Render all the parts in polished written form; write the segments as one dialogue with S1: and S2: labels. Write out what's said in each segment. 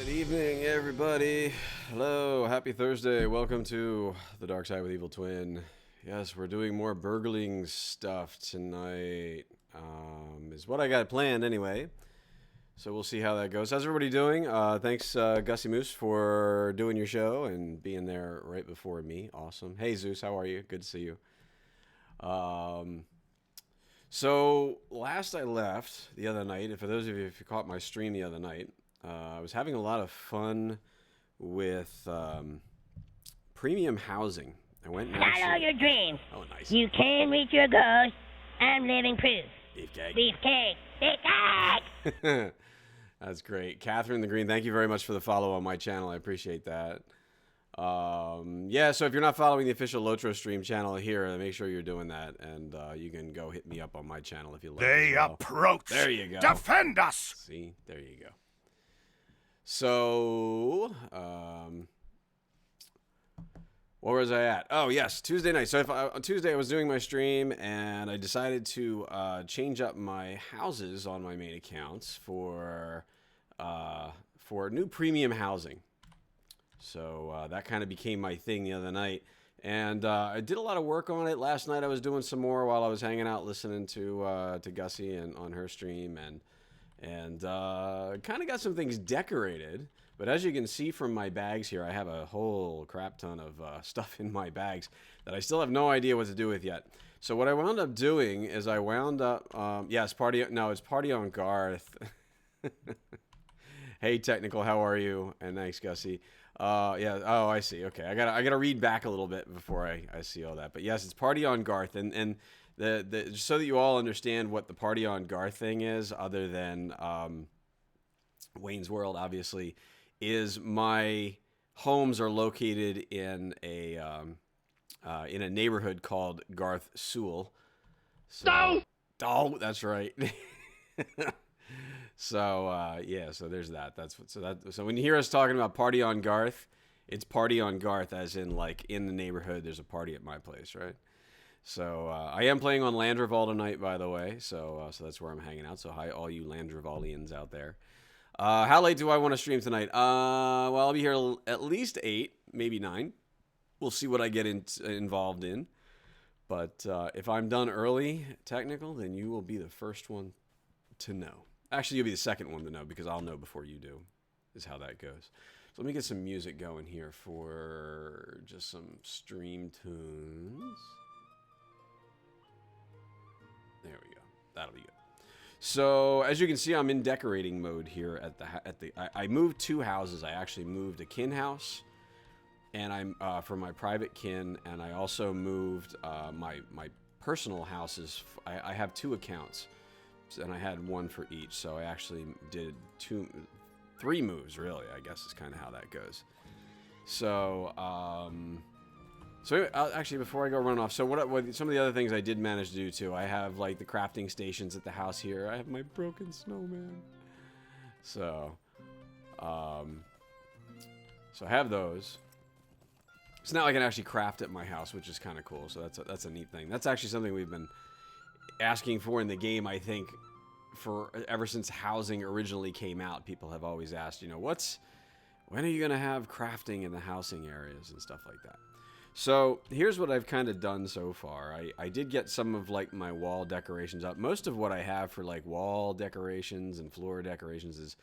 S1: Good evening, everybody. Hello, happy Thursday. Welcome to the Dark Side with Evil Twin. Yes, we're doing more burgling stuff tonight. Is what I got planned anyway. So we'll see how that goes. How's everybody doing? Thanks, Gussie Moose, for doing your show and being there right before me. Awesome. Hey, Zeus, how are you? Good to see you. So last I left the other night, for those of you if you caught my stream the other night, I was having a lot of fun with premium housing. I went and
S2: Follow your dreams.
S1: Oh, nice.
S2: You can reach your goals. I'm living proof.
S1: Beefcake.
S2: Beefcake. Beefcake.
S1: That's great. Catherine the Green, thank you very much for the follow on my channel. I appreciate that. Yeah, so if you're not following the official Lotro stream channel here, make sure you're doing that, and you can go hit me up on my channel if you like.
S3: They approach.
S1: There you go.
S3: Defend us.
S1: See, there you go. So, where was I at? Oh, yes, Tuesday night. So on Tuesday I was doing my stream, and I decided to change up my houses on my main accounts for new premium housing. So that kind of became my thing the other night. And I did a lot of work on it. Last night I was doing some more while I was hanging out listening to Gussie and on her stream. And kind of got some things decorated. But as you can see from my bags here, I have a whole crap ton of stuff in my bags that I still have no idea what to do with yet. So what I wound up doing is I wound up... it's Party on Garth. Hey, Technical, how are you? And thanks, Gussie. Oh, I see. Okay, I gotta read back a little bit before I see all that. But yes, it's Party on Garth, and just so that you all understand what the Party on Garth thing is, other than Wayne's World, obviously, is my homes are located in a neighborhood called Garth Sewell. So, oh, that's right. So so there's that. So when you hear us talking about Party on Garth, it's Party on Garth, as in like in the neighborhood. There's a party at my place, right? So I am playing on Landreval tonight, by the way. So that's where I'm hanging out. So hi, all you Landrevalians out there. How late do I want to stream tonight? Well, I'll be here at least 8, maybe 9. We'll see what I get involved in. But if I'm done early, Technical, then you will be the first one to know. Actually, you'll be the second one to know because I'll know before you do, is how that goes. So let me get some music going here for just some stream tunes. There we go. That'll be good. So as you can see, I'm in decorating mode here I moved 2 houses. I actually moved a kin house, and I'm for my private kin, and I also moved my personal houses. I have 2 accounts. And I had 1 for each, so I actually did 3 moves, really, I guess is kind of how that goes. So, anyway, actually, before I go run off, so what some of the other things I did manage to do, too, I have, like, the crafting stations at the house here. I have my broken snowman. So I have those. So now I can actually craft at my house, which is kind of cool, so that's a neat thing. That's actually something we've been asking for in the game, I think, for ever since housing originally came out. People have always asked, when are you going to have crafting in the housing areas and stuff like that? So here's what I've kind of done so far. I did get some of like my wall decorations up. Most of what I have for like wall decorations and floor decorations it's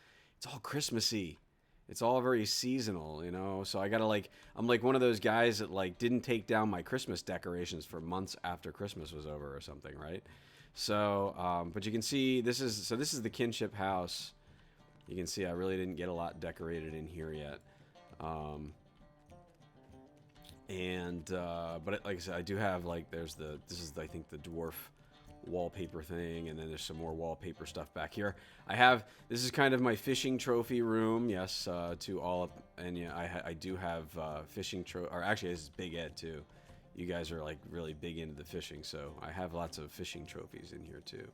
S1: all Christmassy. It's all very seasonal, so I gotta I'm like one of those guys that like didn't take down my Christmas decorations for months after Christmas was over or something, right? So, but you can see this is the kinship house. You can see I really didn't get a lot decorated in here yet. But like I said, I do have like this is I think the dwarf wallpaper thing, and then there's some more wallpaper stuff back here. This is kind of my fishing trophy room. Yes, to all of, and yeah, I do have fishing or actually this is Big Ed too. You guys are like really big into the fishing, so I have lots of fishing trophies in here too.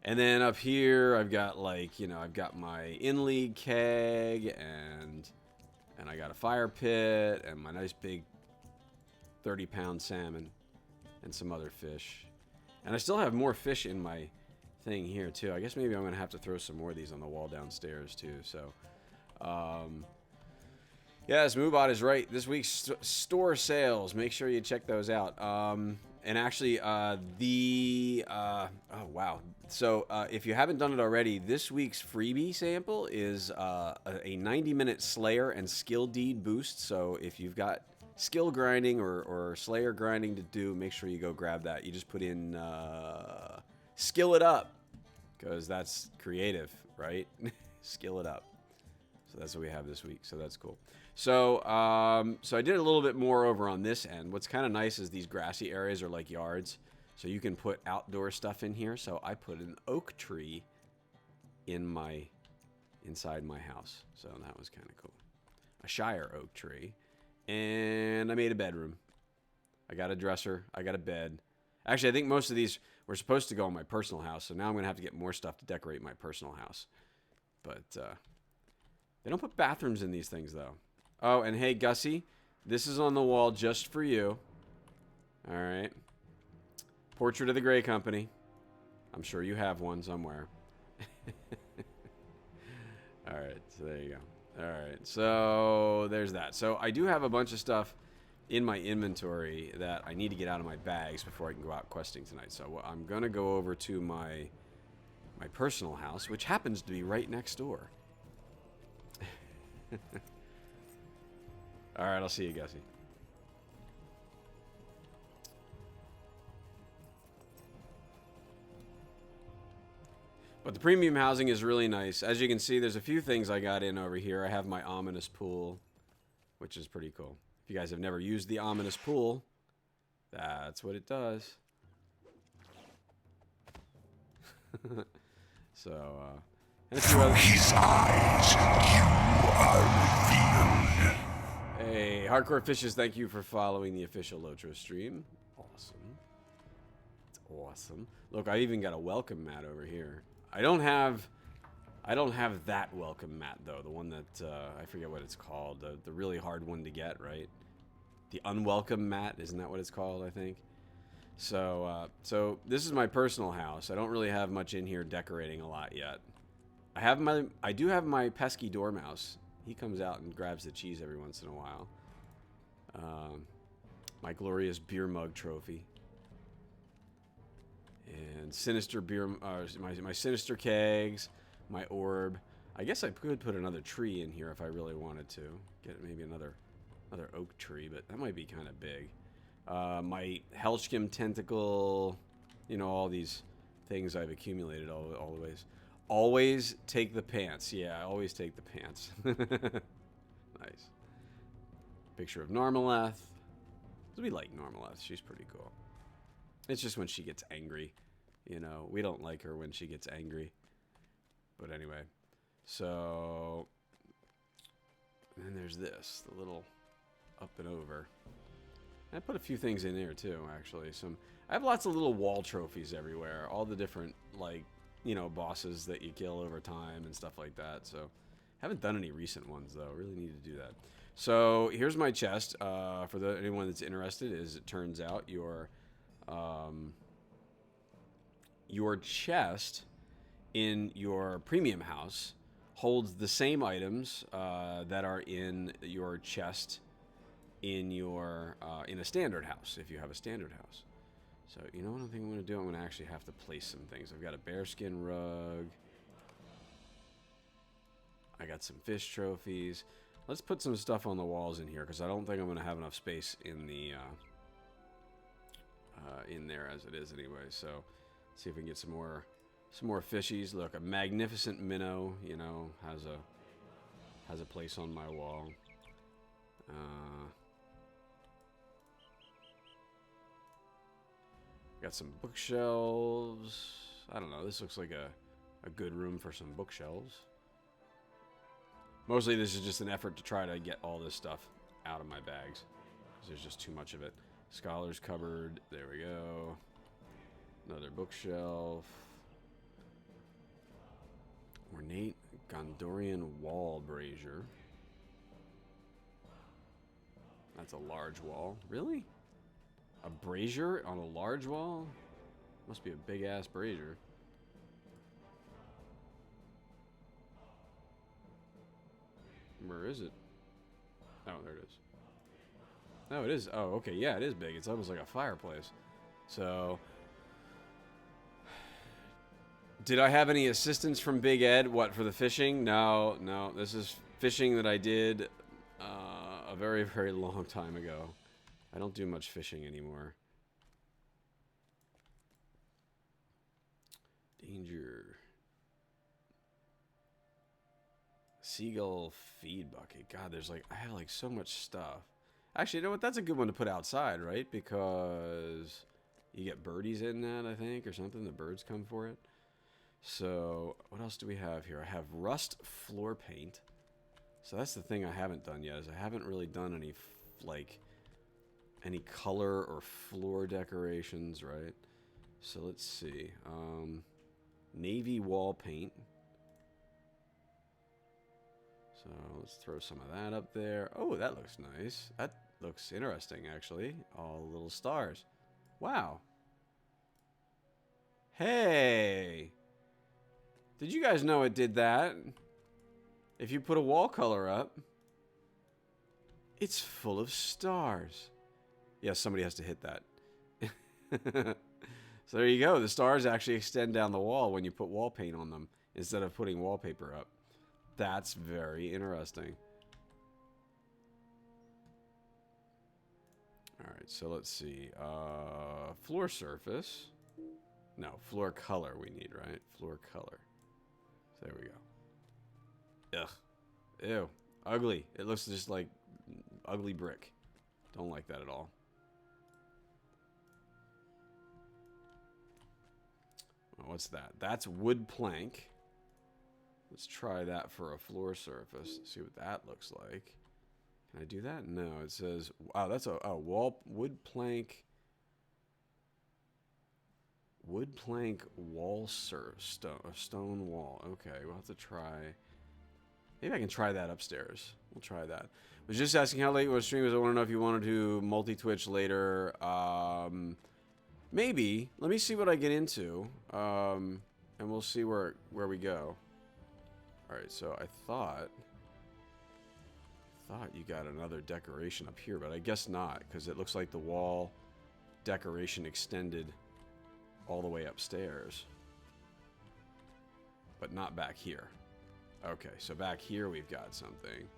S1: And then up here I've got I've got my in-league keg, and I got a fire pit and my nice big 30-pound salmon and some other fish. And I still have more fish in my thing here too. I guess maybe I'm gonna have to throw some more of these on the wall downstairs too. So Yes, Moobot is right. This week's store sales. Make sure you check those out. And actually, oh wow. So if you haven't done it already, this week's freebie sample is a 90-minute Slayer and skill deed boost. So if you've got skill grinding or Slayer grinding to do, make sure you go grab that. You just put in skill it up, because that's creative, right? Skill it up. So that's what we have this week. So that's cool. So so I did a little bit more over on this end. What's kind of nice is these grassy areas are like yards. So you can put outdoor stuff in here. So I put an oak tree inside my house. So that was kind of cool. A Shire oak tree. And I made a bedroom. I got a dresser. I got a bed. Actually, I think most of these were supposed to go in my personal house. So now I'm going to have to get more stuff to decorate my personal house. But they don't put bathrooms in these things, though. Oh, and hey, Gussie, this is on the wall just for you. All right. Portrait of the Gray Company. I'm sure you have one somewhere. All right, so there you go. All right, so there's that. So I do have a bunch of stuff in my inventory that I need to get out of my bags before I can go out questing tonight. So I'm going to go over to my personal house, which happens to be right next door. All right, I'll see you, Gussie. But the premium housing is really nice. As you can see, there's a few things I got in over here. I have my ominous pool, which is pretty cool. If you guys have never used the ominous pool, that's what it does. So, and a few other...
S3: His eyes, you are revealed.
S1: Hey, Hardcore Fishes, thank you for following the official Lotro stream. Awesome. It's awesome. Look, I even got a welcome mat over here. I don't have that welcome mat though. The one that I forget what it's called. The really hard one to get, right? The unwelcome mat, isn't that what it's called? I think. So so this is my personal house. I don't really have much in here decorating a lot yet. I do have my pesky dormouse. He comes out and grabs the cheese every once in a while. My glorious beer mug trophy. And sinister beer, my sinister kegs, my orb. I guess I could put another tree in here if I really wanted to. Get maybe another oak tree, but that might be kind of big. My Hellschkim tentacle, you know, all these things I've accumulated all the ways. Always take the pants. Yeah, I always take the pants. Nice. Picture of Normaleth. We like Normaleth. She's pretty cool. It's just when she gets angry. You know, we don't like her when she gets angry. But anyway. So, and then there's this. The little up and over. I put a few things in there too, actually. I have lots of little wall trophies everywhere. All the different, like, you know, bosses that you kill over time and stuff like that. So, haven't done any recent ones, though. Really need to do that. So, here's my chest. For anyone that's interested, it turns out your chest in your premium house holds the same items that are in your chest in your in a standard house, if you have a standard house. So, you know what I think I'm going to do? I'm going to actually have to place some things. I've got a bearskin rug. I got some fish trophies. Let's put some stuff on the walls in here, because I don't think I'm going to have enough space in the in there as it is anyway. So, let's see if we can get some more fishies. Look, a magnificent minnow, you know, has a place on my wall. Got some bookshelves. I don't know. This looks like a good room for some bookshelves. Mostly this is just an effort to try to get all this stuff out of my bags, because there's just too much of it. Scholar's cupboard. There we go. Another bookshelf. Ornate Gondorian wall brazier. That's a large wall. Really? A brazier on a large wall? Must be a big-ass brazier. Where is it? Oh, there it is. Oh, it is. Oh, okay. Yeah, it is big. It's almost like a fireplace. So, did I have any assistance from Big Ed? What, for the fishing? No, no. This is fishing that I did a very, very long time ago. I don't do much fishing anymore. Danger. Seagull feed bucket. God, there's like, I have like so much stuff. Actually, you know what? That's a good one to put outside, right? Because you get birdies in that, I think, or something. The birds come for it. So, what else do we have here? I have rust floor paint. So that's the thing I haven't done yet, is I haven't really done any, like, any color or floor decorations, right? So let's see. Navy wall paint. So let's throw some of that up there. Oh, that looks nice. That looks interesting, actually. All little stars. Wow. Hey! Did you guys know it did that? If you put a wall color up, it's full of stars. Yeah, somebody has to hit that. So there you go. The stars actually extend down the wall when you put wall paint on them instead of putting wallpaper up. That's very interesting. Alright, so let's see. Floor surface. No, floor color we need, right? Floor color. So there we go. Ugh. Ew. Ugly. It looks just like ugly brick. Don't like that at all. What's that? That's wood plank. Let's try that for a floor surface. See what that looks like. Can I do that? No, it says, wow, that's a wall, wood plank wall stone wall. Okay, we'll have to try. Maybe I can try that upstairs. We'll try that. I was just asking how late you want to stream, because I want to know if you want to do multi-Twitch later. Maybe. Let me see what I get into. And we'll see where we go. Alright, so I thought you got another decoration up here, but I guess not, because it looks like the wall decoration extended all the way upstairs. But not back here. Okay, so back here we've got something.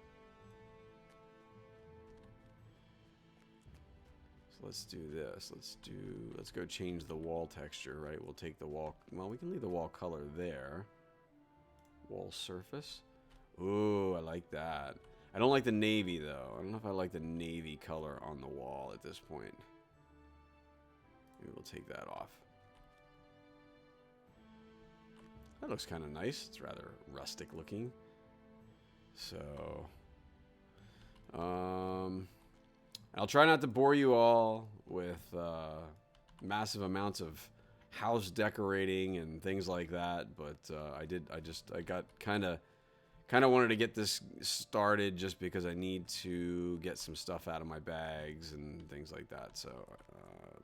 S1: So let's do this. Let's go change the wall texture, right? We'll take the wall, well, we can leave the wall color there. Wall surface. Ooh, I like that. I don't like the navy, though. I don't know if I like the navy color on the wall at this point. Maybe we'll take that off. That looks kind of nice. It's rather rustic looking. So, I'll try not to bore you all with massive amounts of house decorating and things like that, but I got kind of wanted to get this started just because I need to get some stuff out of my bags and things like that. So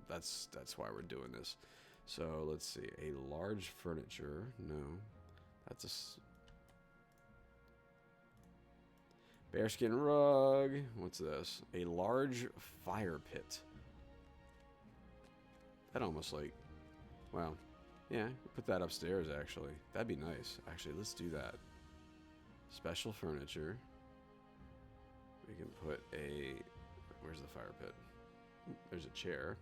S1: that's why we're doing this. So let's see, a large furniture. No, that's a bearskin rug. What's this? A large fire pit. That almost like, wow. Yeah, put that upstairs, actually. That'd be nice. Actually, let's do that. Special furniture. We can put a... Where's the fire pit? There's a chair.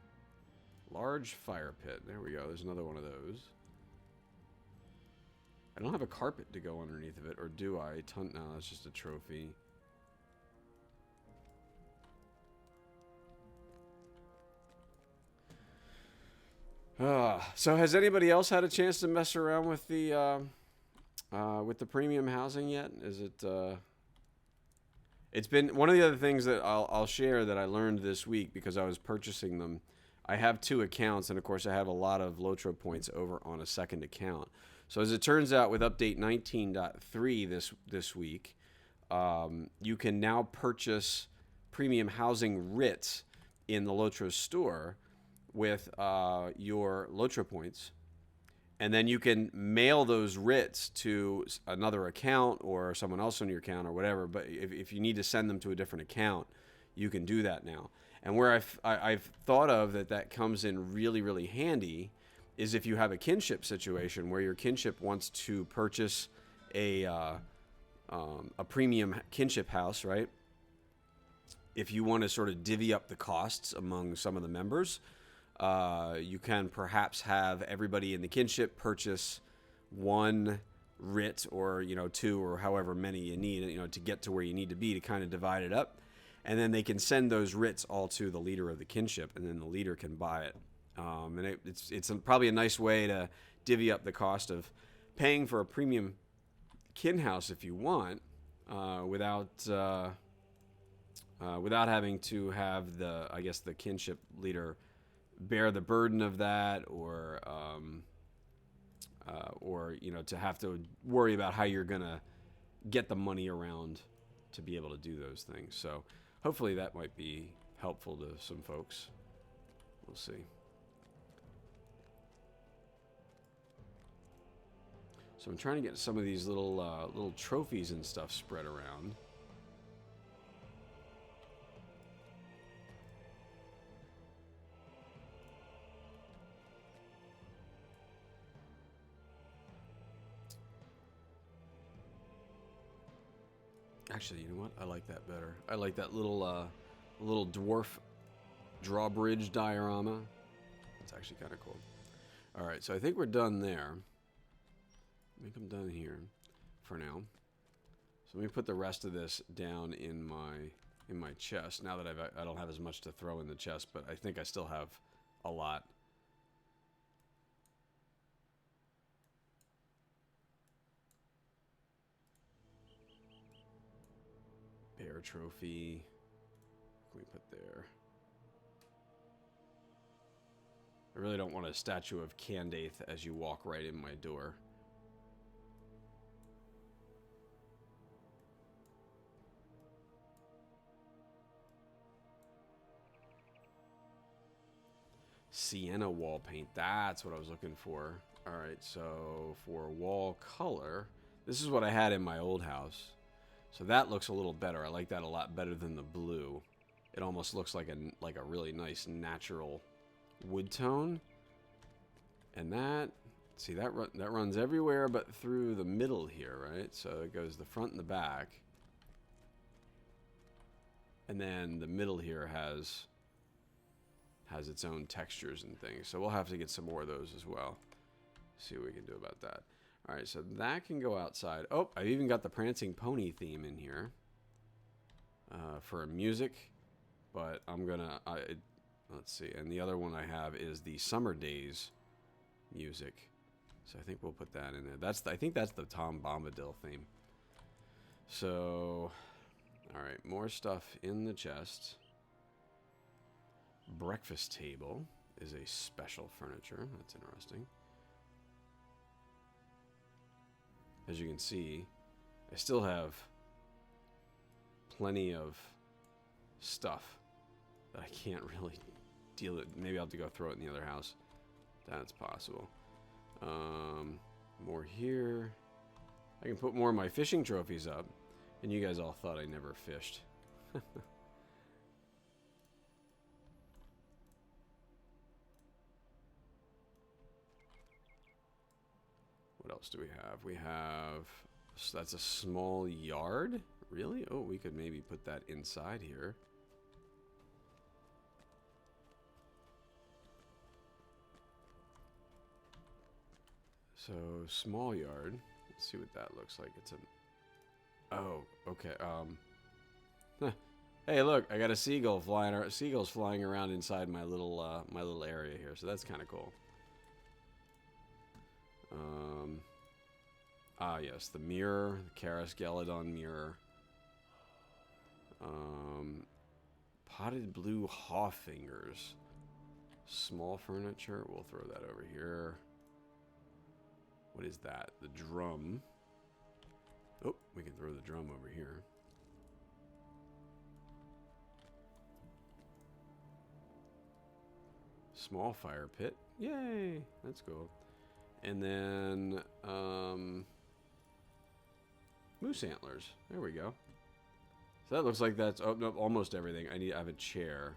S1: Large fire pit. There we go. There's another one of those. I don't have a carpet to go underneath of it, or do I? No, that's just a trophy. So has anybody else had a chance to mess around with the premium housing yet? Is it? It's been one of the other things that I'll share that I learned this week because I was purchasing them. I have 2 accounts, and of course I have a lot of Lotro points over on a second account. So as it turns out, with update 19.3 this week, you can now purchase premium housing writs in the Lotro store with your Lotro points, And then you can mail those writs to another account or someone else on your account or whatever. But if you need to send them to a different account, you can do that now. And where I've thought of that comes in really, really handy is if you have a kinship situation where your kinship wants to purchase a premium kinship house, right? If you want to sort of divvy up the costs among some of the members, you can perhaps have everybody in the kinship purchase one writ or, you know, two or however many you need, you know, to get to where you need to be to kind of divide it up. And then they can send those writs all to the leader of the kinship, and then the leader can buy it. And it's probably a nice way to divvy up the cost of paying for a premium kin house if you want, without having to have the kinship leader bear the burden of that, or you know, to have to worry about how you're gonna get the money around to be able to do those things. So hopefully that might be helpful to some folks. We'll see. So I'm trying to get some of these little trophies and stuff spread around. Actually, you know what? I like that better. I like that little dwarf drawbridge diorama. It's actually kind of cool. All right, so I think we're done there. I think I'm done here for now. So let me put the rest of this down in my chest. Now that I don't have as much to throw in the chest, but I think I still have a lot. Bear trophy. What can we put there? I really don't want a statue of Candace as you walk right in my door. Sienna wall paint. That's what I was looking for. All right, so for wall color, this is what I had in my old house. So that looks a little better. I like that a lot better than the blue. It almost looks like a really nice natural wood tone. And that, see, that runs everywhere but through the middle here, right? So it goes the front and the back. And then the middle here has its own textures and things. So we'll have to get some more of those as well. See what we can do about that. All right, so that can go outside. Oh, I've even got the Prancing Pony theme in here for music. But I'm gonna, let's see. And the other one I have is the Summer Days music. So I think we'll put that in there. I think that's the Tom Bombadil theme. So, all right, more stuff in the chest. Breakfast table is a special furniture. That's interesting. As you can see, I still have plenty of stuff that I can't really deal with. Maybe I'll have to go throw it in the other house. That's possible. More here. I can put more of my fishing trophies up. And you guys all thought I never fished. What else do we have? We have... So that's a small yard? Really? Oh, we could maybe put that inside here. So, small yard. Let's see what that looks like. It's a... Oh, okay. Hey, look, I got a seagull flying. Seagulls flying around inside my little area here. So that's kind of cool. Yes, the mirror, the Karasgeladon mirror. Potted blue haw fingers. Small furniture. We'll throw that over here. What is that? The drum. Oh, we can throw the drum over here. Small fire pit. Yay! That's cool. And then moose antlers. There we go. So that looks like that's no, almost everything. I have a chair.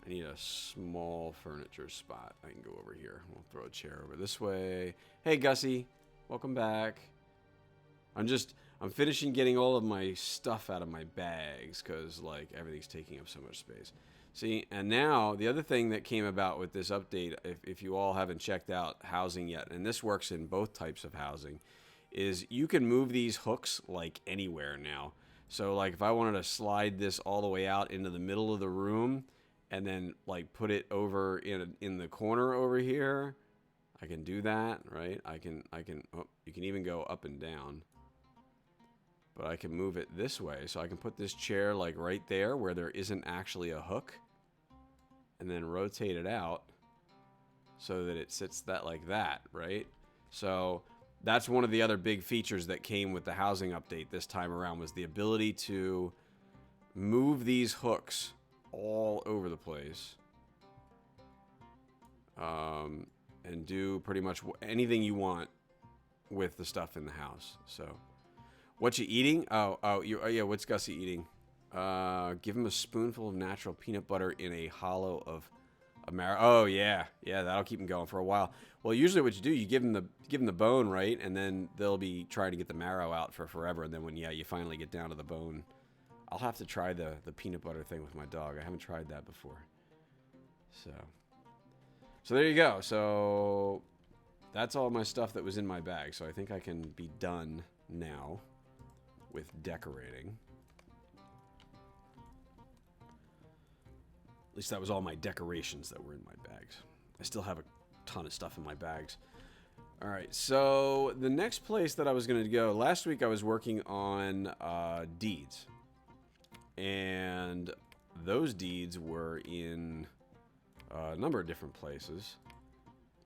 S1: I need a small furniture spot. I can go over here. We'll throw a chair over this way. Hey, Gussie. Welcome back. I'm finishing getting all of my stuff out of my bags because, like, everything's taking up so much space. See, and now the other thing that came about with this update, if you all haven't checked out housing yet, and this works in both types of housing, is you can move these hooks, like, anywhere now. So, like, if I wanted to slide this all the way out into the middle of the room and then, like, put it over in the corner over here, I can do that, right? Oh, you can even go up and down. But I can move it this way. So I can put this chair, like, right there where there isn't actually a hook. And then rotate it out so that it sits like that, right? So that's one of the other big features that came with the housing update this time around, was the ability to move these hooks all over the place. And do pretty much anything you want with the stuff in the house. So, what you eating? Yeah. What's Gussie eating? Give him a spoonful of natural peanut butter in a hollow of a marrow. Oh yeah, that'll keep him going for a while. Well, usually what you do, you give him the bone, right, and then they'll be trying to get the marrow out for forever. And then when you finally get down to the bone, I'll have to try the peanut butter thing with my dog. I haven't tried that before. So there you go. So that's all my stuff that was in my bag. So I think I can be done now with decorating. At least that was all my decorations that were in my bags. I still have a ton of stuff in my bags. All right, so the next place that I was going to go, last week I was working on deeds. And those deeds were in a number of different places.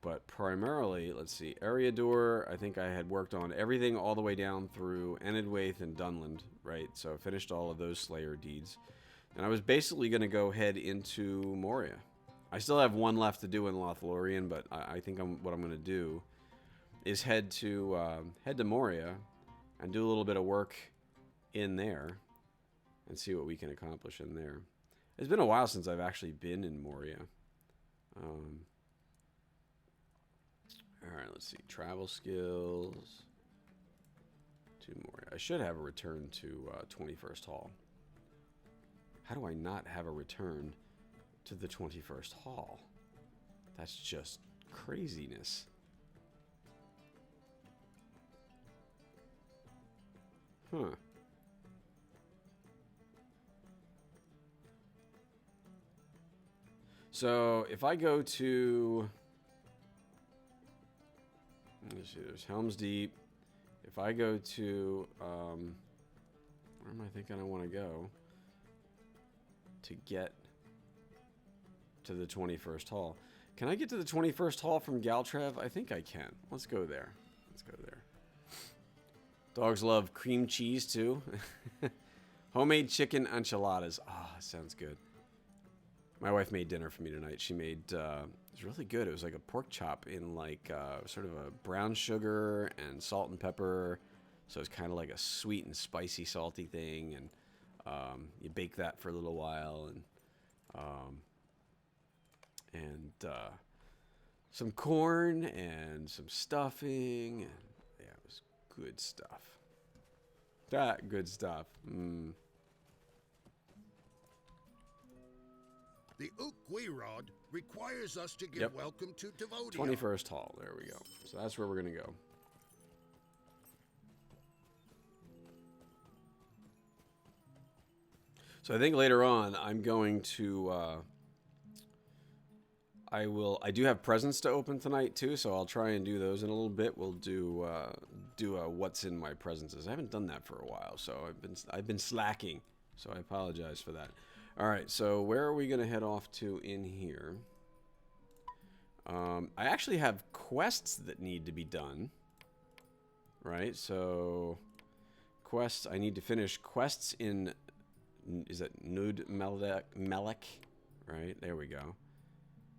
S1: But primarily, let's see, Eriador, I think I had worked on everything all the way down through Enidwaith and Dunland, right? So I finished all of those Slayer deeds. And I was basically going to go head into Moria. I still have one left to do in Lothlorien, but I think what I'm going to do is head to Moria and do a little bit of work in there and see what we can accomplish in there. It's been a while since I've actually been in Moria. All right, let's see. Travel skills. To Moria. I should have a return to 21st Hall. How do I not have a return to the 21st Hall? That's just craziness. Huh. So, if I go to... Let's see, there's Helm's Deep. If I go to... where am I thinking I want to go? To get to the 21st Hall. Can I get to the 21st Hall from Galtrev? I think I can. Let's go there. Let's go there. Dogs love cream cheese too. Homemade chicken enchiladas. Ah, oh, sounds good. My wife made dinner for me tonight. She made, it was really good. It was like a pork chop in like sort of a brown sugar and salt and pepper. So it's kind of like a sweet and spicy salty thing. And you bake that for a little while, and some corn and some stuffing, and yeah, it was good stuff. That good stuff.
S4: The Ukwirod requires us to give welcome to Devotia.
S1: 21st Hall. There we go. So that's where we're gonna go. So I think later on I'm going to I do have presents to open tonight too, so I'll try and do those in a little bit. We'll do what's in my presents. I haven't done that for a while, so I've been slacking. So I apologize for that. All right, so where are we going to head off to in here? I actually have quests that need to be done. Right? So quests, I need to finish quests in, is that Nud Melek? Right? There we go.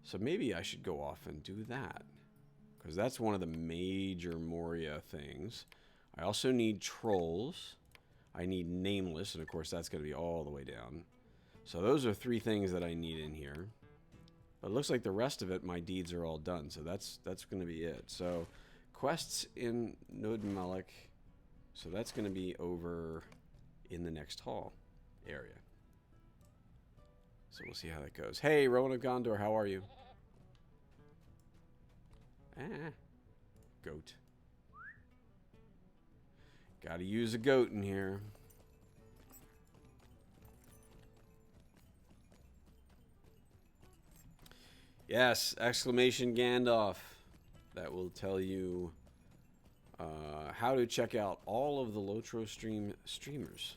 S1: So maybe I should go off and do that. because that's one of the major Moria things. I also need trolls. I need nameless, and of course that's going to be all the way down. So those are 3 things that I need in here. But it looks like the rest of it, my deeds are all done, so that's going to be it. So quests in Nod-Melek, so that's going to be over in the next hall area. So we'll see how that goes. Hey, Rowan of Gondor, how are you? Goat. Gotta use a goat in here. Yes, exclamation Gandalf. That will tell you how to check out all of the Lotro stream streamers.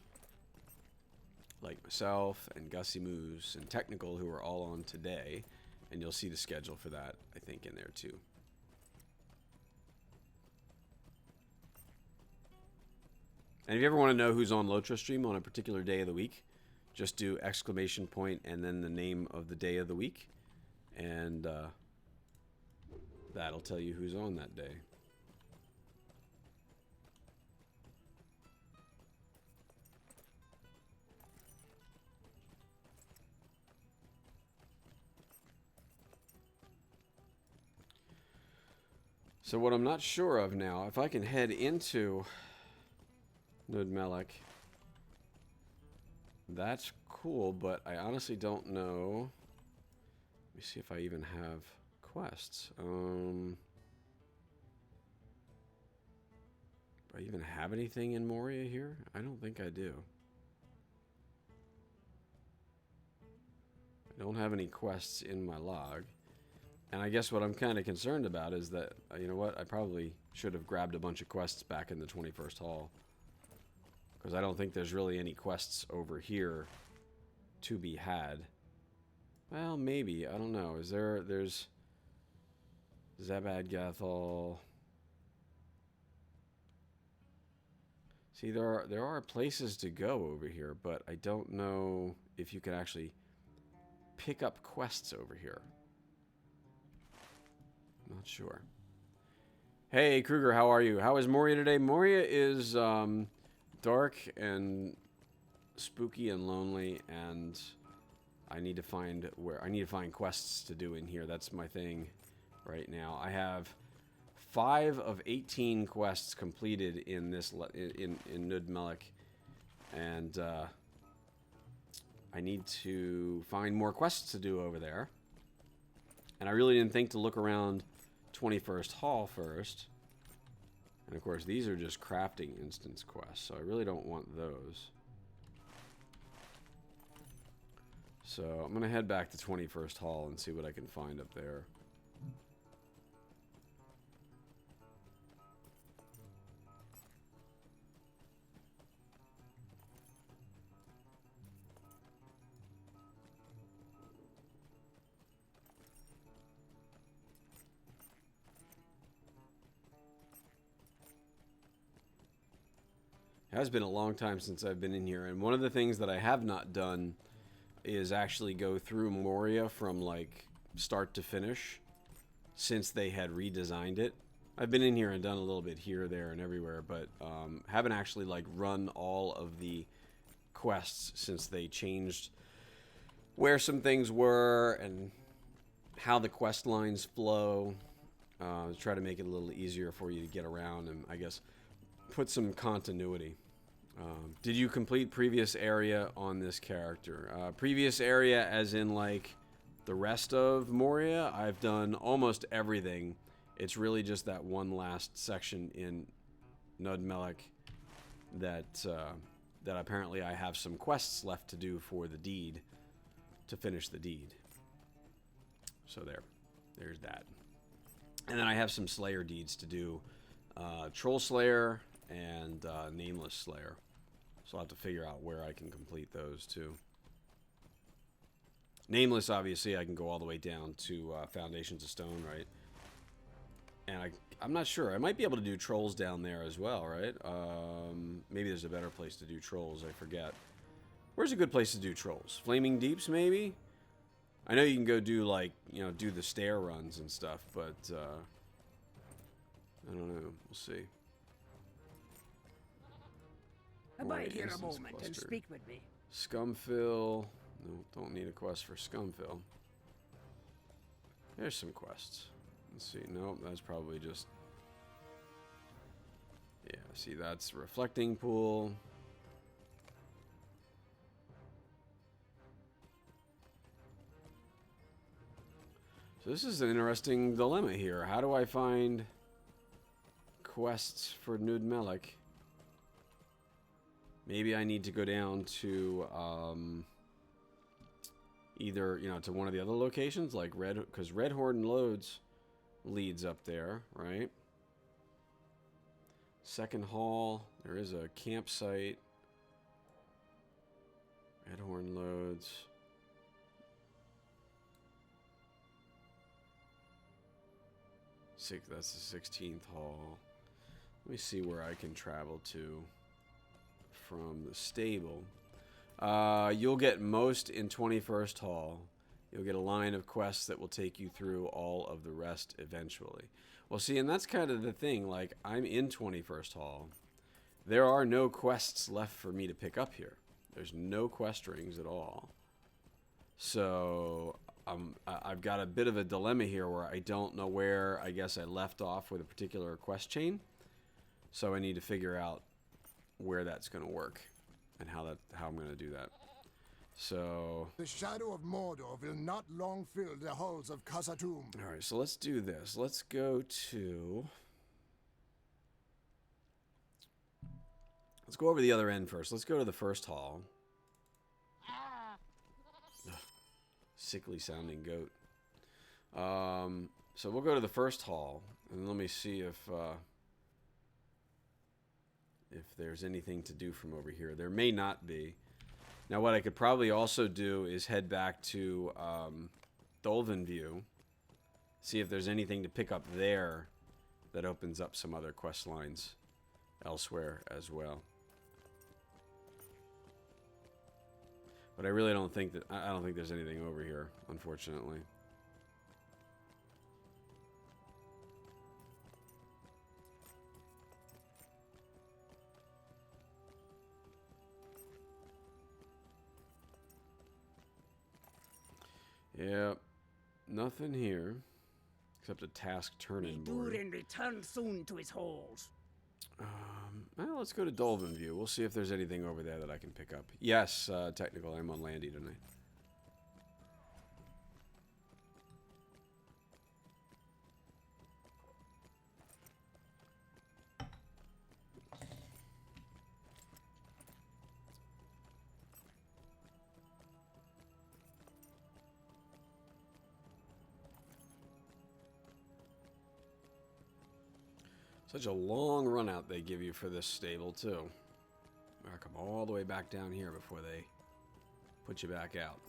S1: Like myself and Gussie Moose and Technical, who are all on today. And you'll see the schedule for that, I think, in there too. And if you ever want to know who's on Lotro stream on a particular day of the week, just do exclamation point and then the name of the day of the week. And that'll tell you who's on that day. So what I'm not sure of now, if I can head into Nod-Melek, that's cool, but I honestly don't know. Let me see if I even have quests. Do I even have anything in Moria here? I don't think I do. I don't have any quests in my log. And I guess what I'm kind of concerned about is that, you know what, I probably should have grabbed a bunch of quests back in the 21st Hall. Because I don't think there's really any quests over here to be had. Well, maybe. I don't know. There's Zabad Gathol. See, there are places to go over here, but I don't know if you can actually pick up quests over here. Not sure. Hey, Kruger, how are you? How is Moria today? Moria is dark and spooky and lonely, and I need to find quests to do in here. That's my thing right now. I have 5 of 18 quests completed in this in Nod-Melek, and I need to find more quests to do over there. And I really didn't think to look around 21st Hall first. And of course, these are just crafting instance quests, so I really don't want those. So I'm going to head back to 21st Hall and see what I can find up there. It has been a long time since I've been in here, and one of the things that I have not done is actually go through Moria from like start to finish since they had redesigned it. I've been in here and done a little bit here, there, and everywhere, but haven't actually like run all of the quests since they changed where some things were and how the quest lines flow. Try to make it a little easier for you to get around and I guess put some continuity. Did you complete previous area on this character? Previous area as in like the rest of Moria, I've done almost everything. It's really just that one last section in Nod-Melek that apparently I have some quests left to do for the deed, to finish the deed. So there's that. And then I have some Slayer deeds to do. Troll Slayer and Nameless Slayer. So I'll have to figure out where I can complete those too. Nameless, obviously, I can go all the way down to Foundations of Stone, right? And I'm not sure. I might be able to do Trolls down there as well, right? Maybe there's a better place to do Trolls. I forget. Where's a good place to do Trolls? Flaming Deeps, maybe? I know you can go do, like, you know, do the stair runs and stuff, but I don't know. We'll see.
S5: Abide here a
S1: Instance
S5: moment and
S1: cluster.
S5: speak with me.
S1: Scumfill. No, don't need a quest for Scumfill. There's some quests. Let's see. Nope, that's probably just... Yeah, see, that's reflecting pool. So this is an interesting dilemma here. How do I find quests for Nud Melek? Maybe I need to go down to either, to one of the other locations, like because Red Horn Loads leads up there, right? Second Hall, there is a campsite. Red Horn Loads. That's the 16th hall. Let me see where I can travel to from the stable. You'll get most in 21st hall. You'll get a line of quests that will take you through all of the rest eventually. Well, see, and that's kind of the thing. Like, I'm in 21st hall. There are no quests left for me to pick up here. There's no quest rings at all. So I've got a bit of a dilemma here where I don't know where I guess I left off with a particular quest chain. So I need to figure out where that's going to work and how I'm going to do that. So
S4: The shadow of Mordor will not long fill the halls of Khazad-dûm.
S1: all right, so let's do this. Let's go over the other end first. Let's go to the first hall. Ugh, sickly sounding goat. So we'll go to the first hall and let me see if there's anything to do from over here. There may not be. Now, what I could probably also do is head back to Dolven View, see if there's anything to pick up there that opens up some other quest lines elsewhere as well. But I really don't think I don't think there's anything over here, unfortunately. Yep, nothing here except a task turn-in board.
S5: Durin return soon to his halls.
S1: Well, let's go to Dolven View. We'll see if there's anything over there that I can pick up. Yes, technical. I'm on Landy tonight. Such a long run out they give you for this stable, too. Gotta come all the way back down here before they put you back out.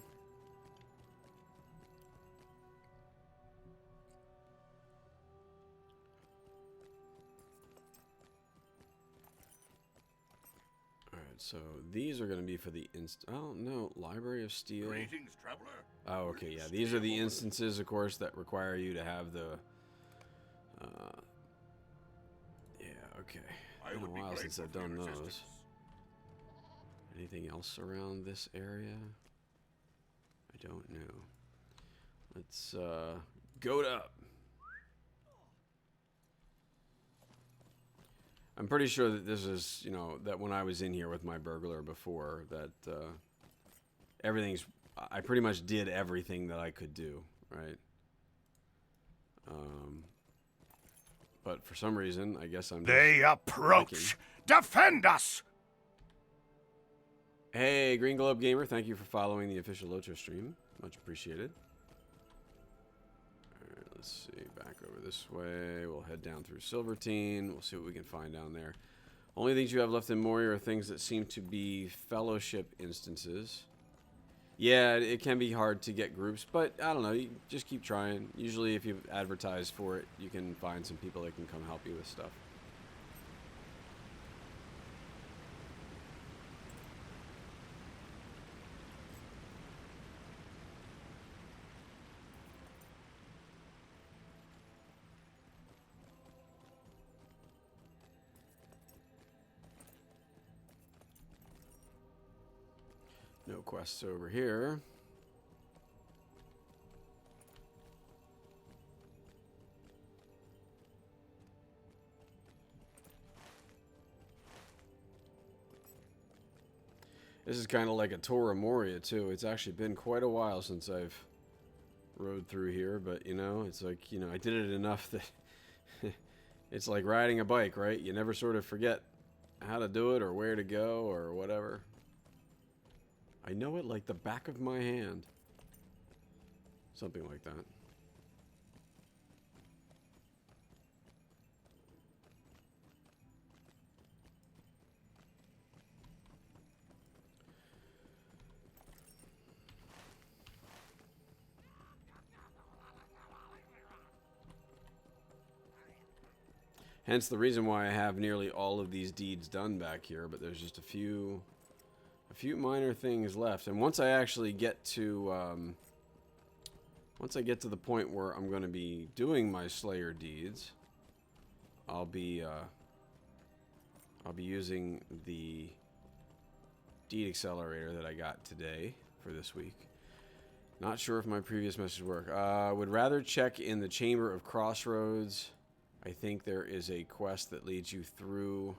S1: Alright, so these are going to be for the oh, no, Library of Steel.
S3: Greetings, traveler.
S1: Oh, okay, yeah. These are the instances, of course, that require you to have the... yeah, okay.
S3: I
S1: Been a
S3: would be
S1: while since
S3: grateful
S1: I've
S3: for your
S1: done those.
S3: assistance.
S1: Anything else around this area? I don't know. Let's goat up. I'm pretty sure that this is, that when I was in here with my burglar before, that I pretty much did everything that I could do, right? But for some reason, I guess I'm
S3: They approach. Defend us!
S1: Hey, Green Globe Gamer, thank you for following the official Locho stream. Much appreciated. Alright, let's see. Back over this way. We'll head down through Silvertine. We'll see what we can find down there. Only things you have left in Moria are things that seem to be fellowship instances. Yeah, it can be hard to get groups, but I don't know. You just keep trying. Usually if you advertise for it, you can find some people that can come help you with stuff. No quests over here. This is kind of like a Tora Moria, too. It's actually been quite a while since I've rode through here, but, you know, it's like, you know, I did it enough that it's like riding a bike, right? You never sort of forget how to do it or where to go or whatever. I know it like the back of my hand. Something like that. Hence the reason why I have nearly all of these deeds done back here, but there's just a few minor things left. And once I actually get to the point where I'm going to be doing my Slayer deeds, I'll be using the deed accelerator that I got today for this week. Not sure if my previous message worked. Would rather check in the Chamber of Crossroads. I think there is a quest that leads you through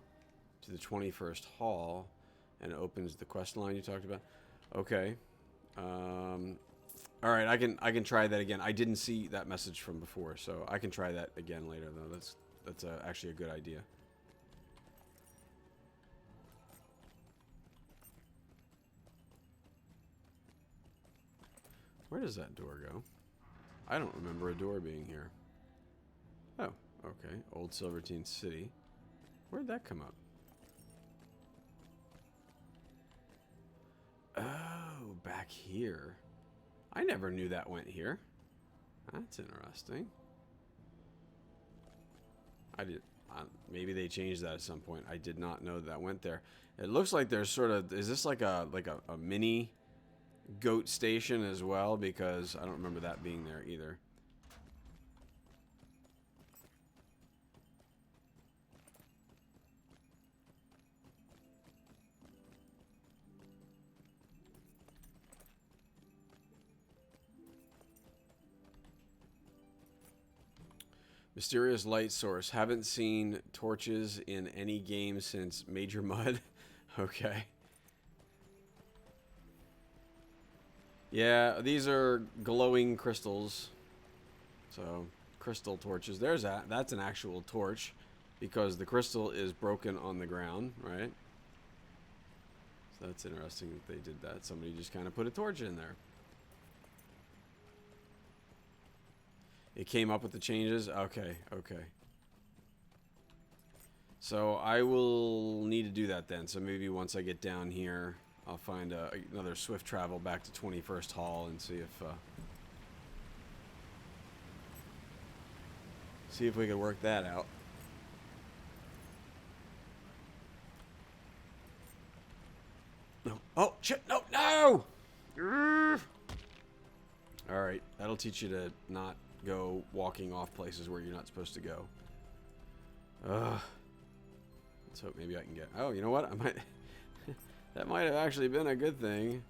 S1: to the 21st Hall and opens the quest line you talked about. Okay. All right, I can try that again. I didn't see that message from before, so I can try that again later, though. That's actually a good idea. Where does that door go? I don't remember a door being here. Oh. Okay, Old Silvertine City. Where'd that come up? Oh, back here. I never knew that went here. That's interesting. Maybe they changed that at some point. I did not know that went there. It looks like there's sort of... Is this like a mini goat station as well? Because I don't remember that being there either. Mysterious light source. Haven't seen torches in any game since Major Mud. Okay. Yeah, these are glowing crystals. So, crystal torches. There's that. That's an actual torch because the crystal is broken on the ground, right? So that's interesting that they did that. Somebody just kind of put a torch in there. It came up with the changes? Okay, okay. So I will need to do that then. So maybe once I get down here, I'll find another swift travel back to 21st Hall and see if we can work that out. No. Oh, shit. No, no! All right. That'll teach you to not go walking off places where you're not supposed to go. Let's hope maybe I can get... Oh, you know what? I might... That might have actually been a good thing.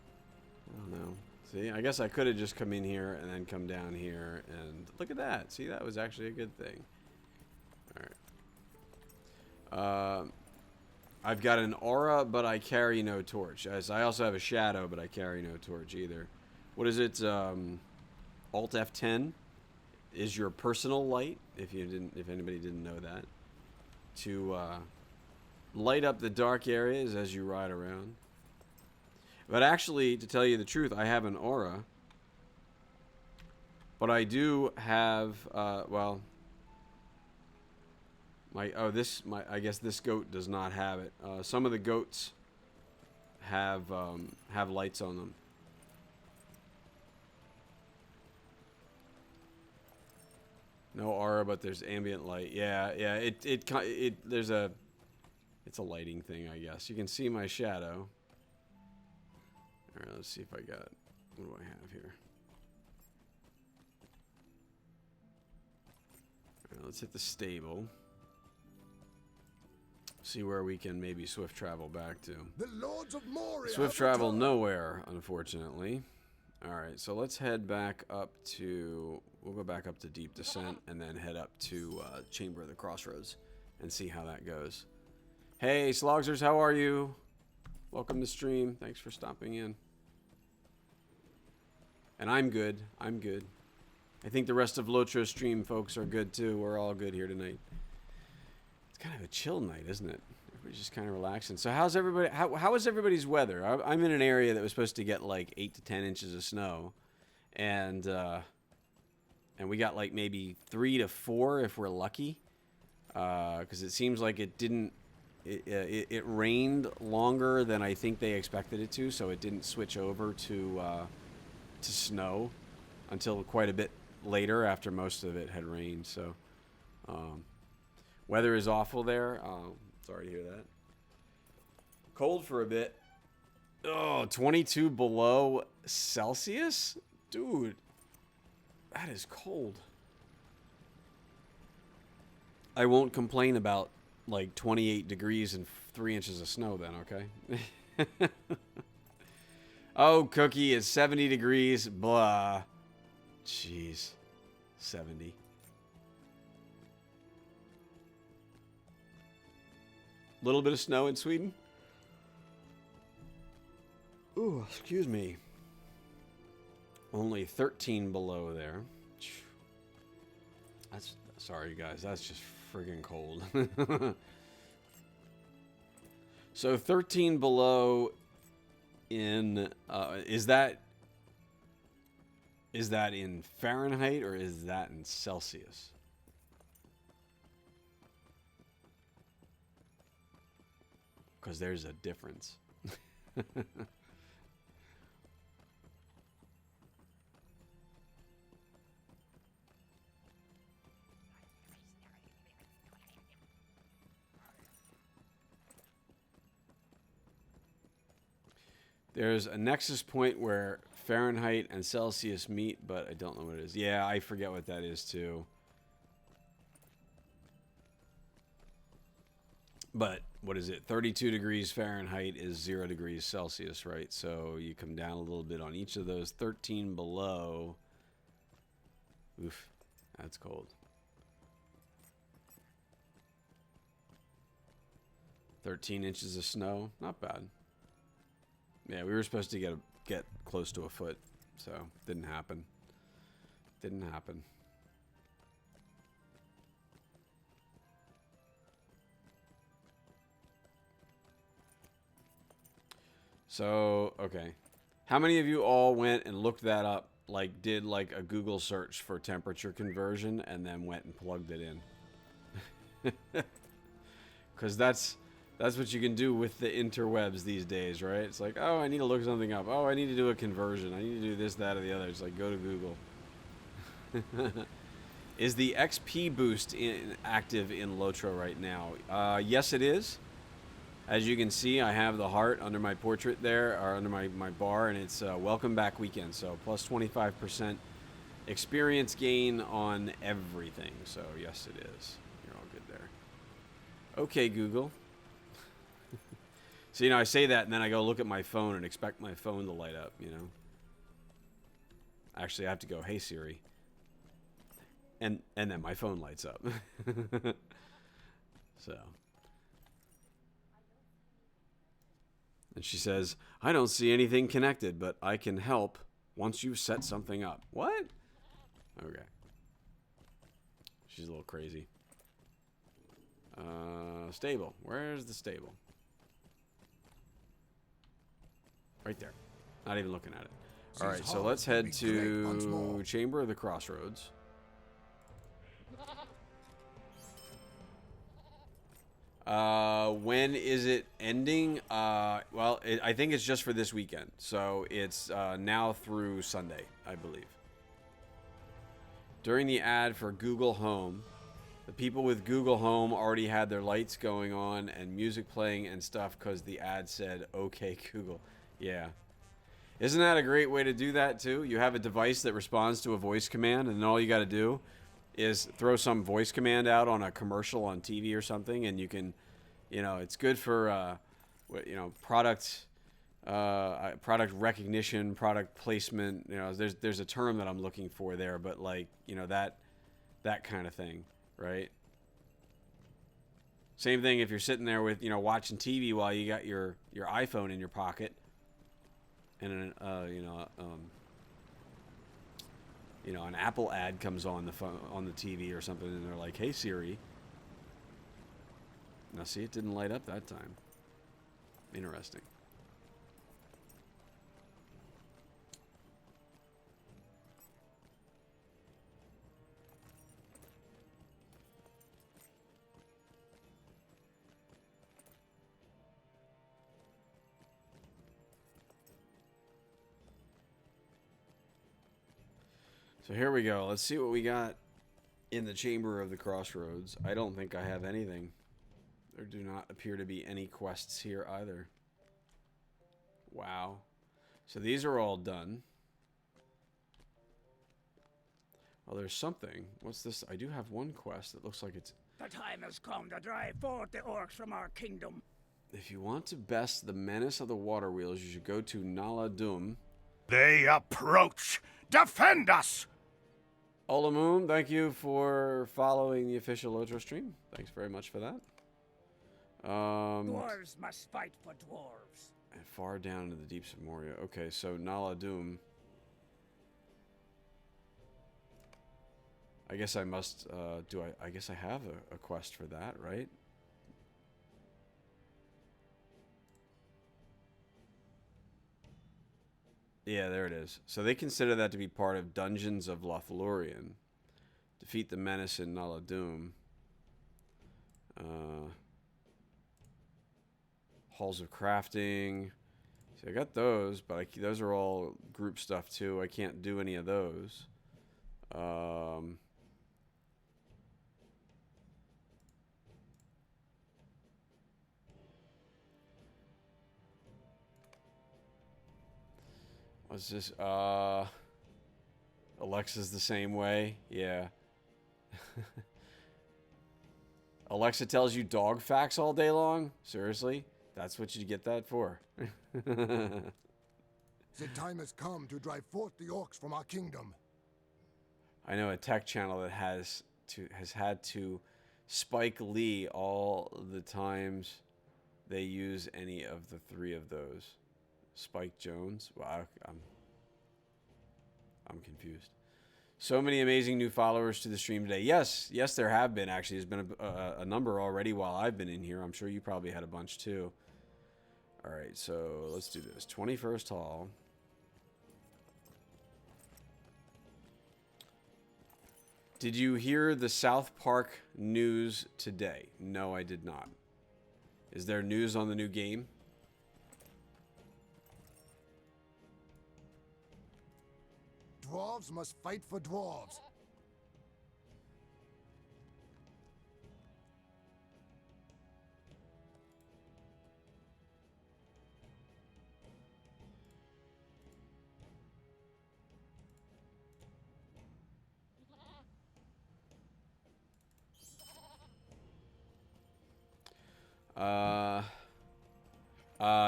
S1: I don't know. See, I guess I could have just come in here and then come down here and... Look at that. See, that was actually a good thing. Alright. I've got an aura, but I carry no torch. As I also have a shadow, but I carry no torch either. What is it? Alt F10 is your personal light, if anybody didn't know that, to light up the dark areas as you ride around. But actually, to tell you the truth, I have an aura, but I do have well, I guess this goat does not have it. Some of the goats have lights on them. No aura, but there's ambient light. Yeah. It's a lighting thing, I guess. You can see my shadow. All right, let's see if I got. What do I have here? All right, let's hit the stable. See where we can maybe swift travel back to.
S4: The Lords of Moria.
S1: Swift travel nowhere, unfortunately. Alright, so let's head back up to... We'll go back up to Deep Descent and then head up to Chamber of the Crossroads and see how that goes. Hey, Slogsers, how are you? Welcome to stream. Thanks for stopping in. And I'm good. I'm good. I think the rest of Lotro stream folks are good too. We're all good here tonight. It's kind of a chill night, isn't it? Everybody's just kind of relaxing. So how's everybody? How is everybody's weather? I'm in an area that was supposed to get like 8 to 10 inches of snow, and we got like maybe 3 to 4 if we're lucky, because it seems like it didn't. It rained longer than I think they expected it to, so it didn't switch over to snow until quite a bit later after most of it had rained. So weather is awful there. Sorry to hear that. Cold for a bit. Oh, 22 below Celsius? Dude, that is cold. I won't complain about like 28 degrees and 3 inches of snow then, okay? Oh, Cookie is 70 degrees. Blah. Jeez. 70. Little bit of snow in Sweden. Ooh, excuse me. Only 13 below there. That's, sorry, you guys. That's just friggin' cold. So 13 below in is that in Fahrenheit or is that in Celsius? Because there's a difference. There's a nexus point where Fahrenheit and Celsius meet, but I don't know what it is. Yeah, I forget what that is too. But what is it? 32 degrees Fahrenheit is 0 degrees Celsius, right? So you come down a little bit on each of those. 13 below. Oof, that's cold. 13 inches of snow, not bad. Yeah, we were supposed to get close to a foot, so didn't happen. Didn't happen. So, okay. How many of you all went and looked that up, like did like a Google search for temperature conversion and then went and plugged it in? Because that's what you can do with the interwebs these days, right? It's like, oh, I need to look something up. Oh, I need to do a conversion. I need to do this, that, or the other. It's like, go to Google. Is the XP boost active in Lotro right now? Yes, it is. As you can see, I have the heart under my portrait there, or under my bar, and it's welcome back weekend. So plus 25% experience gain on everything. So yes, it is. You're all good there. Okay, Google. So, you know, I say that, and then I go look at my phone and expect my phone to light up, you know. Actually, I have to go, hey, Siri. And then my phone lights up. So. And she says, I don't see anything connected, but I can help once you've set something up. What? Okay. She's a little crazy. Stable. Where's the stable? Right there. Not even looking at it. Alright, so let's head to Chamber of the Crossroads. When is it ending? Well, I think it's just for this weekend. So it's now through Sunday, I believe. During the ad for Google Home, the people with Google Home already had their lights going on and music playing and stuff because the ad said, okay, Google. Yeah. Isn't that a great way to do that, too? You have a device that responds to a voice command, and then all you got to do is throw some voice command out on a commercial on TV or something, and you can You know, it's good for, you know, product recognition, product placement. You know, there's a term that I'm looking for there, but like, you know, that kind of thing, right? Same thing if you're sitting there with, you know, watching TV while you got your iPhone in your pocket, and you know, an Apple ad comes on the phone, on the TV or something, and they're like, "Hey Siri." Now see, it didn't light up that time. Interesting. So here we go. Let's see what we got in the Chamber of the Crossroads. I don't think I have anything. There do not appear to be any quests here either. Wow. So these are all done. Oh, there's something. What's this? I do have one quest that looks like it's...
S5: The time has come to drive forth the orcs from our kingdom.
S1: If you want to best the menace of the water wheels, you should go to Nala Dum.
S3: They approach. Defend us!
S1: Olamoon, thank you for following the official Lotro stream. Thanks very much for that.
S5: Dwarves must fight for dwarves.
S1: And far down into the deeps of Moria. Okay, so Nala Dum. I guess I must, I guess I have a quest for that, right? Yeah, there it is. So they consider that to be part of Dungeons of Lothlorien. Defeat the menace in Nala Dum. Halls of Crafting. So I got those, but those are all group stuff too. I can't do any of those. What's this? Alexa's the same way. Yeah. Alexa tells you dog facts all day long? Seriously? That's what you get that for.
S4: The time has come to drive forth the orcs from our kingdom.
S1: I know a tech channel that has had to Spike Lee all the times they use any of the three of those. Spike Jones? Wow, I'm confused. So many amazing new followers to the stream today. Yes, there have been, actually. There's been a number already while I've been in here. I'm sure you probably had a bunch too. All right, so let's do this. 21st Hall. Did you hear the South Park news today? No, I did not. Is there news on the new game?
S4: Dwarves must fight for dwarves.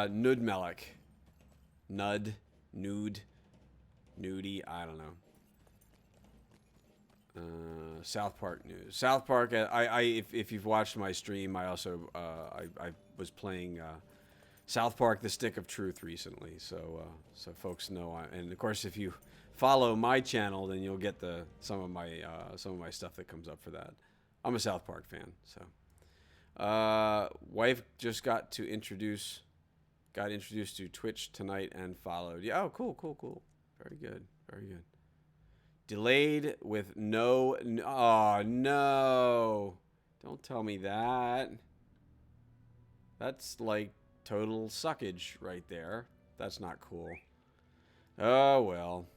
S1: Nudmelek. Nude, Nudie, I don't know. South Park news. South Park. If you've watched my stream, I also I was playing South Park: The Stick of Truth recently, so folks know. And of course, if you follow my channel, then you'll get some of my stuff that comes up for that. I'm a South Park fan, so. Wife just got introduced to Twitch tonight and followed. Yeah, oh, cool. Very good. Delayed with no. Oh, no. Don't tell me that. That's like total suckage right there. That's not cool. Oh, well.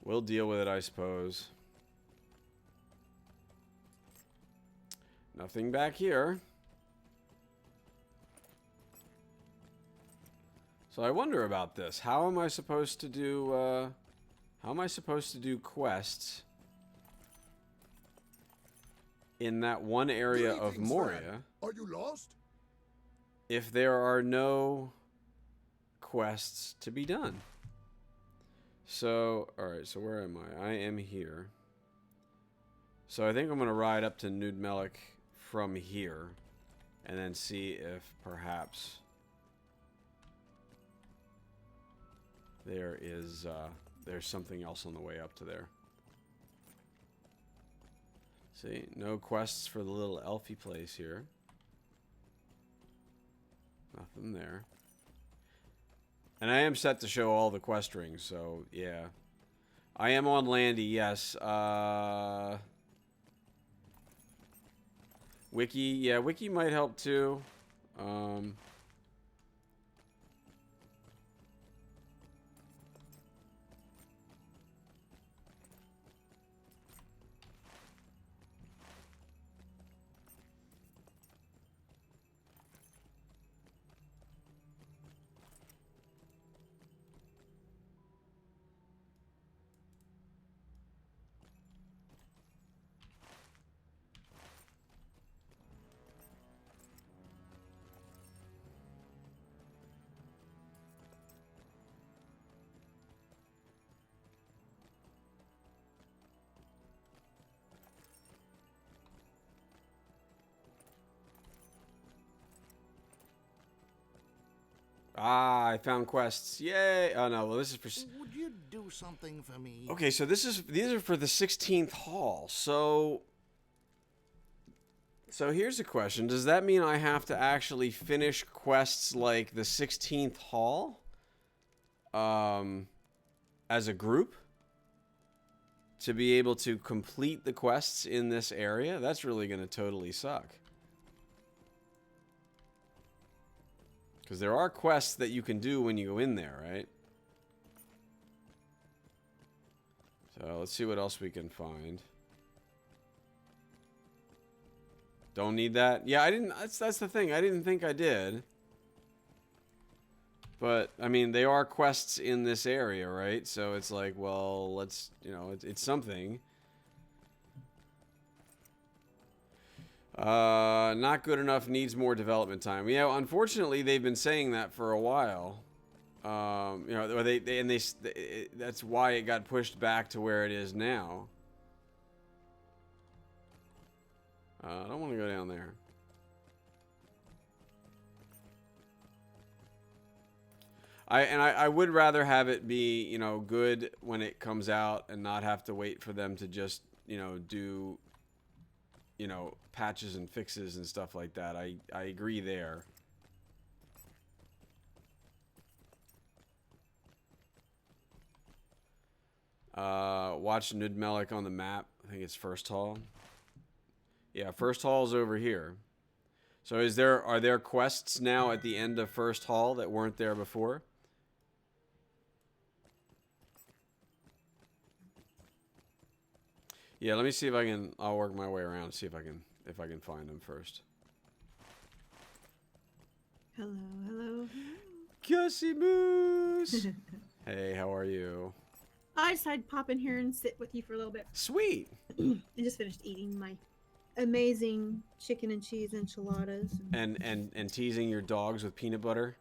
S1: We'll deal with it, I suppose. Nothing back here. So I wonder about this. How am I supposed to do quests in that one area of
S4: Greetings,
S1: Moria
S4: friend. Are you lost?
S1: if there are no quests to be done. So, alright, so where am I? I am here. So I think I'm going to ride up to Nudmelik from here and then see if perhaps there is there's something else on the way up to there. See, no quests for the little elfy place here. Nothing there. And I am set to show all the quest rings, so yeah. I am on Landy, yes. Wiki, yeah, Wiki might help too. Ah, I found quests. Yay! Oh no, well this is for...
S6: Would you do something for me?
S1: Okay, so these are for the 16th hall. So here's a question. Does that mean I have to actually finish quests like the 16th hall? As a group? To be able to complete the quests in this area? That's really going to totally suck. Because there are quests that you can do when you go in there, right? So let's see what else we can find. Don't need that? Yeah, I didn't... That's the thing. I didn't think I did. But, I mean, they are quests in this area, right? So it's like, well, let's... You know, it's something. Not good enough, needs more development time. Yeah, unfortunately, they've been saying that for a while. You know, that's why it got pushed back to where it is now. I don't want to go down there. I would rather have it be, you know, good when it comes out and not have to wait for them to just, you know, do, you know, patches and fixes and stuff like that. I agree there. Watch Nudmelik on the map. I think it's first hall. Yeah, first hall's over here. So are there quests now at the end of first hall that weren't there before? Yeah, let me see if I can... I'll work my way around and see if I can find them first.
S7: Hello, hello.
S1: Gussie Moose! Hey, how are you?
S7: I decided to pop in here and sit with you for a little bit.
S1: Sweet!
S7: I just finished eating my amazing chicken and cheese enchiladas.
S1: And teasing your dogs with peanut butter?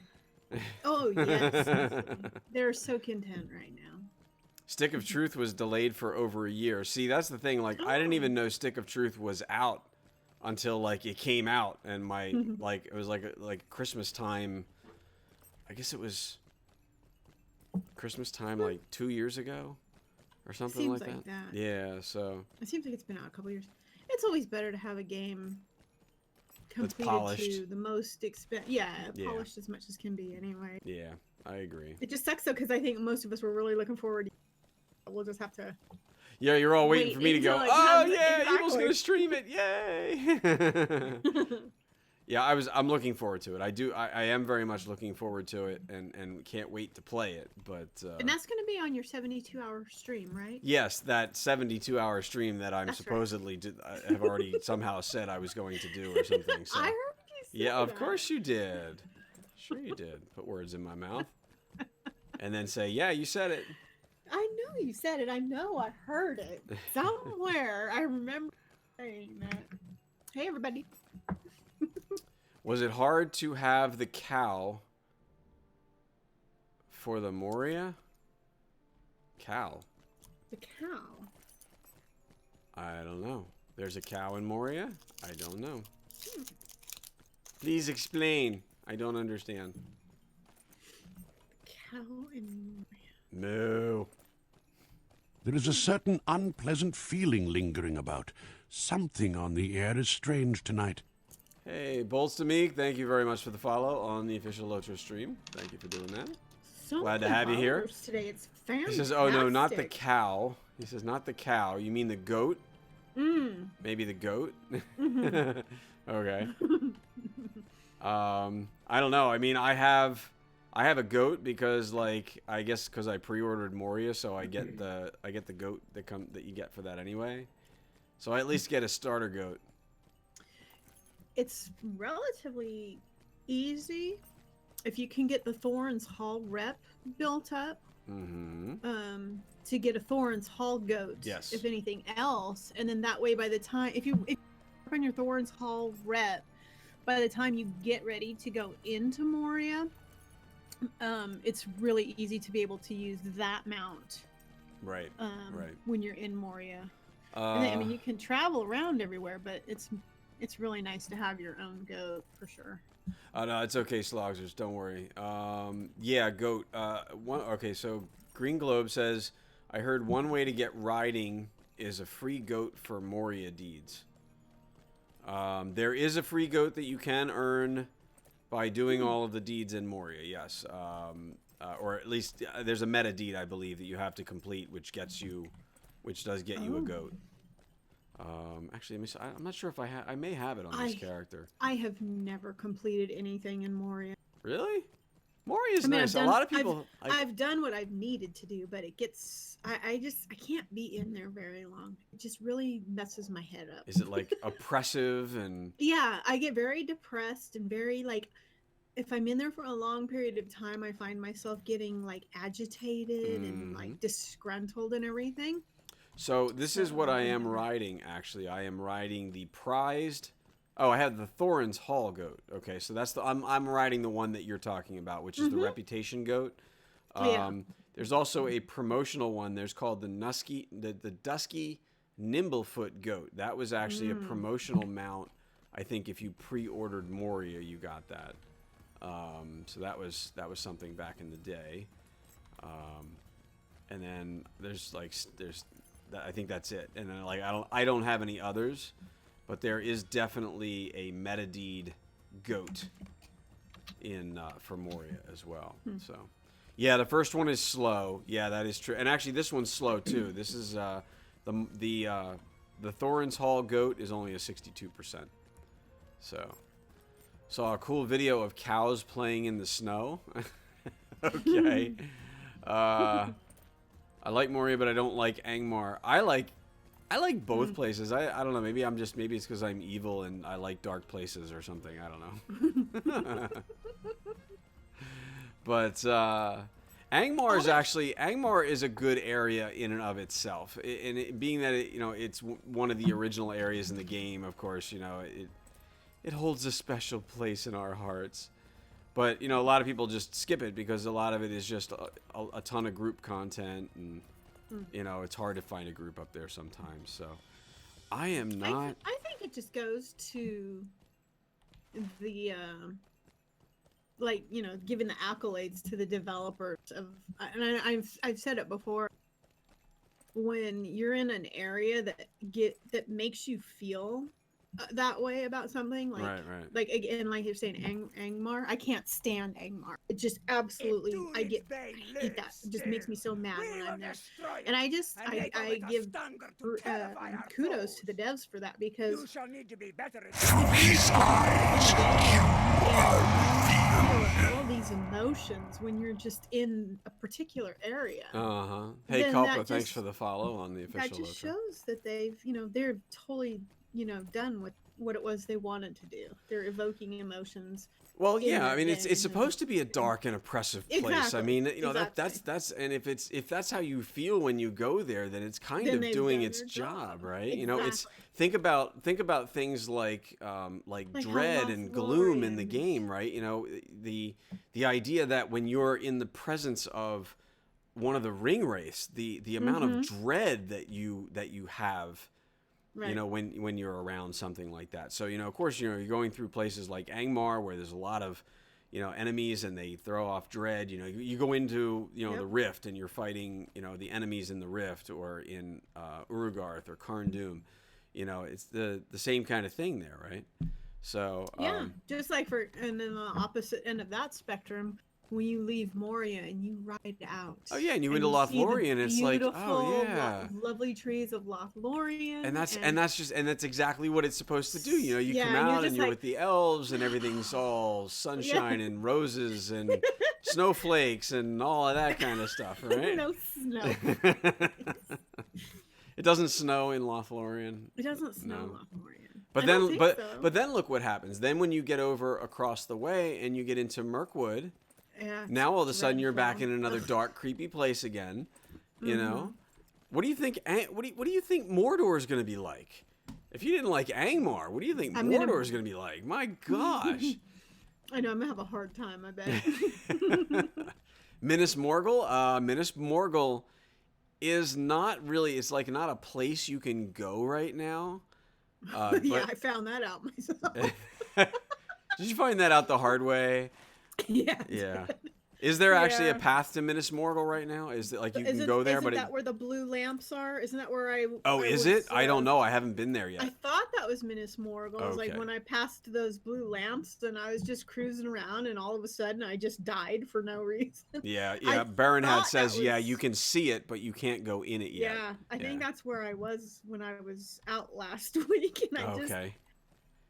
S7: Oh, yes. They're so content right now.
S1: Stick of Truth was delayed for over a year. See, that's the thing. Like, I didn't even know Stick of Truth was out until, like, it came out. And my, like, it was like Christmas time. I guess it was Christmas time, like, 2 years ago or something
S7: Seems
S1: like
S7: like
S1: that.
S7: that.
S1: Yeah, so.
S7: It seems like it's been out a couple years. It's always better to have a game completed
S1: polished.
S7: to the most polished as much as can be anyway.
S1: Yeah, I agree.
S7: It just sucks though because I think most of us were really looking forward to we'll just have to
S1: Yeah, you're all waiting for me to go,
S7: until it
S1: oh
S7: comes-
S1: yeah,
S7: exactly.
S1: Evil's gonna stream it, yay! Yeah, I'm looking forward to it. I am very much looking forward to it, and can't wait to play it. But
S7: and that's going to be on your 72-hour stream, right?
S1: yes, that 72-hour stream that I'm
S7: That's right.
S1: supposedly I have already somehow said I was going to do or something. So
S7: I heard you say
S1: yeah, of
S7: that.
S1: course you did. Sure you did. Put words in my mouth, and then say, yeah, you said it.
S7: I know you said it. I know I heard it somewhere. I remember saying that. everybody.
S1: Was it hard to have the cow for the Moria? Cow.
S7: The cow.
S1: I don't know. There's a cow in Moria? I don't know. Please explain. I don't understand.
S7: Cow and
S1: Moo.
S8: There is a certain unpleasant feeling lingering about. Something on the air is strange tonight.
S1: Hey, Bolts to Meek, thank you very much for the follow on the official Lotro stream. Thank you for doing that.
S7: so
S1: Glad to
S7: many
S1: have you here.
S7: followers today. It's fantastic.
S1: He says, oh no, not the cow. He says, not the cow. You mean the goat? Maybe the goat? Okay. I don't know. I mean, I have a goat because, like, I guess because I pre-ordered Moria, so I get the goat that you get for that anyway. So I at least get a starter goat.
S7: It's relatively easy if you can get the Thorns Hall rep built up. To get a Thorns Hall goat,
S1: Yes.
S7: if anything else, and then that way, by the time if you work on your Thorns Hall rep, by the time you get ready to go into Moria, it's really easy to be able to use that mount.
S1: Right. Right.
S7: When you're in Moria. And then, I mean, you can travel around everywhere, but it's really nice to have your own goat for sure.
S1: Oh no, it's okay, Slogsers. Don't worry. Yeah, goat. Okay, so Green Globe says, I heard one way to get riding is a free goat for Moria deeds. There is a free goat that you can earn by doing all of the deeds in Moria. Yes, or at least there's a meta deed, I believe, that you have to complete, which does get you a goat. Actually, I'm not sure if I may have it on this character.
S7: I have never completed anything in Moria.
S1: Really? Moria's
S7: I mean,
S1: nice. A lot of people.
S7: I've done what I've needed to do, but it gets. I can't be in there very long. It just really messes my head up.
S1: Is it like oppressive and?
S7: Yeah, I get very depressed and very like. If I'm in there for a long period of time, I find myself getting like agitated and like disgruntled and everything.
S1: So this is what I am riding. Actually, I am riding the prized. Oh, I have the Thorin's Hall goat. Okay, so that's the I'm riding the one that you're talking about, which is the reputation goat. There's also a promotional one. There's called the Dusky Nimblefoot goat. That was actually a promotional mount. I think if you pre-ordered Moria, you got that. So that was something back in the day. And then there's I think that's it. And then like I don't have any others. But there is definitely a meta deed goat in for Moria as well. So, yeah, the first one is slow. Yeah, that is true. And actually, this one's slow too. This is the Thorin's Hall goat is only a 62%. So, saw a cool video of cows playing in the snow. Okay. I like Moria, but I don't like Angmar. I like both places. I don't know. Maybe it's because I'm evil and I like dark places or something. I don't know. But Angmar is a good area in and of itself. And being that it's one of the original areas in the game, of course, it holds a special place in our hearts. But a lot of people just skip it because a lot of it is just a ton of group content and. It's hard to find a group up there sometimes. So, I am not.
S7: I think it just goes to the, giving the accolades to the developers of, and I've said it before. When you're in an area that makes you feel that way about something, like again, like you're saying, Angmar. I can't stand Angmar. It just absolutely, I hate that. It just makes me so mad when I'm there. And I give kudos to the devs for that because
S5: You shall need to be better at
S7: all these emotions when you're just in a particular area.
S1: Hey, Kalpa, thanks for the follow on the official.
S7: That just shows that they've, they're totally done with what it was they wanted to do. They're evoking emotions.
S1: Well,
S7: in
S1: yeah, I
S7: that
S1: mean, it's
S7: game,
S1: supposed to be a dark and oppressive place. I
S7: Exactly,
S1: mean,
S7: exactly.
S1: that's and if that's how you feel when you go there, then it's kind
S7: Then
S1: of
S7: they've
S1: doing
S7: done
S1: its
S7: their
S1: job,
S7: job.
S1: right? You know, it's
S7: Exactly.
S1: think about things like
S7: Like how
S1: dread and gloom in the
S7: Lothlorien
S1: game, right? You know, the idea that when you're in the presence of one of the ring wraiths, the amount of dread that you have,
S7: Right.
S1: when you're around something like that. So, of course, you're going through places like Angmar where there's a lot of, enemies and they throw off dread. You go into, the Rift and you're fighting, the enemies in the Rift or in Urugarth or Karn Doom. It's the same kind of thing there, right? So,
S7: Yeah, just like and then the opposite end of that spectrum, when you leave Moria and you ride out.
S1: oh yeah, and you
S7: and
S1: into
S7: you see the
S1: Lothlorien, it's like, oh
S7: beautiful,
S1: yeah.
S7: lovely trees of Lothlorien,
S1: And that's exactly what it's supposed to do. You
S7: Yeah,
S1: come
S7: and you're
S1: out and
S7: just
S1: you're
S7: like,
S1: with the elves and everything's all sunshine and roses and snowflakes and all of that kind of stuff, right?
S7: no snow.
S1: It doesn't snow in Lothlorien.
S7: It doesn't snow
S1: No.
S7: in Lothlorien.
S1: But
S7: I don't
S1: then
S7: think so.
S1: but then look what happens. Then when you get over across the way and you get into Mirkwood,
S7: Yeah,
S1: now all of a sudden you're back
S7: Redfall.
S1: in another dark, creepy place again. You
S7: Mm-hmm.
S1: know, what do you think? What do you think Mordor is going to be like? If you didn't like Angmar, what do you think Mordor is going to be like? My gosh.
S7: I know I'm gonna have a hard time. I bet.
S1: Minas Morgul. Minas Morgul is not really. It's like not a place you can go right now.
S7: Yeah, I found that out myself.
S1: Did you find that out the hard way?
S7: Yeah.
S1: Yeah. Is there actually a
S7: Yeah.
S1: path to Minas Morgul right now? Is it like you can go there,
S7: isn't
S1: but
S7: that where the blue lamps are? Isn't that where I?
S1: oh,
S7: I
S1: is
S7: was,
S1: it? I don't know. I haven't been there
S7: I
S1: yet.
S7: thought that was Minas Morgul. It was like
S1: Okay.
S7: when I passed those blue lamps, and I was just cruising around, and all of a sudden, I just died for no reason.
S1: Yeah,
S7: I
S1: yeah. Baronhat
S7: thought
S1: says,
S7: that
S1: yeah,
S7: was-
S1: you can see it, but you can't go in it yet.
S7: Yeah, I think
S1: Yeah.
S7: that's where I was when I was out last week, and I just
S1: Okay.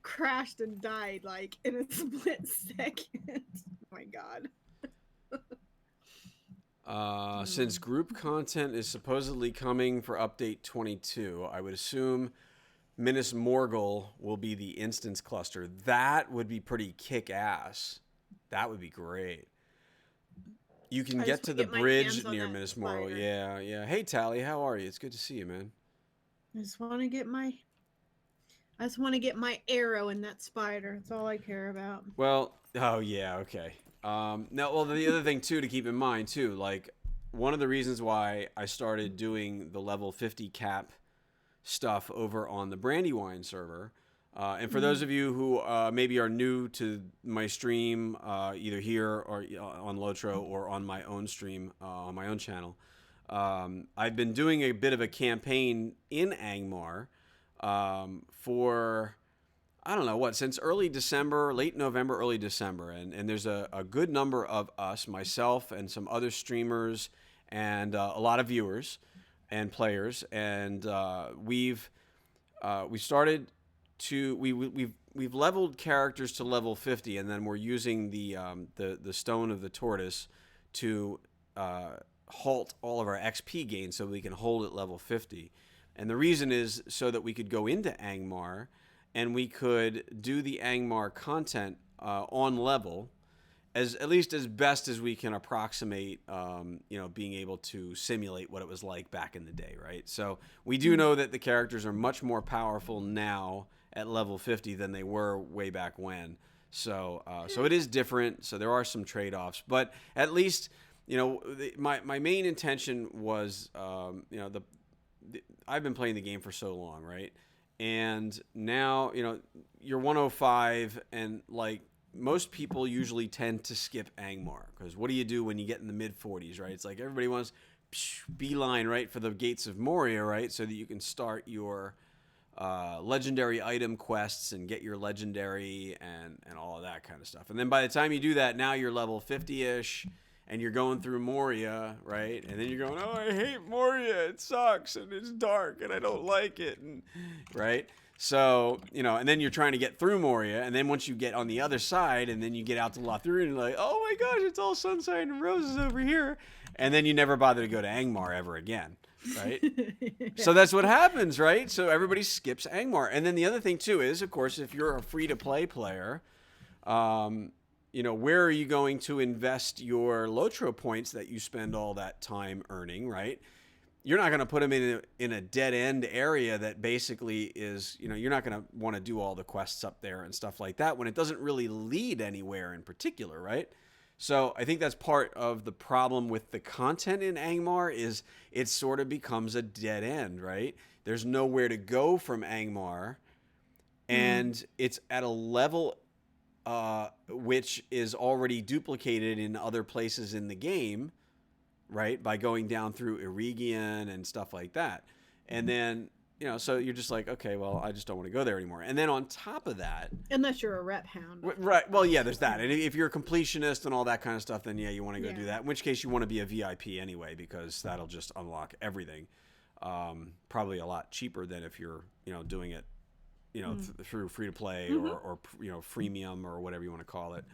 S7: crashed and died like in a split second. Oh my god.
S1: Since group content is supposedly coming for update 22, I would assume Minas Morgul will be the instance cluster. That would be pretty kick-ass. That would be great. You can
S7: I
S1: get
S7: just
S1: to
S7: wanna
S1: the
S7: get my
S1: bridge
S7: hands on
S1: near
S7: that
S1: Minas Morgul.
S7: spider.
S1: Yeah, yeah. Hey, Tally, how are you? It's good to see you, man.
S7: I just want to get my arrow in that spider. That's all I care about.
S1: Well, oh yeah, okay. Now, well, the other thing too to keep in mind too, like one of the reasons why I started doing the level 50 cap stuff over on the Brandywine server, and for those of you who maybe are new to my stream, either here or on Lotro or on my own stream on my own channel, I've been doing a bit of a campaign in Angmar for I don't know what, since early December, late November, early December. And there's a good number of us, myself and some other streamers and a lot of viewers and players. And we've leveled characters to level 50, and then we're using the Stone of the Tortoise to halt all of our XP gains so we can hold at level 50. And the reason is so that we could go into Angmar and we could do the Angmar content on level, at least as best as we can approximate, being able to simulate what it was like back in the day, right? So we do know that the characters are much more powerful now at level 50 than they were way back when. So it is different. So there are some trade-offs, but at least, my main intention was, I've been playing the game for so long, right? And now, you're 105, and like most people usually tend to skip Angmar because what do you do when you get in the mid 40s, right? It's like everybody wants beeline right for the gates of Moria, right? So that you can start your legendary item quests and get your legendary and all of that kind of stuff. And then by the time you do that, now you're level 50-ish. And you're going through Moria, right? And then you're going, oh, I hate Moria. It sucks, and it's dark, and I don't like it, right? So, and then you're trying to get through Moria, and then once you get on the other side, and then you get out to Lothlorien, and you're like, oh my gosh, it's all sunshine and roses over here. And then you never bother to go to Angmar ever again, right? So that's what happens, right? So everybody skips Angmar. And then the other thing too is, of course, if you're a free-to-play player, where are you going to invest your Lotro points that you spend all that time earning, right? You're not going to put them in a dead-end area that basically is, you're not going to want to do all the quests up there and stuff like that when it doesn't really lead anywhere in particular, right? So I think that's part of the problem with the content in Angmar is it sort of becomes a dead end, right? There's nowhere to go from Angmar, and it's at a level which is already duplicated in other places in the game, right? By going down through Eregion and stuff like that. And then, so you're just like, okay, well, I just don't want to go there anymore. And then on top of that...
S7: Unless you're a rep hound.
S1: Right. Well, yeah, there's that. And if you're a completionist and all that kind of stuff, then yeah, you want to go do that. In which case you want to be a VIP anyway, because that'll just unlock everything. Probably a lot cheaper than if you're, doing it, through free to play or freemium or whatever you want to call it.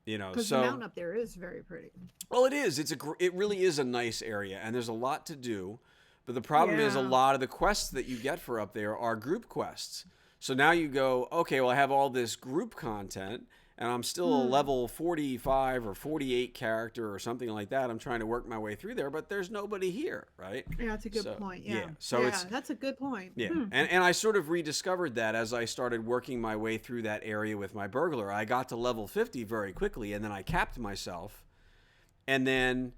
S7: Because
S1: so
S7: the mountain up there is very pretty.
S1: Well, it is. It really is a nice area, and there's a lot to do. But the problem is a lot of the quests that you get for up there are group quests. So now you go, okay, well, I have all this group content, and I'm still a level 45 or 48 character or something like that. I'm trying to work my way through there, but there's nobody here, right?
S7: Yeah, that's a good point. Yeah.
S1: So
S7: that's a good point.
S1: Yeah. And I sort of rediscovered that as I started working my way through that area with my burglar. I got to level 50 very quickly, and then I capped myself. And then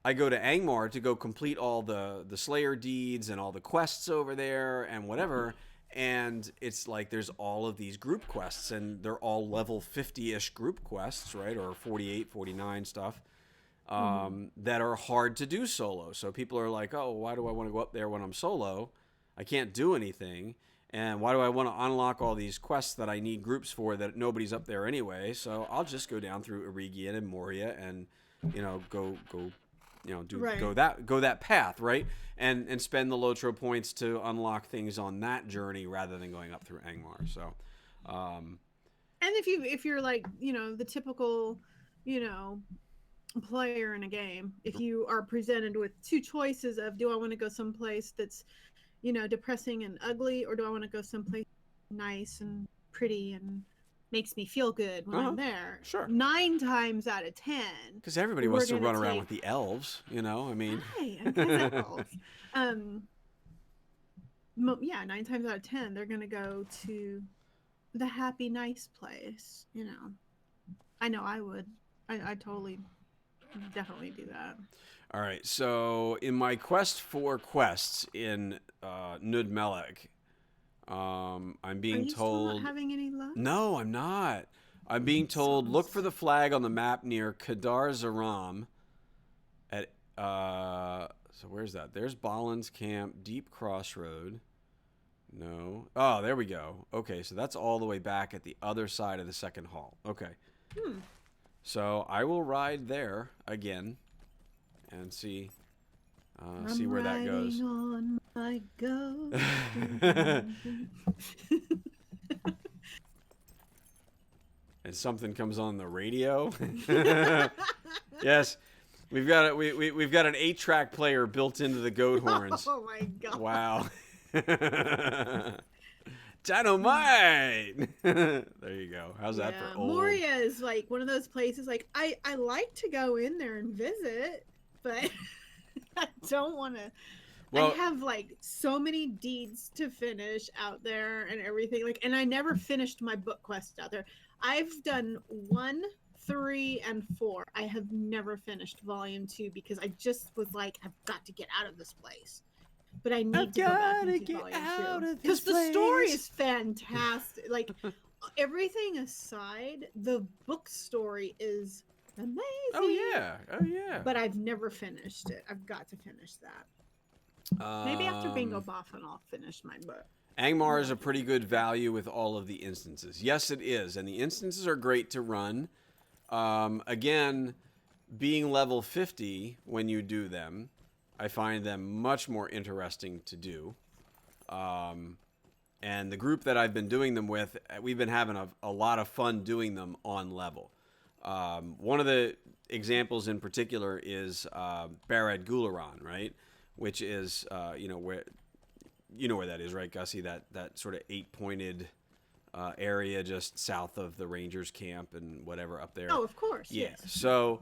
S1: I go to Angmar to go complete all the Slayer deeds and all the quests over there and whatever. And it's like there's all of these group quests, and they're all level 50-ish group quests, right? Or 48, 49 stuff that are hard to do solo. So people are like, oh, why do I want to go up there when I'm solo? I can't do anything. And why do I want to unlock all these quests that I need groups for that nobody's up there anyway? So I'll just go down through Eregion and Moria and, go that path, right? And spend the Lotro points to unlock things on that journey rather than going up through Angmar. So,
S7: and if you're like, the typical, player in a game, if you are presented with two choices of, do I want to go someplace that's, depressing and ugly, or do I want to go someplace nice and pretty and makes me feel good when I'm there?
S1: Sure.
S7: 9 times out of 10.
S1: Because everybody wants to run around with the elves, I mean.
S7: Right, elves. 9 times out of 10, they're going to go to the happy, nice place, I know I would. I totally, definitely do that.
S1: All right, so in my quest for quests in Nud Melek, I'm being told...
S7: Still not having any luck?
S1: No, I'm not. I'm being told, look for the flag on the map near Kadar Zaram at... so where's that? There's Balin's Camp, Deep Crossroad. No. Oh, there we go. Okay, so that's all the way back at the other side of the second hall. Okay. So I will ride there again and see where that goes.
S7: On my ghost.
S1: And something comes on the radio. Yes, we've got we've got an 8-track player built into the goat horns.
S7: Oh my god!
S1: Wow. Dynamite. There you go. How's that for old?
S7: Moria is like one of those places. Like I like to go in there and visit, but I don't want to. Well, I have like so many deeds to finish out there and everything. Like, and I never finished my book quest out there. I've done 1, 3, and 4. I have never finished volume 2 because I just was like, I've got to get out of this place. But I need to go back into volume 2 because the story is fantastic. Like everything aside, the book story is amazing.
S1: Oh yeah.
S7: But I've never finished it. I've got to finish that. Maybe after Bingo Boffin, I'll finish my book.
S1: Angmar is a pretty good value with all of the instances. Yes, it is, and the instances are great to run. Again, being level 50 when you do them, I find them much more interesting to do. And the group that I've been doing them with, we've been having a lot of fun doing them on level. One of the examples in particular is Barad Gularan, right? Which is, where that is, right, Gussie? That sort of 8-pointed area just south of the Rangers camp and whatever up there.
S7: Oh, of course.
S1: Yeah.
S7: Yes.
S1: So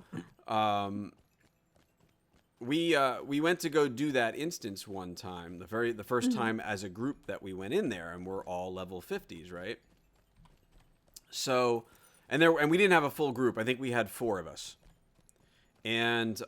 S1: we went to go do that instance one time, the first time as a group that we went in there, and we're all level 50s, right? So, and we didn't have a full group. I think we had 4 of us. And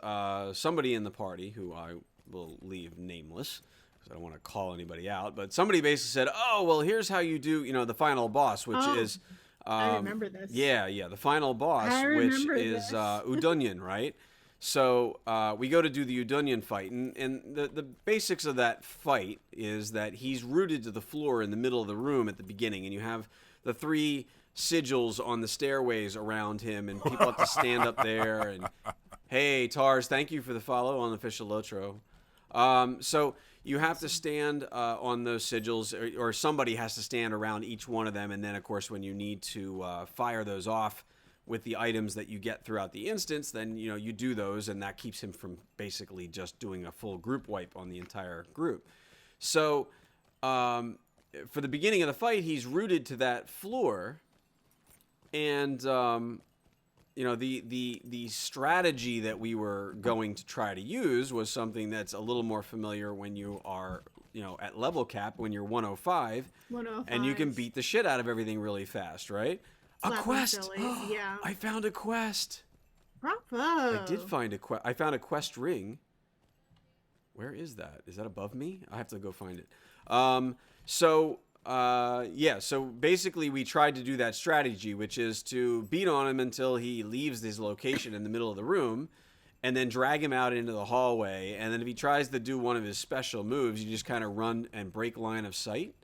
S1: somebody in the party, who I will leave nameless, because I don't want to call anybody out, but somebody basically said, "Oh, well, here's how you do, the final boss, which is."
S7: I remember this.
S1: Yeah, the final boss, which is Udunyan, right? So we go to do the Udunyan fight, and the basics of that fight is that he's rooted to the floor in the middle of the room at the beginning, and you have the 3 sigils on the stairways around him, and people have to stand up there. And hey, Tars, thank you for the follow on Official Lotro. So you have to stand on those sigils, or somebody has to stand around each one of them, and then, of course, when you need to fire those off with the items that you get throughout the instance, then you do those, and that keeps him from basically just doing a full group wipe on the entire group. So for the beginning of the fight, he's rooted to that floor, and the strategy that we were going to try to use was something that's a little more familiar when you are at level cap, when you're 105, and you can beat the shit out of everything really fast, right? A quest.
S7: Yeah.
S1: I found a quest.
S7: Bravo.
S1: I did find a quest. I found a quest ring. Where is that? Is that above me? I have to go find it. So basically we tried to do that strategy, which is to beat on him until he leaves his location in the middle of the room, and then drag him out into the hallway. And then if he tries to do one of his special moves, you just kind of run and break line of sight.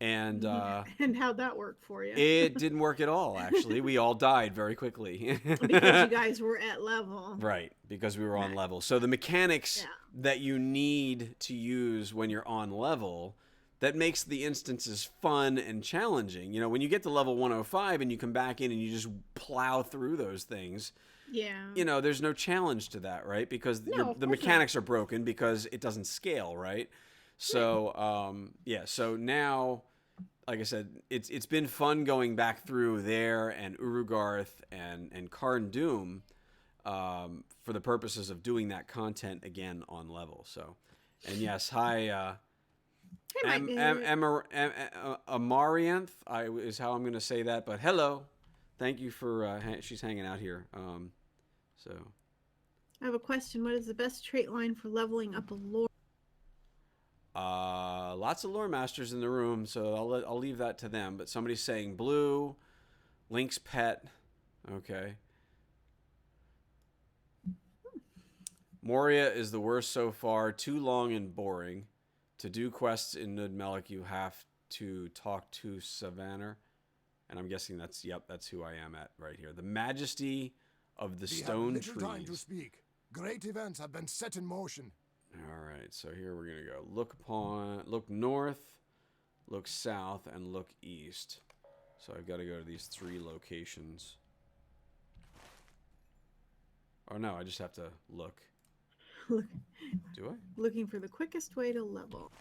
S1: And
S7: how'd that work for you?
S1: It didn't work at all, actually. We all died very quickly.
S7: Because you guys were at level.
S1: Right, because we were on level. So the mechanics that you need to use when you're on level, that makes the instances fun and challenging. When you get to level 105 and you come back in and you just plow through those things, there's no challenge to that, right? Because the mechanics are broken because it doesn't scale, right? So, so now, like I said, it's been fun going back through there and Urugarth and Karn Doom for the purposes of doing that content again on level. So, and yes, hi, Amarianth is how I'm going to say that, but hello. Thank you for, she's hanging out here. So.
S7: I have a question. What is the best trait line for leveling up a lore?
S1: Lots of lore masters in the room, so I'll leave that to them. But somebody's saying blue, Link's pet. Okay. Moria is the worst so far. Too long and boring. To do quests in Nud Melik, you have to talk to Savannah. And I'm guessing that's who I am at right here. The Majesty of the Stone
S4: Trees. We have little time to
S1: Trees.
S4: speak. Great events have been set in motion.
S1: All right, so here we're going to go. Look north, look south, and look east. So I've got to go to these 3 locations. Oh, no, I just have to look. Do I?
S7: Looking for the quickest way to level.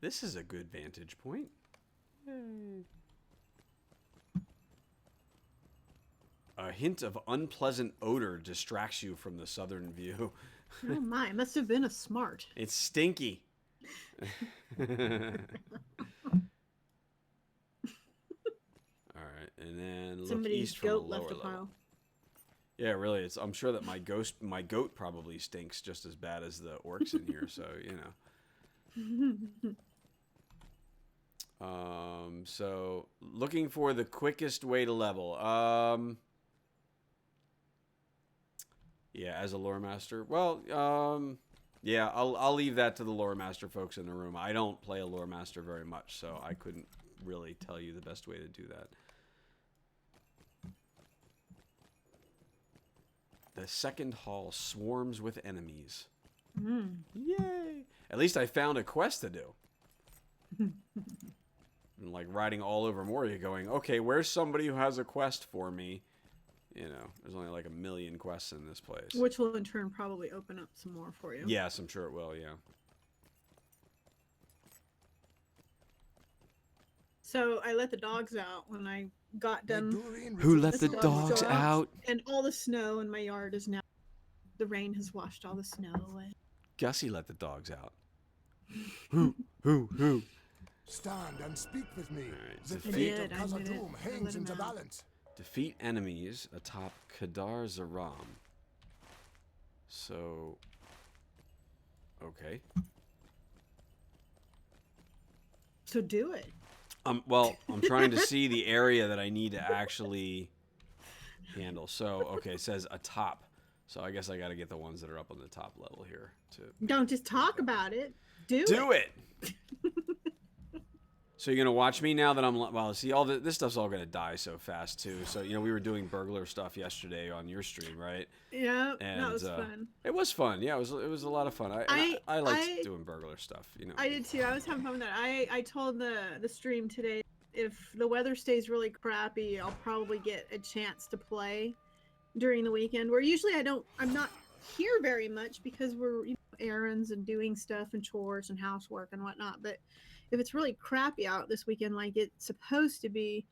S1: This is a good vantage point. Yay. A hint of unpleasant odor distracts you from the southern view.
S7: Oh my, it must have been a smart.
S1: It's stinky. All right, and then look
S7: Somebody's
S1: east from
S7: goat
S1: a lower
S7: left a
S1: level.
S7: pile.
S1: Yeah, really. I'm sure that my goat probably stinks just as bad as the orcs in here. So So looking for the quickest way to level. Yeah, as a lore master. Well, yeah, I'll leave that to the lore master folks in the room. I don't play a lore master very much, so I couldn't really tell you the best way to do that. The second hall swarms with enemies. Yay! At least I found a quest to do. and like riding all over Moria going, okay, where's somebody who has a quest for me? You know, there's only like 1 million quests in this place.
S7: Which will in turn probably open up some more for you.
S1: Yes, I'm sure it will, yeah.
S7: So I let the dogs out when I got done.
S1: Who let the
S7: Let
S1: dogs out?
S7: And all the snow in my yard is now... The rain has washed all the snow away.
S1: Gussie let the dogs out. Who?
S4: Stand and speak with me.
S1: Alright,
S4: The
S1: defeat-
S4: fate
S7: I
S4: of
S7: did it.
S4: Khazad-dûm
S7: I let
S4: hangs
S7: him
S4: into
S7: out.
S4: balance.
S1: Defeat enemies atop Kadar Zaram. So... Okay.
S7: So do it.
S1: Well, I'm trying to see the area that I need to actually handle. So, okay, it says atop. So I guess I got to get the ones that are up on the top level here.
S7: Don't just talk about it. Do
S1: it! So you're going to watch me now that I'm... Well, see, this stuff's all going to die so fast, too. So, you know, we were doing burglar stuff yesterday on your stream, right?
S7: Yeah,
S1: And,
S7: that was fun.
S1: It was fun. Yeah, it was a lot of fun. I liked doing burglar stuff, you know.
S7: I did too. I was having fun with that. I told the stream today, if the weather stays really crappy, I'll probably get a chance to play during the weekend, where usually I'm not here very much because we're errands and doing stuff and chores and housework and whatnot. But if it's really crappy out this weekend like it's supposed to be,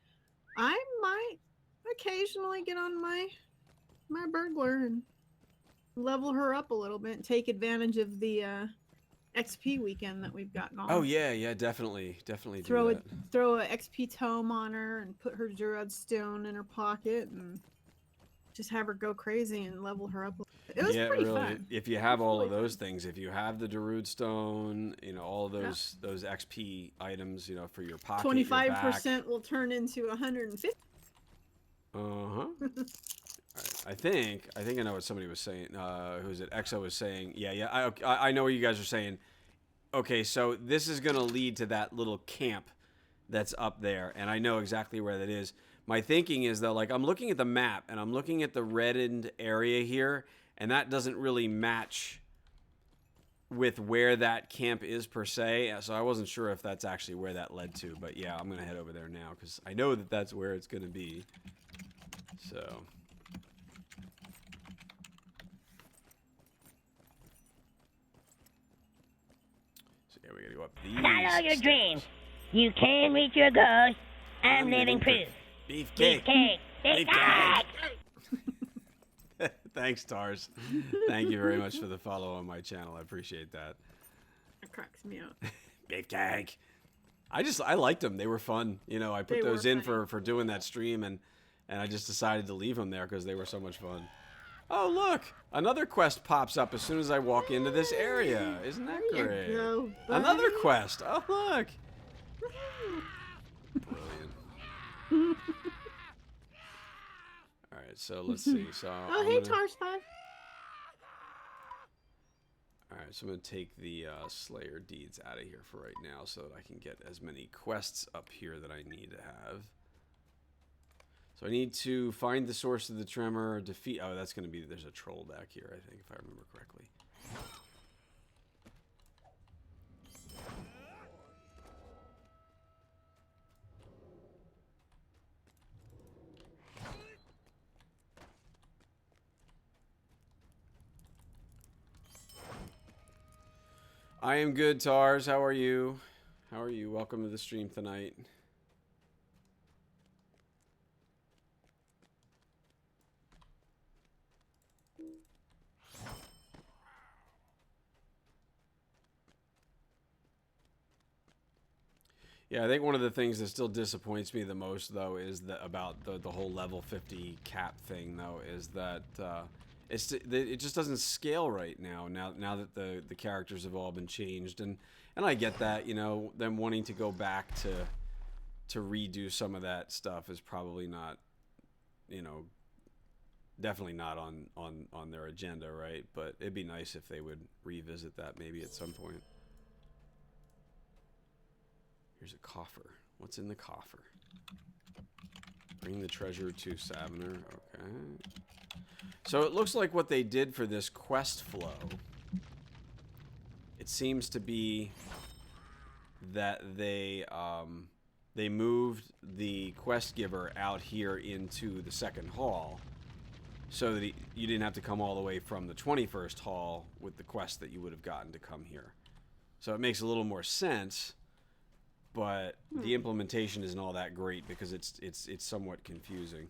S7: I might occasionally get on my burglar and level her up a little bit and take advantage of the XP weekend that we've got going.
S1: Oh yeah, definitely
S7: Throw
S1: do that.
S7: throw a XP tome on her and put her Druid stone in her pocket and just have her go crazy and level her up. It was pretty fun.
S1: If you have all of those things, if you have the Darude stone, you know, all of those XP items, you know, for your pocket,
S7: 25% will turn into 150.
S1: Right. I think I know what somebody was saying. Who's it? Exo was saying. Yeah. I know what you guys are saying. Okay, so this is gonna lead to that little camp that's up there, and I know exactly where that is. My thinking is though, like I'm looking at the map and I'm looking at the reddened area here, and that doesn't really match with where that camp is per se. So I wasn't sure if that's actually where that led to, but yeah, I'm gonna head over there now because I know that that's where it's gonna be. So. Yeah, we gotta go up these.
S2: Follow your dreams. You can reach your goals. I'm living proof.
S1: Beefcake.
S2: Beefcake. Beefcake.
S1: Thanks, Tars. Thank you very much for the follow on my channel. I appreciate that.
S7: It cracks me up.
S1: Beefcake. I liked them. They were fun. You know, I put
S7: They
S1: those
S7: were
S1: in
S7: funny.
S1: for doing that stream, and I just decided to leave them there because they were so much fun. Oh, look! Another quest pops up as soon as I walk into this area. Isn't that
S7: There you
S1: great?
S7: go,
S1: Another
S7: buddy.
S1: quest. Oh, look! Brilliant. All right, so let's see. So
S7: Oh,
S1: I'm
S7: hey,
S1: gonna-
S7: Tars 5.
S1: All right, so I'm going to take the Slayer deeds out of here for right now so that I can get as many quests up here that I need to have. So I need to find the source of the tremor, defeat... Oh, that's going to be... There's a troll back here, I think, if I remember correctly. I am good, Tars. How are you? How are you? Welcome to the stream tonight. Yeah, I think one of the things that still disappoints me the most, though, is about the whole level 50 cap thing, though, is that it just doesn't scale right now. Now that the characters have all been changed, and I get that, you know, them wanting to go back to redo some of that stuff is probably not, you know, definitely not on their agenda, right? But it'd be nice if they would revisit that maybe at some point. Here's a coffer. What's in the coffer? Bring the treasure to Savener. Okay. So it looks like what they did for this quest flow, it seems to be that they they moved the quest giver out here into the second hall, so that you didn't have to come all the way from the 21st hall with the quest that you would have gotten to come here. So it makes a little more sense, but the implementation isn't all that great because it's somewhat confusing.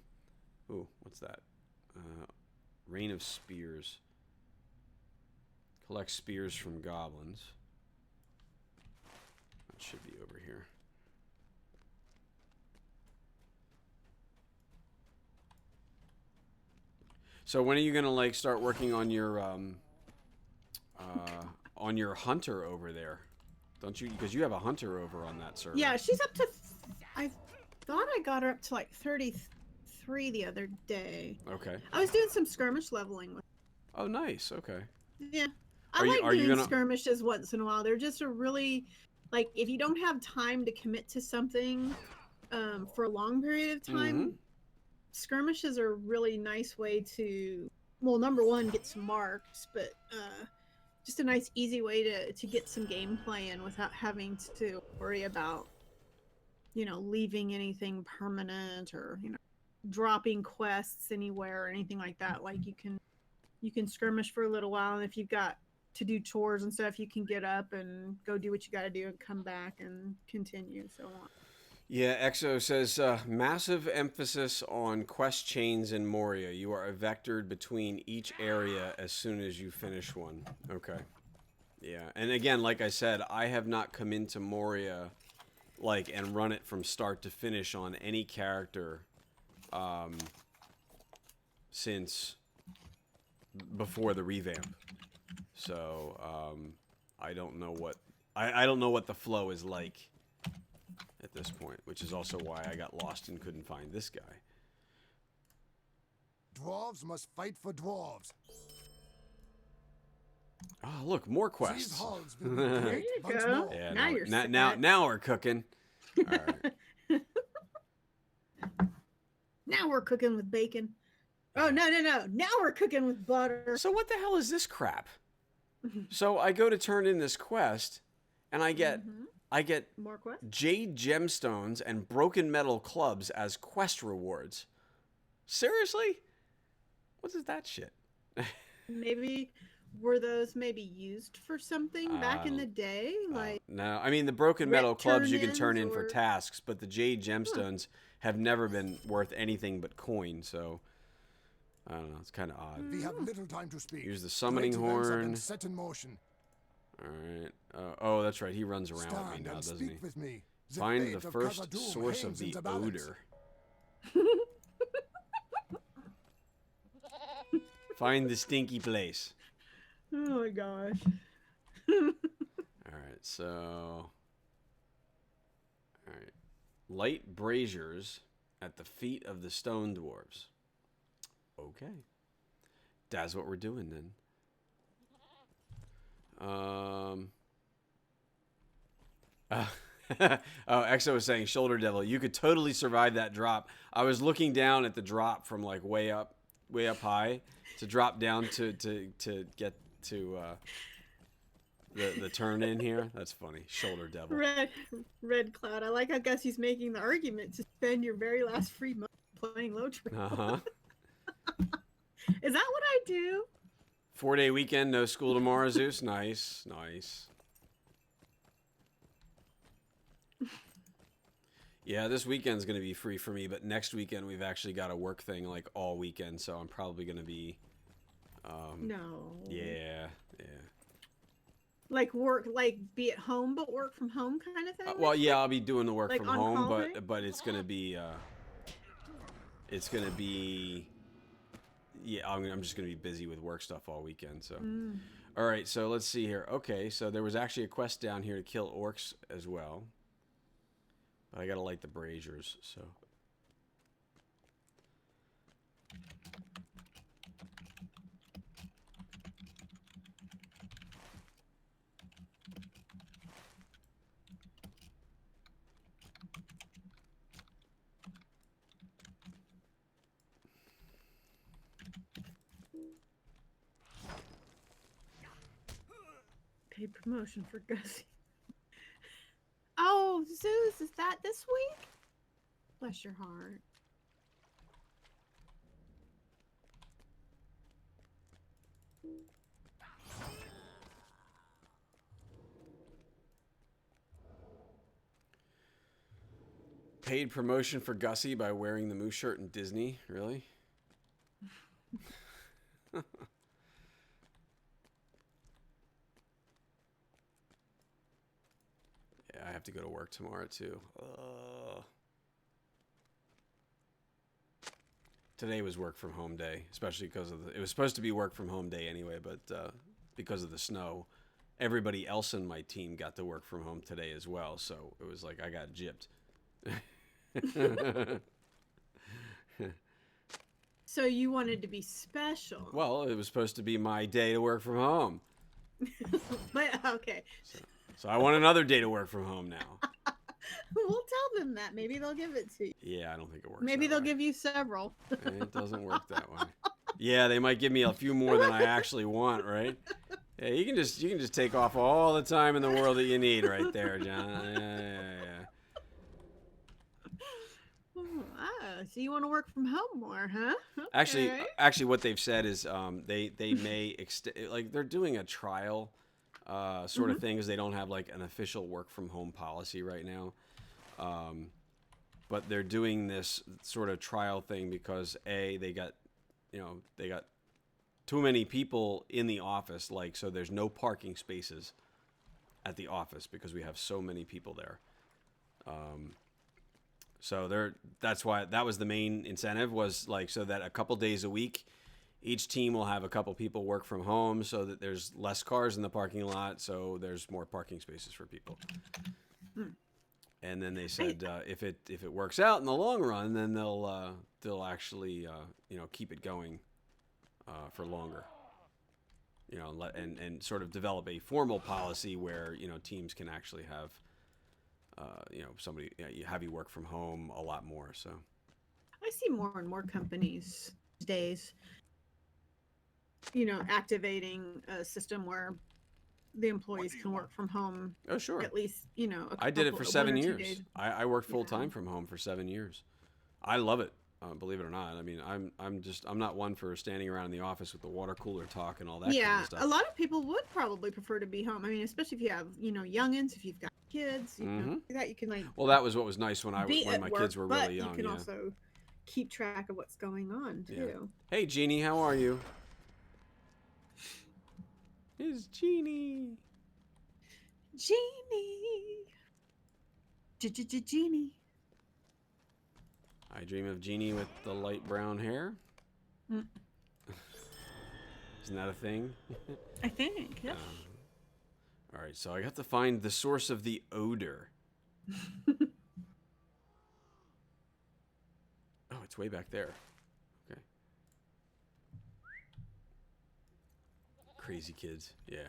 S1: Ooh, what's that? Rain of Spears. Collect spears from goblins. That should be over here. So when are you gonna like start working on your hunter over there? Don't you? Because you have a hunter over on that server.
S7: Yeah, she's up to. I thought I got her up to like 33 the other day.
S1: Okay.
S7: I was doing some skirmish leveling with.
S1: Oh, nice. Okay.
S7: Yeah, I
S1: Are you-
S7: like
S1: are you
S7: doing
S1: gonna-
S7: skirmishes once in a while. They're just a really, like, if you don't have time to commit to something for a long period of time, skirmishes are a really nice way to, well, number one, get some marks, but just a nice, easy way to get some gameplay in without having to worry about, leaving anything permanent or, dropping quests anywhere or anything like that. Like, you can skirmish for a little while, and if you've got to do chores and stuff, you can get up and go do what you got to do and come back and continue, so on.
S1: Yeah, Exo says massive emphasis on quest chains in Moria. You are vectored between each area as soon as you finish one. Okay. Yeah, and again, like I said, I have not come into Moria and run it from start to finish on any character since before the revamp. So I don't know what I don't know what the flow is like at this point, which is also why I got lost and couldn't find this guy.
S4: Dwarves must fight for dwarves.
S1: Oh, look, more
S4: These
S1: quests.
S4: halls will be great
S7: you
S4: once
S7: go.
S4: more.
S1: Yeah,
S7: Now you're
S1: now,
S7: set.
S1: now we're cooking. All right.
S7: Now we're cooking with bacon. Oh, no. Now we're cooking with butter.
S1: So what the hell is this crap? So I go to turn in this quest, and I get
S7: More quests?
S1: jade gemstones and broken metal clubs as quest rewards. Seriously? What is that shit?
S7: Maybe were those used for something back in the day? Like,
S1: No, I mean the broken
S7: Red
S1: metal clubs you can turn in
S7: turn-ins
S1: for
S7: or-
S1: tasks, but the jade gemstones have never been worth anything but coin. So I don't know. It's kind of odd.
S4: We have little time to speak.
S1: Use the summoning
S4: Great events have been
S1: horn.
S4: set in motion.
S1: All right. Oh, that's right. He runs around with me
S4: Stand
S1: now,
S4: and
S1: doesn't
S4: speak
S1: he?
S4: with me.
S1: Find
S4: fate
S1: the
S4: of
S1: first
S4: Khazad-dûm
S1: source of
S4: hangs
S1: the
S4: in balance.
S1: odor. Find the stinky place.
S7: oh my gosh.
S1: All right, so... All right. Light braziers at the feet of the stone dwarves. Okay. That's what we're doing then. Oh, Exo was saying, Shoulder Devil, you could totally survive that drop. I was looking down at the drop from like way up high to drop down to get to the turn in here. That's funny. Shoulder Devil.
S7: Red Cloud. I like how Gussie's making the argument to spend your very last free month playing low trade.
S1: Uh-huh.
S7: Is that what I do?
S1: 4-day weekend, no school tomorrow, Zeus. Nice, nice. Yeah, this weekend's going to be free for me, but next weekend we've actually got a work thing like all weekend, so I'm probably going to be...
S7: No.
S1: Yeah.
S7: Like work, like be at home, but work from home kind of thing?
S1: Well, yeah, I'll be doing the work
S7: Like
S1: from
S7: on
S1: home,
S7: call day?
S1: but it's going to be... Yeah, I'm just going to be busy with work stuff all weekend, so... All right, so let's see here. Okay, so there was actually a quest down here to kill orcs as well. But I got to light the braziers, so...
S7: Paid promotion for Gussie. Oh, Zeus? Is that this week? Bless your heart.
S1: Paid promotion for Gussie by wearing the moose shirt in Disney. Really? Yeah, I have to go to work tomorrow too. Today was work from home day, especially because of it was supposed to be work from home day anyway, but because of the snow, everybody else in my team got to work from home today as well. So it was like I got gypped.
S7: So you wanted to be special.
S1: Well, it was supposed to be my day to work from home.
S7: Okay.
S1: So I want another day to work from home now.
S7: We'll tell them that. Maybe they'll give it to you.
S1: Yeah, I don't think it works.
S7: Maybe
S1: that
S7: they'll
S1: way.
S7: give you several.
S1: It doesn't work that way. Yeah, they might give me a few more than I actually want, right? Yeah, you can just take off all the time in the world that you need right there, John. Yeah.
S7: So you want to work from home more, huh?
S1: Actually,
S7: Okay.
S1: actually, what they've said is they may like they're doing a trial sort of thing, because they don't have like an official work from home policy right now. But they're doing this sort of trial thing because they got too many people in the office, like, so there's no parking spaces at the office because we have so many people there. So that's why that was the main incentive, was like so that a couple days a week, each team will have a couple people work from home, so that there's less cars in the parking lot, so there's more parking spaces for people. And then they said if it works out in the long run, then they'll actually keep it going for longer. And sort of develop a formal policy where teams can actually have somebody have you work from home a lot more. So
S7: I see more and more companies these days, activating a system where the employees can work from home.
S1: Oh, sure.
S7: At least,
S1: I did it for 7 years.
S7: days.
S1: I worked full time from home for 7 years. I love it. Believe it or not. I mean, I'm not one for standing around in the office with the water cooler talk and all that kind of stuff.
S7: A lot of people would probably prefer to be home. I mean, especially if you have, youngins, if you've got kids, that you can
S1: Well, that was what was nice when
S7: be
S1: my
S7: at work,
S1: kids were
S7: but
S1: really young.
S7: you can
S1: Yeah.
S7: also keep track of what's going on too.
S1: Hey, Jeannie, how are you? It's Jeannie.
S7: Genie. Genie.
S1: I dream of Jeannie with the light brown hair. Isn't that a thing?
S7: I think, yeah.
S1: All right, so I have to find the source of the odor. Oh, it's way back there. Okay. Crazy kids. Yeah.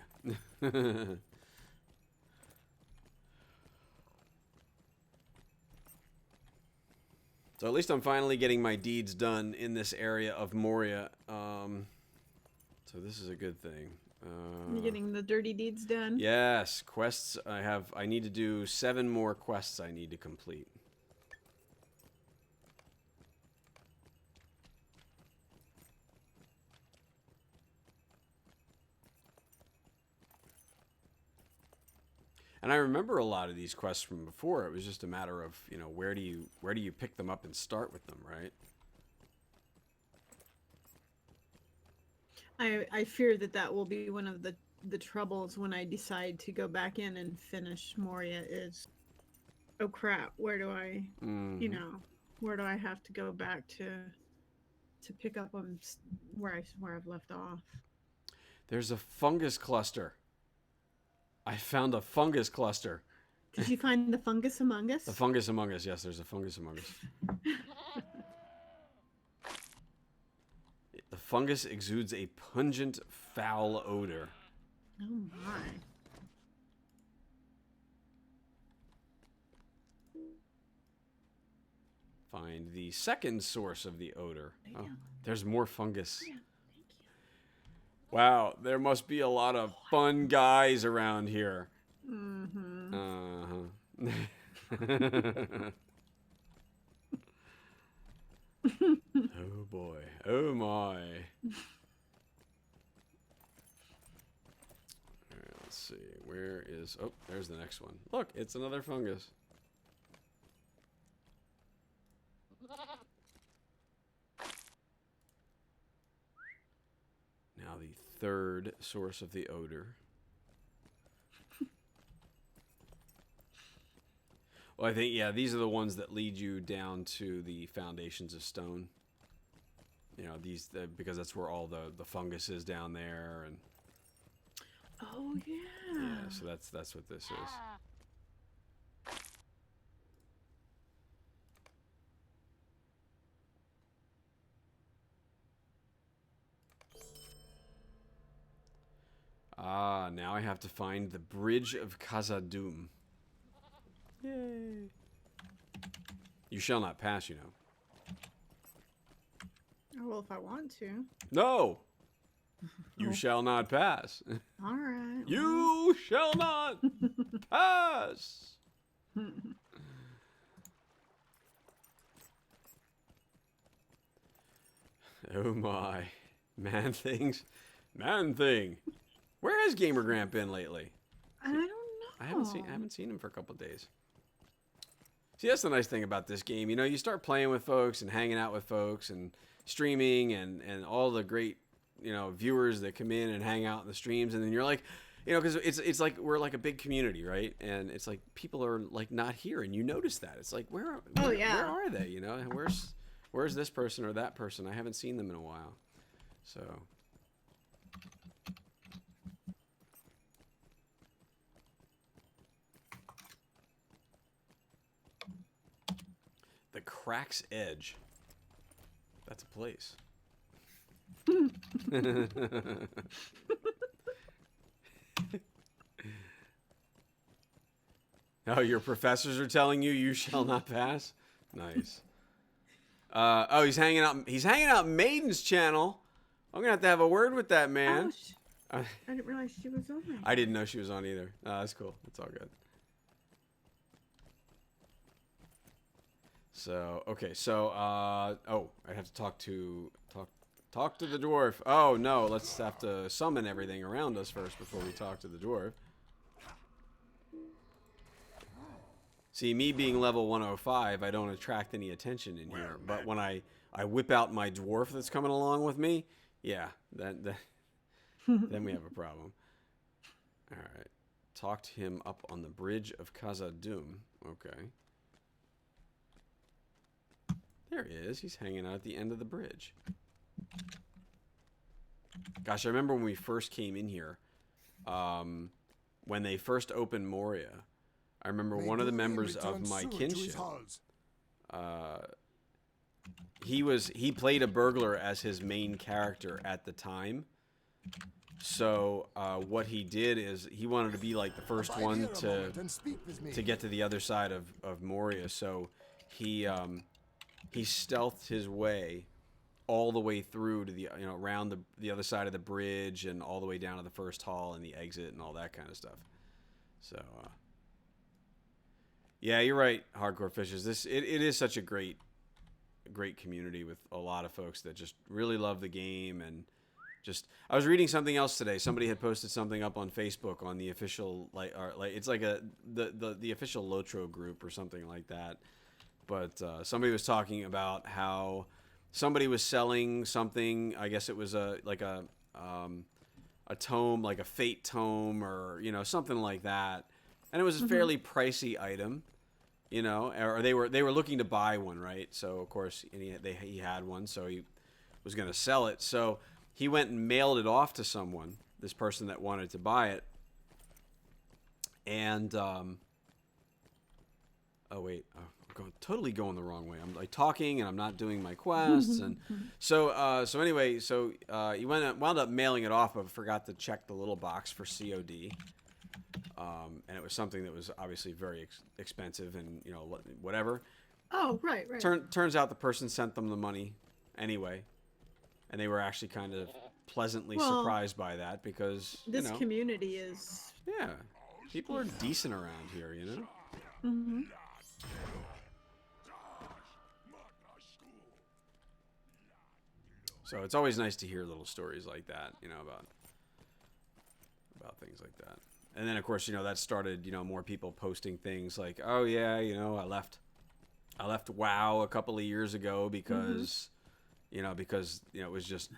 S1: So at least I'm finally getting my deeds done in this area of Moria. So this is a good thing.
S7: You're getting the dirty deeds done.
S1: Yes, quests. I need to do 7 more quests I need to complete. And I remember a lot of these quests from before. It was just a matter of, where do you pick them up and start with them, right?
S7: I fear that will be one of the troubles when I decide to go back in and finish Moria is, oh crap, where do I, where do I have to go back to pick up on where I've left off?
S1: There's a fungus cluster. I found a fungus cluster.
S7: Did you find the fungus among us?
S1: The fungus among us. Yes, there's a fungus among us. The fungus exudes a pungent, foul odor.
S7: Oh my.
S1: Find the second source of the odor. Oh, there's more fungus. Wow, there must be a lot of fun guys around here.
S7: Mm-hmm.
S1: Uh-huh. Oh boy. Oh my. Alright, let's see. Where is... Oh, there's the next one. Look, it's another fungus. Now the third source of the odor. Well, I think, yeah, these are the ones that lead you down to the foundations of stone. You know, these, because that's where all the fungus is down there, and...
S7: Oh, yeah.
S1: Yeah, so that's what this is. Ah, now I have to find the Bridge of Khazad-dûm. Yay. You shall not pass, you know.
S7: Oh, well, if I want to.
S1: No! You shall not pass.
S7: All right.
S1: You shall not pass! Oh my. Man things. Man thing. Where has Gamer Grant been lately?
S7: I don't know.
S1: I haven't seen him for a couple days. See, that's the nice thing about this game. You know, you start playing with folks and hanging out with folks and streaming and all the great, you know, viewers that come in and hang out in the streams, and then you're like, you know, because it's like we're like a big community, right? And it's like people are like not here, and you notice that. It's like where are they? You know, where's this person or that person? I haven't seen them in a while. So the Crack's Edge. That's a place. Oh, your professors are telling you you shall not pass? Nice. Oh, he's hanging out Maiden's channel. I'm gonna have to have a word with that man.
S7: Oh, I didn't realize she was on there.
S1: I didn't know she was on either. That's cool. It's all good. So, okay, so, oh, I have to talk to the dwarf. Oh, no, let's have to summon everything around us first before we talk to the dwarf. See, me being level 105, I don't attract any attention in here. But when I whip out my dwarf that's coming along with me, yeah, then we have a problem. All right, talk to him up on the Bridge of Khazad-dûm. Okay. There he is. He's hanging out at the end of the bridge. Gosh, I remember when we first came in here, when they first opened Moria. I remember one of the members of my kinship. He played a burglar as his main character at the time. So what he did is he wanted to be like the first one to get to the other side of Moria. So he stealthed his way all the way through to the, you know, around the other side of the bridge and all the way down to the first hall and the exit and all that kind of stuff. So yeah, you're right, Hardcore Fishers. It is such a great community with a lot of folks that just really love the game. And just, I was reading something else today. Somebody had posted something up on Facebook on the official it's like the official Lotro group or something like that. But somebody was talking about how somebody was selling something. I guess it was a tome, like a fate tome, or, you know, something like that. And it was a fairly pricey item, you know, or they were looking to buy one, right? So of course he had one, so he was going to sell it. So he went and mailed it off to someone, this person that wanted to buy it. And oh wait. Totally going the wrong way. I'm like talking and I'm not doing my quests, and so anyway, he wound up mailing it off, but forgot to check the little box for COD, and it was something that was obviously very expensive, and, you know, whatever.
S7: Oh, right.
S1: Turns out the person sent them the money anyway, and they were actually kind of pleasantly surprised by that, because
S7: this community is,
S1: yeah, people are decent around here, you know. So it's always nice to hear little stories like that, you know, about things like that. And then of course, you know, that started, you know, more people posting things like, oh yeah, you know, I left WoW a couple of years ago because, you know, it was just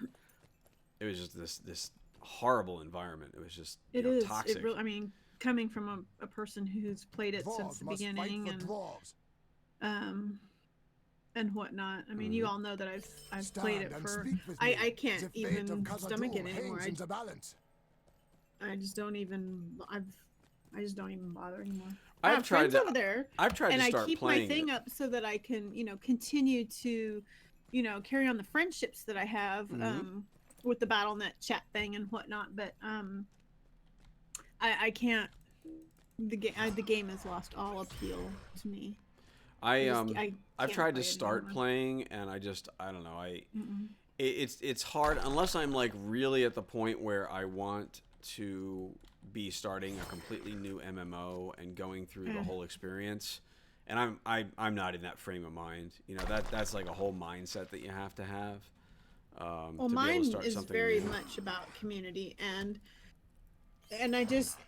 S1: this horrible environment. It was just toxic.
S7: It really, I mean, coming from a person who's played it since
S4: Dwarves
S7: the
S4: must fight
S7: beginning
S4: for
S7: and
S4: dwarves.
S7: and whatnot. I mean, you all know that I've played it
S4: Stand and
S7: for.
S4: speak with me,
S7: I can't
S4: the fate of
S7: even stomach it
S4: Khazad-dûm
S7: anymore.
S4: hangs in the balance.
S7: I just don't even. I just don't even bother anymore.
S1: I've
S7: I have
S1: tried
S7: friends
S1: to-
S7: over there.
S1: I've tried
S7: and
S1: to start
S7: I keep
S1: playing
S7: my thing
S1: it.
S7: up so that I can, you know, continue to, you know, carry on the friendships that I have with the BattleNet chat thing and whatnot. But I can't. The game has lost all appeal to me.
S1: I've
S7: can't
S1: tried to
S7: play it
S1: start
S7: anymore.
S1: playing, and I don't know. It's hard unless I'm like really at the point where I want to be starting a completely new MMO and going through the whole experience. And I'm not in that frame of mind. You know, that's like a whole mindset that you have to have.
S7: Well,
S1: to be able
S7: mine
S1: to start
S7: is
S1: something
S7: very
S1: new.
S7: much about community, and I just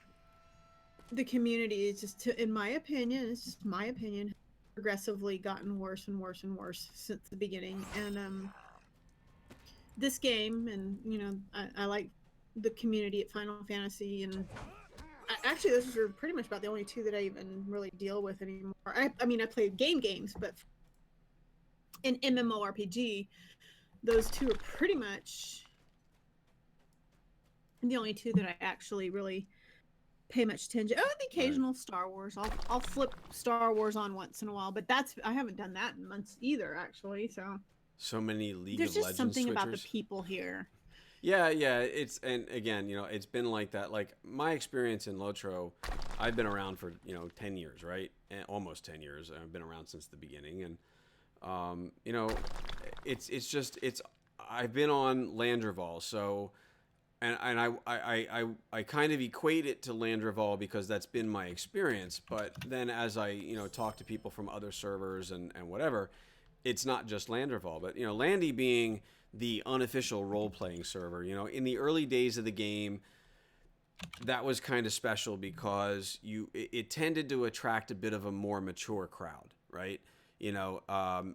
S7: the community is just, in my opinion, it's just my opinion, progressively gotten worse and worse and worse since the beginning. And this game, and you know, I like the community at Final Fantasy, and actually, those are pretty much about the only two that I even really deal with anymore. I mean, I play games, but in MMORPG, those two are pretty much the only two that I actually really pay much attention. Oh, the occasional Star Wars. I'll flip Star Wars on once in a while, but I haven't done that in months either, actually.
S1: So many League
S7: There's
S1: of
S7: just
S1: Legends
S7: something
S1: switchers.
S7: about the people here.
S1: Yeah, and again, you know, it's been like that. Like my experience in Lotro, I've been around for, you know, 10 years, right? And almost 10 years. I've been around since the beginning, and you know, I've been on Landreval, so and I kind of equate it to Landreval because that's been my experience. But then as I, you know, talk to people from other servers and whatever, it's not just Landreval, but you know, Landy being the unofficial role-playing server, you know, in the early days of the game, that was kind of special because it tended to attract a bit of a more mature crowd, right? You know,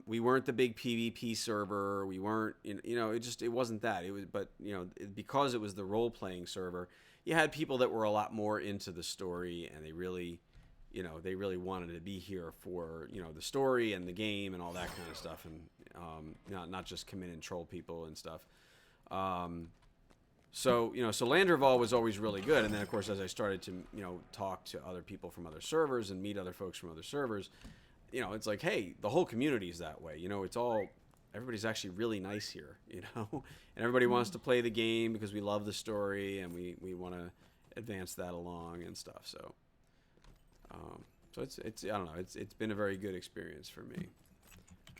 S1: we weren't the big PvP server. We weren't, you know, it wasn't that. It was, but you know, because it was the role-playing server, you had people that were a lot more into the story, and they really, you know, they really wanted to be here for, you know, the story and the game and all that kind of stuff, and not just come in and troll people and stuff. So, you know, so Landreval was always really good. And then, of course, as I started to, you know, talk to other people from other servers and meet other folks from other servers, you know, it's like, hey, the whole community is that way. You know, everybody's actually really nice here, you know, and everybody wants to play the game because we love the story and we want to advance that along and stuff. So, it's I don't know, it's been a very good experience for me.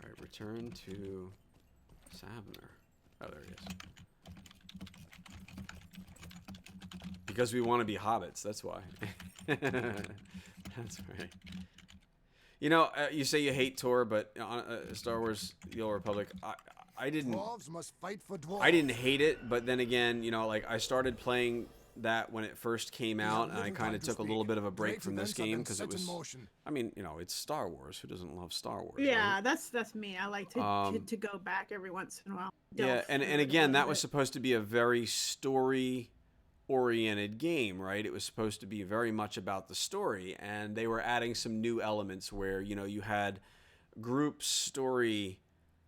S1: All right, return to Savner. Oh, there he is. Because we want to be hobbits, that's why. That's right. You know, you say you hate Tor, but Star Wars: The Old Republic, I didn't.
S4: Dwarves must fight for dwarves.
S1: I didn't hate it, but then again, you know, like I started playing that when it first came out, and I kind of took a little bit of a break from this game because it was. I mean, you know, it's Star Wars. Who doesn't love Star Wars?
S7: Yeah,
S1: right?
S7: that's me. I like to go back every once in a while.
S1: Yeah, and again, that was supposed to be a very story-oriented game, right? It was supposed to be very much about the story, and they were adding some new elements where, you know, you had group story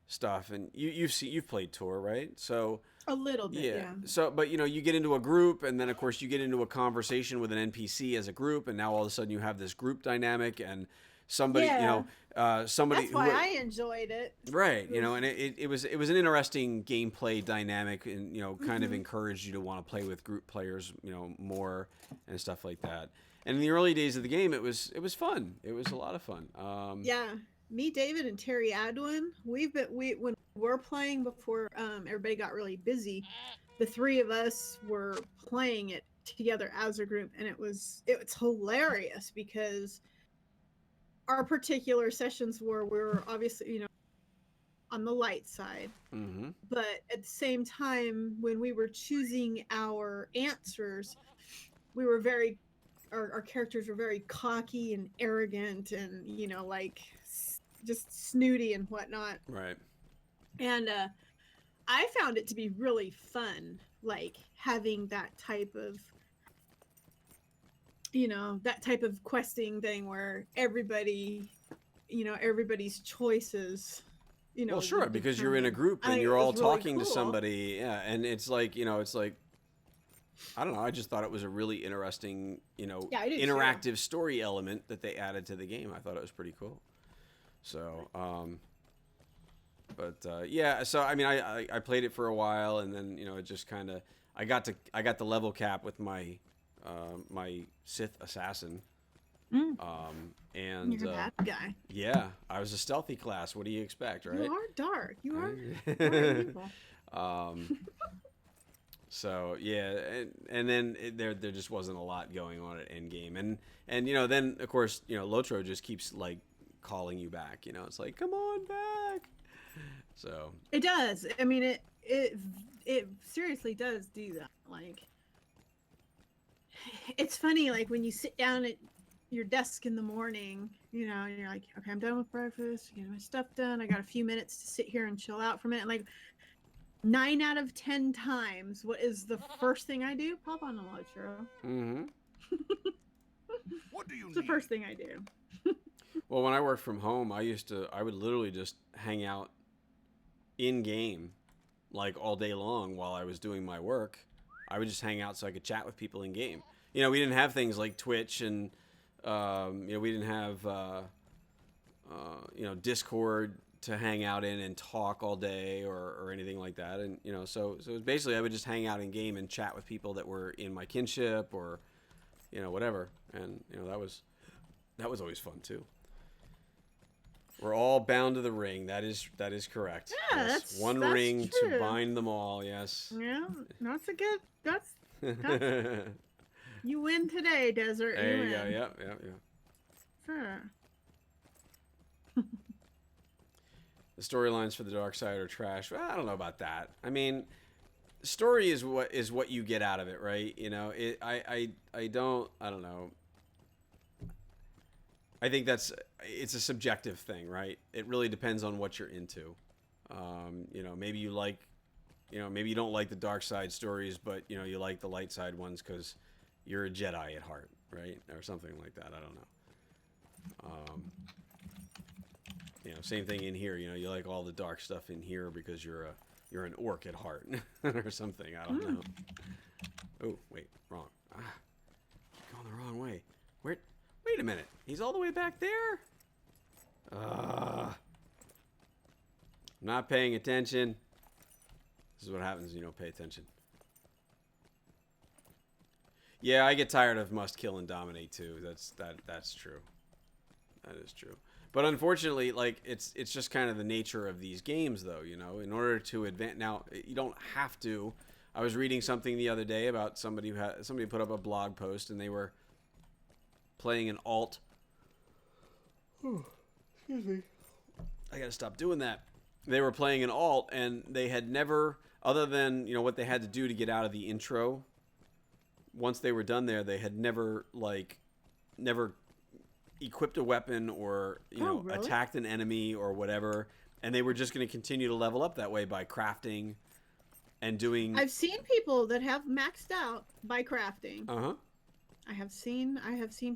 S1: stuff, and you've played Tor, right? So
S7: a little bit, yeah.
S1: So, but you know, you get into a group, and then of course you get into a conversation with an NPC as a group, and now all of a sudden you have this group dynamic, and somebody, you know, somebody.
S7: That's why I enjoyed it.
S1: Right, you know, and it was an interesting gameplay dynamic, and you know, kind of encouraged you to want to play with group players, you know, more and stuff like that. And in the early days of the game, it was fun. It was a lot of fun.
S7: Yeah, me, David, and Terry Adwin, when we're playing before everybody got really busy, the three of us were playing it together as a group, and it was hilarious because our particular sessions were we were obviously, on the light side.
S1: Mm-hmm.
S7: But at the same time, when we were choosing our answers, we were our characters were very cocky and arrogant and, like just snooty and whatnot.
S1: Right.
S7: And I found it to be really fun, like having that type of, that type of questing thing where everybody, everybody's choices,
S1: Well, sure, because you're in a group and you're all talking to somebody. Yeah, and it's like, I don't know. I just thought it was a really interesting, interactive story element that they added to the game. I thought it was pretty cool. So, yeah. So I mean, I played it for a while, and then it just kind of I got the level cap with my my Sith assassin. And
S7: you're that guy.
S1: Yeah, I was a stealthy class. What do you expect, right?
S7: You are dark. You are evil.
S1: So yeah, and then there just wasn't a lot going on at endgame, and then of course Lotro just keeps like calling you back. It's like, come on back. So
S7: it does. I mean, it seriously does do that. Like, it's funny. Like when you sit down at your desk in the morning, you're like, okay, I'm done with breakfast, get my stuff done. I got a few minutes to sit here and chill out for a minute. Like 9 out of 10 times, what is the first thing I do? Pop on a Lotro.
S1: Mm-hmm.
S3: What do you
S7: It's the
S3: need?
S7: first thing I do.
S1: Well, when I worked from home, I would literally just hang out in game, like all day long while I was doing my work. I would just hang out so I could chat with people in game. We didn't have things like Twitch and we didn't have Discord to hang out in and talk all day or anything like that. And so it was basically I would just hang out in game and chat with people that were in my kinship or whatever. And that was always fun too. We're all bound to the ring. That is correct.
S7: Yeah,
S1: Yes.
S7: that's
S1: One
S7: that's
S1: ring
S7: true.
S1: to bind them all. Yes.
S7: Yeah, that's a good. That's you win today, Desert.
S1: There you
S7: win.
S1: go. Yep.
S7: Sure.
S1: The storylines for the dark side are trash. Well, I don't know about that. I mean, story is what you get out of it, right? I don't know. I think it's a subjective thing, right? It really depends on what you're into. Maybe you like, maybe you don't like the dark side stories, but you like the light side ones because you're a Jedi at heart, right? Or something like that. I don't know. Same thing in here. You like all the dark stuff in here because you're an orc at heart or something. I don't know. Oh, wait, wrong. Going the wrong way. Wait a minute. He's all the way back there? I'm not paying attention. This is what happens when you don't pay attention. Yeah, I get tired of must kill and dominate too. That's true. That is true. But unfortunately, like it's just kind of the nature of these games, though. In order to advance, now you don't have to. I was reading something the other day about somebody put up a blog post and they were playing an alt. Excuse me. I gotta stop doing that. They were playing an alt and they had never, other than what they had to do to get out of the intro. Once they were done there, they had never equipped a weapon or
S7: really?
S1: attacked an enemy or whatever, and they were just going to continue to level up that way by crafting and doing.
S7: I've seen people that have maxed out by crafting. I have seen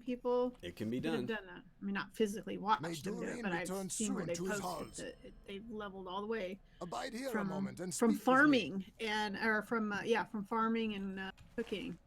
S7: people.
S1: It can be
S7: that have
S1: done.
S7: done that. I mean, not physically watched
S4: May
S7: them do it,
S4: Durian
S7: but I've
S4: return
S7: seen where
S4: soon
S7: they
S4: to his
S7: posted
S4: halls.
S7: that they've leveled all the way
S4: Abide here a
S7: from
S4: moment and
S7: from
S4: speak with me.
S7: farming from farming and cooking.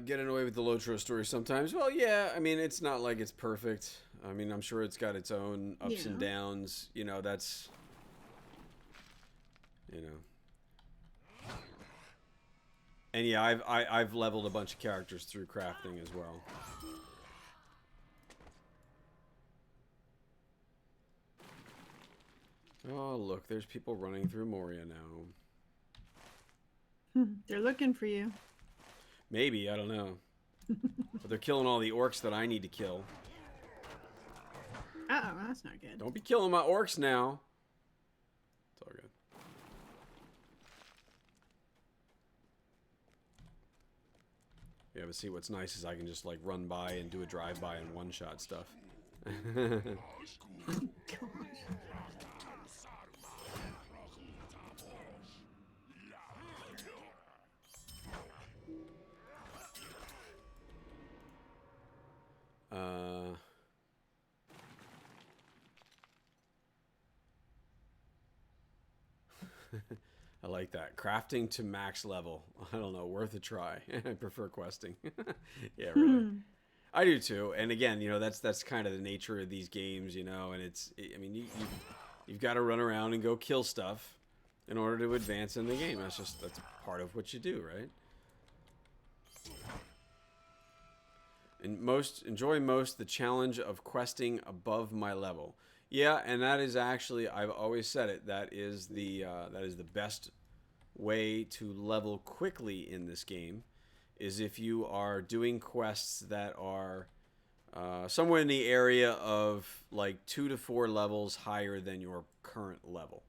S1: Getting away with the Lotro story sometimes. Well, yeah. I mean, it's not like it's perfect. I mean, I'm sure it's got its own ups and downs. you know. And yeah, I've leveled a bunch of characters through crafting as well. Oh, look, there's people running through Moria now.
S7: They're looking for you.
S1: Maybe, I don't know. But they're killing all the orcs that I need to kill.
S7: Uh-oh, that's not good.
S1: Don't be killing my orcs now. It's all good. Yeah, but see, what's nice is I can just, like, run by and do a drive-by and one-shot stuff. I like that. Crafting to max level. I don't know, worth a try. I prefer questing. Yeah, really. I do too. And again, you know, that's kind of the nature of these games, you know, and I mean, you've got to run around and go kill stuff in order to advance in the game. That's part of what you do, right? And enjoy most the challenge of questing above my level. Yeah, and that is actually, I've always said it, that is the best way to level quickly in this game, is if you are doing quests that are somewhere in the area of like 2 to 4 levels higher than your current level.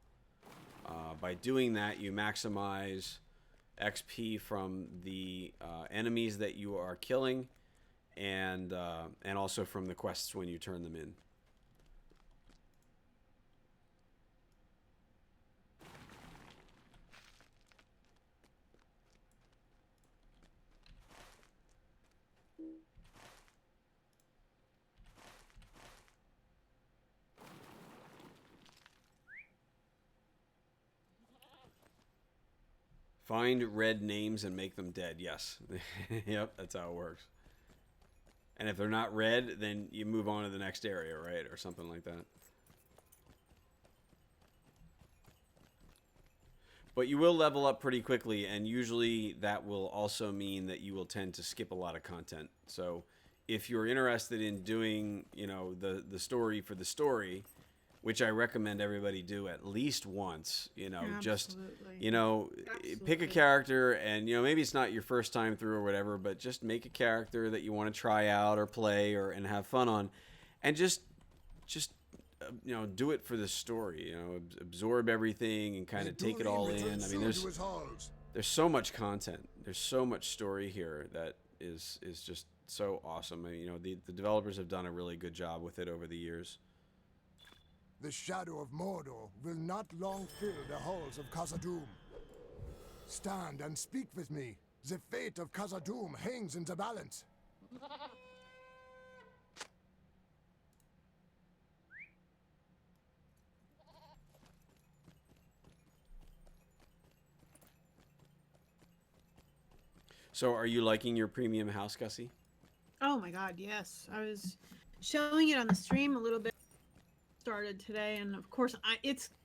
S1: By doing that, you maximize XP from the enemies that you are killing, and also from the quests when you turn them in. Find red names and make them dead. Yes. Yep, that's how it works. And if they're not red, then you move on to the next area, right? Or something like that. But you will level up pretty quickly, and usually that will also mean that you will tend to skip a lot of content. So if you're interested in doing, you know, the story for the story, which I recommend everybody do at least once, you know, just, you know, pick a character, and, you know, maybe it's not your first time through or whatever, but just make a character that you want to try out or play and have fun on, and just you know, do it for the story, you know, absorb everything and kind of take it all in. I mean, there's so much content. There's so much story here that is just so awesome. I mean, you know, the developers have done a really good job with it over the years.
S4: The shadow of Mordor will not long fill the halls of Khazad-dûm. Stand and speak with me. The fate of Khazad-dûm hangs in the balance.
S1: So are you liking your premium house, Gussie?
S7: Oh my god, yes. I was showing it on the stream a little bit. Started today, and of course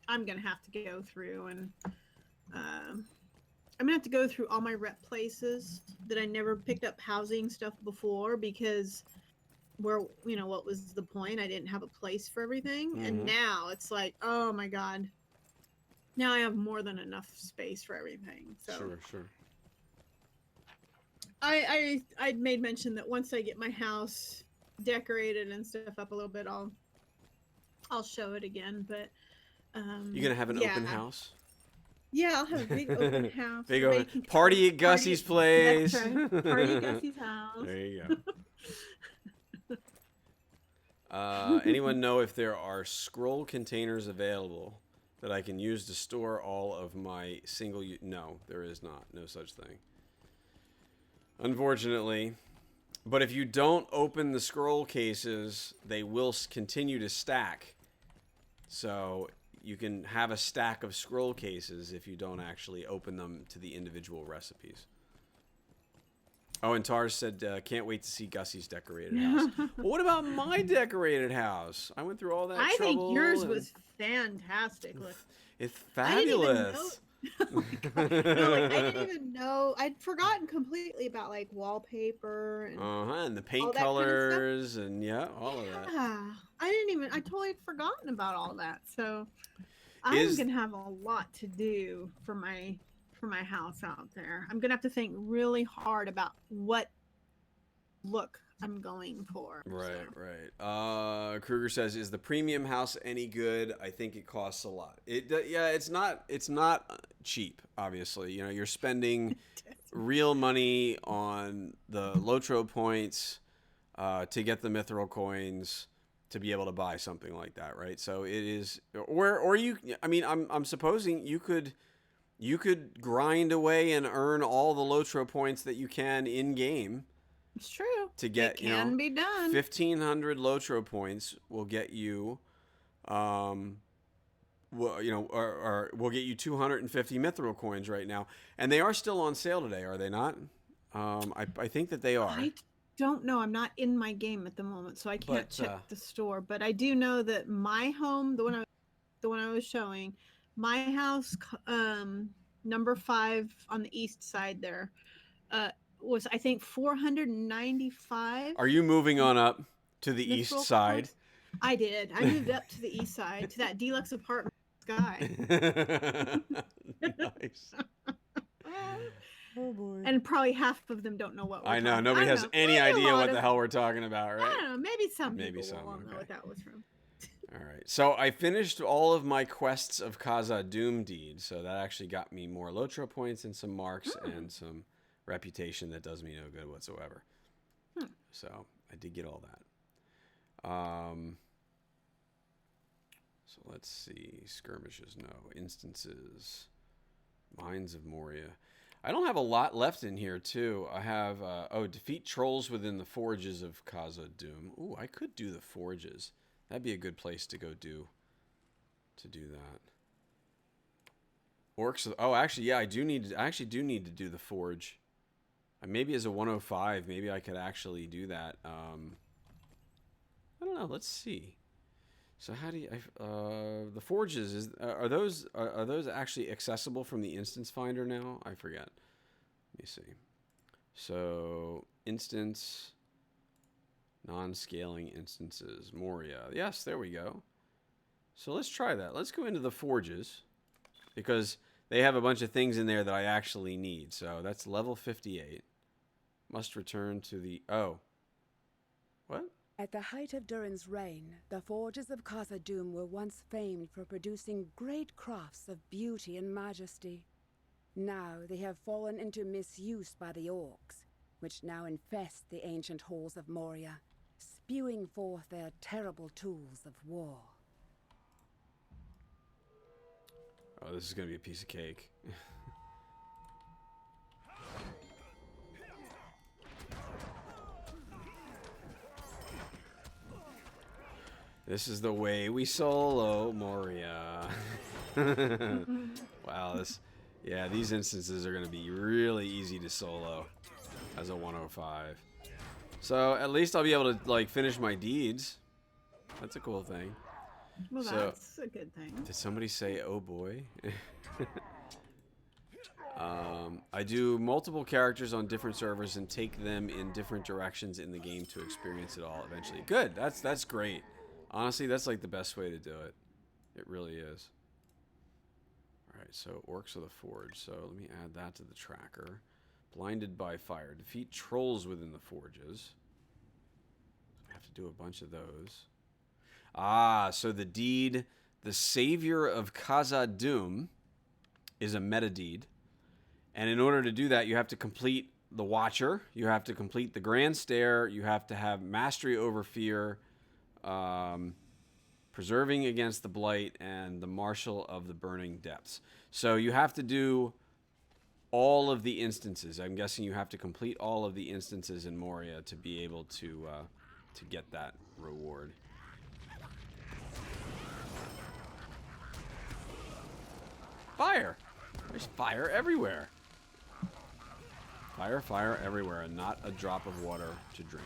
S7: I'm gonna have to go through, and I'm gonna have to go through all my rep places that I never picked up housing stuff before, because you know, what was the point? I didn't have a place for everything. And now it's like, oh my god, now I have more than enough space for everything. So
S1: Sure.
S7: I'd made mention that once I get my house decorated and stuff up a little bit, I'll show it again. But
S1: you're gonna have an open house?
S7: Yeah, I'll have a big open house.
S1: Big open party at Gussie's place.
S7: That's right. Party at Gussie's house.
S1: There you go. Anyone know if there are scroll containers available that I can use to store all of my single? No, there is not. No such thing. Unfortunately. But if you don't open the scroll cases, they will continue to stack. So you can have a stack of scroll cases if you don't actually open them to the individual recipes. Oh, and Tar said, can't wait to see Gussie's decorated house. Well, what about my decorated house? I went through all that
S7: I
S1: trouble.
S7: think yours was fantastic. Look,
S1: It's
S7: I didn't even know.
S1: fabulous.
S7: Oh my God. No, like I didn't even know. I'd forgotten completely about like wallpaper and
S1: And the paint
S7: all that kind of stuff.
S1: colors and yeah, all of that.
S7: Yeah, I totally had forgotten about all that. So
S1: Is-
S7: I'm gonna have a lot to do for my house out there. I'm gonna have to think really hard about what look I'm going for.
S1: Right,
S7: so.
S1: right. Kruger says, "Is the premium house any good? I think it costs a lot. Yeah, it's not cheap. Obviously, you know, you're spending real money on the Lotro points to get the mithril coins to be able to buy something like that, right? So it is, or you. I mean, I'm supposing you could grind away and earn all the Lotro points that you can in game.
S7: It's true.
S1: To get,
S7: it can be done.
S1: 1,500 Lotro points will get you, well, you know, or will get you 250 mithril coins right now, and they are still on sale today, are they not? I think that they are.
S7: I don't know. I'm not in my game at the moment, so I can't check the store. But I do know that my home, the one I was showing, my house, number 5 on the east side there, was I think 495.
S1: Are you moving on up to the
S7: mithril
S1: east side?
S7: coins. I did. I moved up to the east side to that deluxe apartment sky.
S1: Nice. Oh boy.
S7: And probably half of them don't know what we're
S1: I know.
S7: talking.
S1: Nobody
S7: I don't
S1: has
S7: know.
S1: any
S7: Maybe a
S1: idea
S7: lot
S1: what
S7: of-
S1: the hell we're talking about,
S7: I
S1: right?
S7: don't know. Maybe some
S1: Maybe
S7: people
S1: some,
S7: won't know
S1: okay.
S7: what that was from.
S1: All right. So I finished all of my quests of Khazad-dûm deeds. So that actually got me more Lotro points and some marks and some reputation that does me no good whatsoever. So I did get all that. So let's see. Skirmishes, no. Instances. Mines of Moria. I don't have a lot left in here, too. I have, defeat trolls within the forges of Khazad-dûm. Ooh, I could do the forges. That'd be a good place to go do that. Orcs. Oh, actually, yeah, I actually do need to do the forge. Maybe as a 105, maybe I could actually do that. I don't know. Let's see. So how do you? The forges are those actually accessible from the instance finder now? I forget. Let me see. So instance. Non-scaling instances. Moria. Yes, there we go. So let's try that. Let's go into the forges. Because they have a bunch of things in there that I actually need. So that's level 58. Must return to the... Oh. What?
S9: At the height of Durin's reign, the forges of Khazad-dûm were once famed for producing great crafts of beauty and majesty. Now they have fallen into misuse by the orcs, which now infest the ancient halls of Moria, spewing forth their terrible tools of war.
S1: Oh, this is going to be a piece of cake. This is the way we solo Moria. Wow, these instances are going to be really easy to solo as a 105. So at least I'll be able to like finish my deeds. That's a cool thing.
S7: Well,
S1: So,
S7: that's a good thing.
S1: Did somebody say, oh boy? I do multiple characters on different servers and take them in different directions in the game to experience it all eventually. Good. That's great. Honestly, that's like the best way to do it. It really is. Alright, so Orcs of the Forge. So let me add that to the tracker. Blinded by fire. Defeat trolls within the forges. I have to do a bunch of those. Ah, so the deed, the Savior of Khazad-dûm, is a meta deed. And in order to do that, you have to complete the Watcher. You have to complete the Grand Stair. You have to have Mastery over Fear, Preserving against the Blight, and the Marshal of the Burning Depths. So you have to do all of the instances. I'm guessing you have to complete all of the instances in Moria to be able to get that reward. Fire! There's fire everywhere. Fire, fire everywhere, and not a drop of water to drink.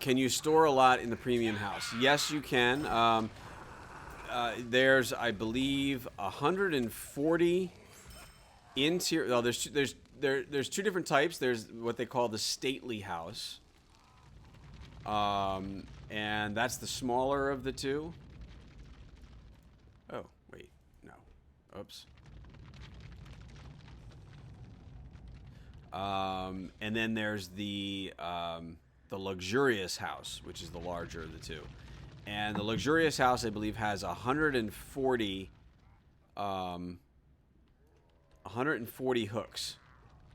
S1: Can you store a lot in the premium house? Yes, you can. There's, I believe, 140 interior. Oh, there's two different types. There's what they call the stately house, and that's the smaller of the two. Oh, wait, no, oops. And then there's the luxurious house, which is the larger of the two. And the luxurious house, I believe, has 140 hooks,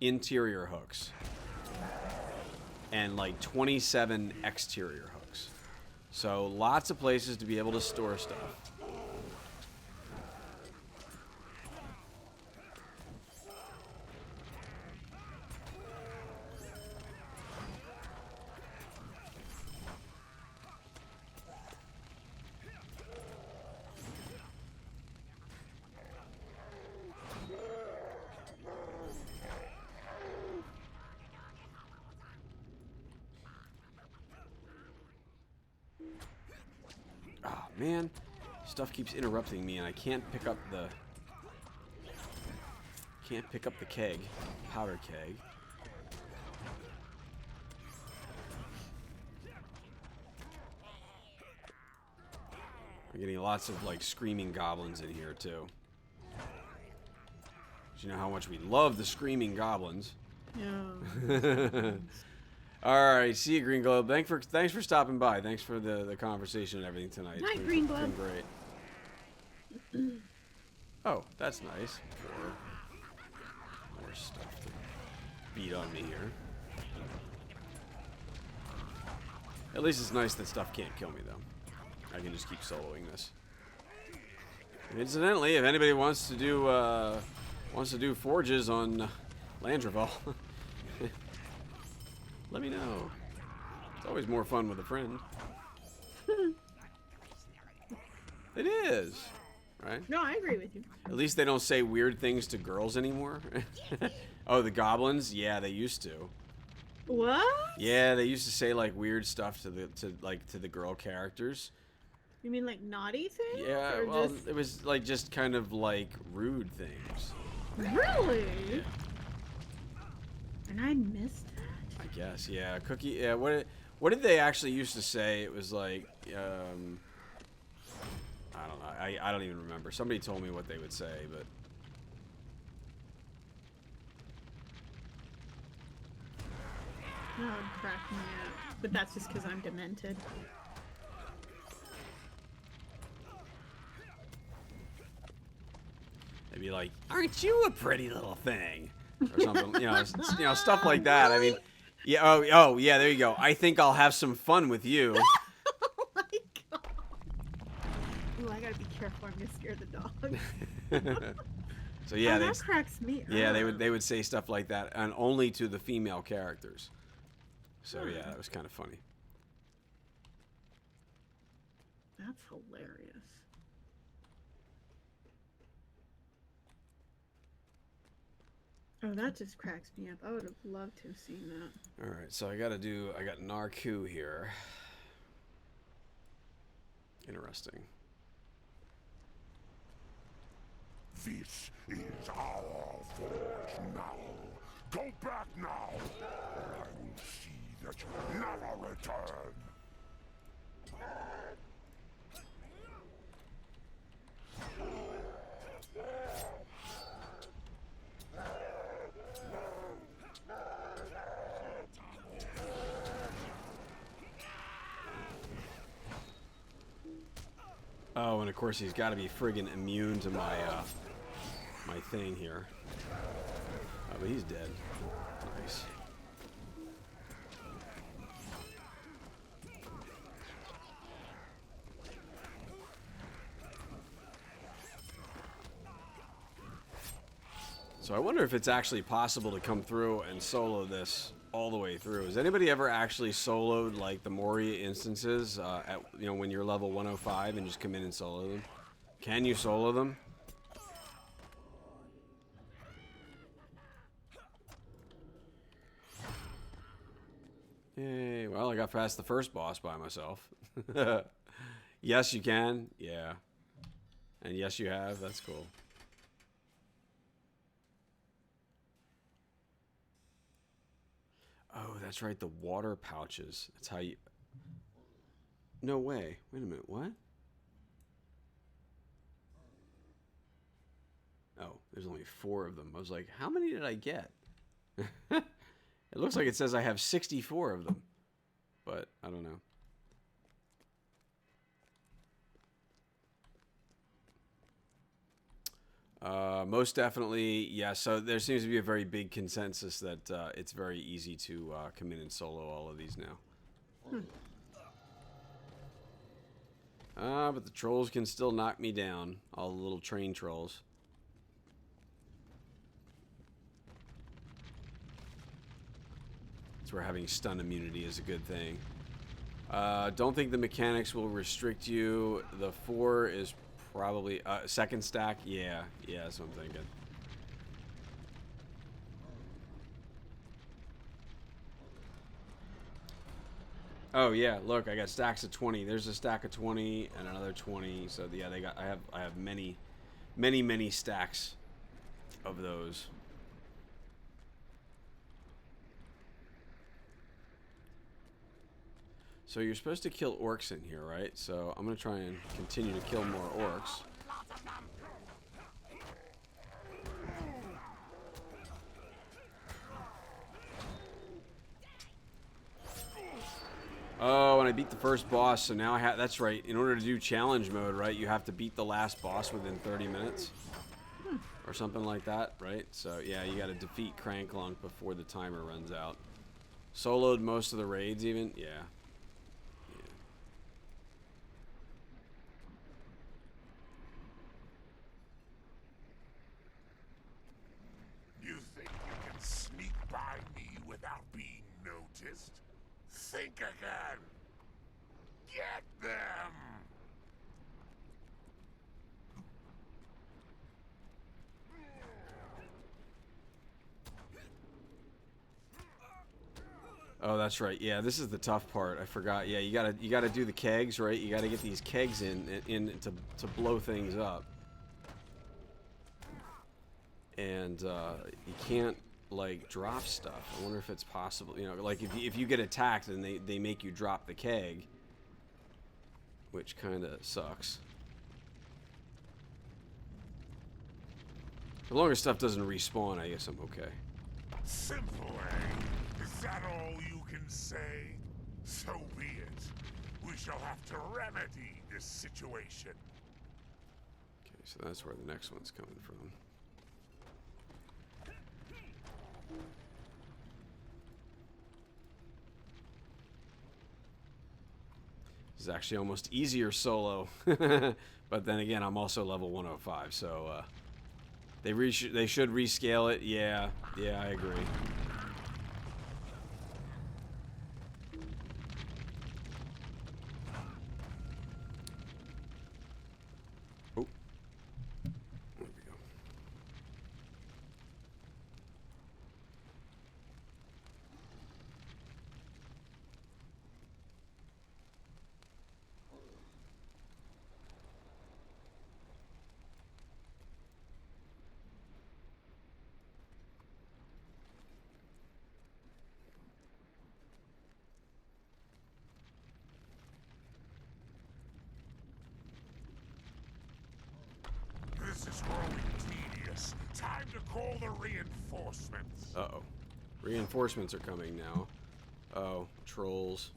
S1: interior hooks, and like 27 exterior hooks. So lots of places to be able to store stuff. Oh, man. Stuff keeps interrupting me, and I can't pick up the... keg. Powder keg. I'm getting lots of, like, screaming goblins in here, too. 'Cause you know how much we love the screaming goblins.
S7: Yeah.
S1: Alright, see you, Green Globe. Thanks for stopping by. Thanks for the conversation and everything tonight.
S7: Night,
S1: It's been-
S7: Green
S1: been
S7: Globe.
S1: great. Oh, that's nice. More stuff to beat on me here. At least it's nice that stuff can't kill me, though. I can just keep soloing this. Incidentally, if anybody wants to do forges on Landreval, let me know. It's always more fun with a friend. It is, right?
S7: No, I agree with you.
S1: At least they don't say weird things to girls anymore. Oh, the goblins? Yeah, they used to.
S7: What?
S1: Yeah, they used to say like weird stuff to the girl characters.
S7: You mean like naughty things?
S1: Yeah,
S7: or
S1: well,
S7: just...
S1: it was like just kind of like rude things.
S7: Really?
S1: Yeah.
S7: And I missed that?
S1: I guess, yeah. Cookie, yeah. What did they actually used to say? It was like, I don't know. I don't even remember. Somebody told me what they would say, but.
S7: No, it cracked me up. But that's just because I'm demented.
S1: They'd be like, "Aren't you a pretty little thing?" Or something, stuff like that. I mean, yeah. Oh, yeah. There you go. I think I'll have some fun with you.
S7: Oh my god. Ooh, I gotta be careful. I'm gonna scare the dog.
S1: So yeah,
S7: that cracks me up.
S1: Yeah, they would say stuff like that, and only to the female characters. So yeah, that was kind of funny.
S7: That's hilarious. Oh, that just cracks me up. I would have loved to have seen that.
S1: All right, so I got Narku here. Interesting.
S3: This is our forge now. Go back now, or I will see that you never return.
S1: Oh, and of course he's got to be friggin' immune to my my thing here. Oh, but he's dead. Nice. So I wonder if it's actually possible to come through and solo this all the way through. Has anybody ever actually soloed like the Moria instances when you're level 105 and just come in and solo them? Can you solo them? Yay. Well, I got past the first boss by myself. Yes, you can. Yeah. And yes, you have. That's cool. Oh, that's right. The water pouches. That's how you... No way. Wait a minute. What? Oh, there's only 4 of them. I was like, how many did I get? It looks like it says I have 64 of them. But, I don't know. Most definitely, yeah. So there seems to be a very big consensus that it's very easy to come in and solo all of these now. But the trolls can still knock me down. All the little train trolls. That's where having stun immunity is a good thing. Don't think the mechanics will restrict you. The 4 is probably... second stack? Yeah, that's what I'm thinking. Oh yeah, look, I got stacks of 20. There's a stack of 20 and another 20. So yeah, they got. I have many stacks of those. So you're supposed to kill orcs in here, right? So I'm gonna try and continue to kill more orcs. Oh, and I beat the first boss, so now I have... That's right. In order to do challenge mode, right, you have to beat the last boss within 30 minutes. Or something like that, right? So, yeah, you gotta defeat Cranklunk before the timer runs out. Soloed most of the raids, even? Yeah.
S3: You think you can sneak by me without being noticed? Think again. Get them.
S1: Oh, that's right. Yeah, this is the tough part. I forgot. Yeah, you gotta do the kegs, right? You gotta get these kegs in to blow things up. And you can't like drop stuff. I wonder if it's possible. You know, like if you get attacked and they make you drop the keg, which kind of sucks. As long as stuff doesn't respawn, I guess I'm okay.
S3: Simple, eh? Is that all you can say? So be it. We shall have to remedy this situation.
S1: Okay, so that's where the next one's coming from. This is actually almost easier solo. But then again, I'm also level 105, so they should rescale it. Yeah, I agree. Oh. There we go.
S3: This is growing tedious. Time to call the reinforcements.
S1: Uh-oh. Reinforcements are coming now. Oh, trolls.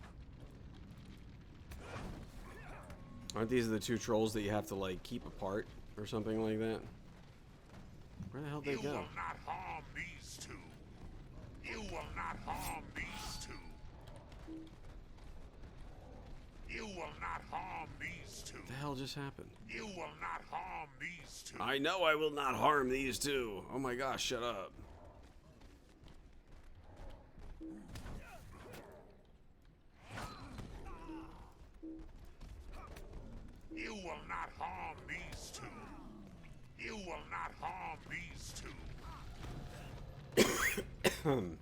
S1: Aren't these the 2 trolls that you have to, like, keep apart or something like that? Where the hell did they go?
S3: You will not harm these 2. You will not harm these 2. You will not harm these 2.
S1: What the hell just happened?
S3: You will not harm these 2.
S1: I know I will not harm these 2. Oh my gosh, shut up.
S3: You will not harm these 2. You will not harm these 2.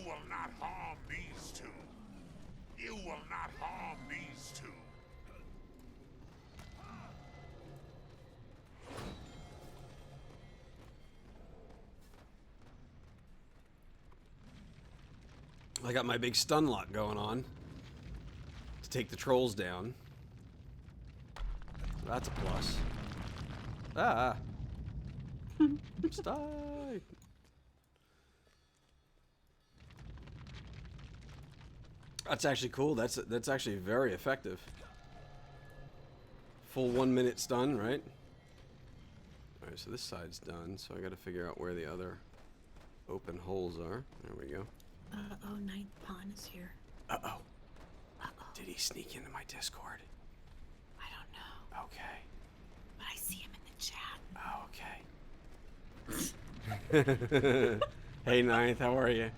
S3: will not harm these two. You will not harm these two.
S1: I got my big stun lock going on to take the trolls down. So that's a plus. Ah. Stop. That's actually cool. That's actually very effective. Full 1 minute stun, right? Alright, so this side's done, so I gotta figure out where the other open holes are. There we go.
S7: Oh, Ninth Pawn is here.
S1: Uh-oh. Did he sneak into my Discord?
S7: I don't know.
S1: Okay.
S7: But I see him in the chat.
S1: Oh, okay. Hey, Ninth, how are you?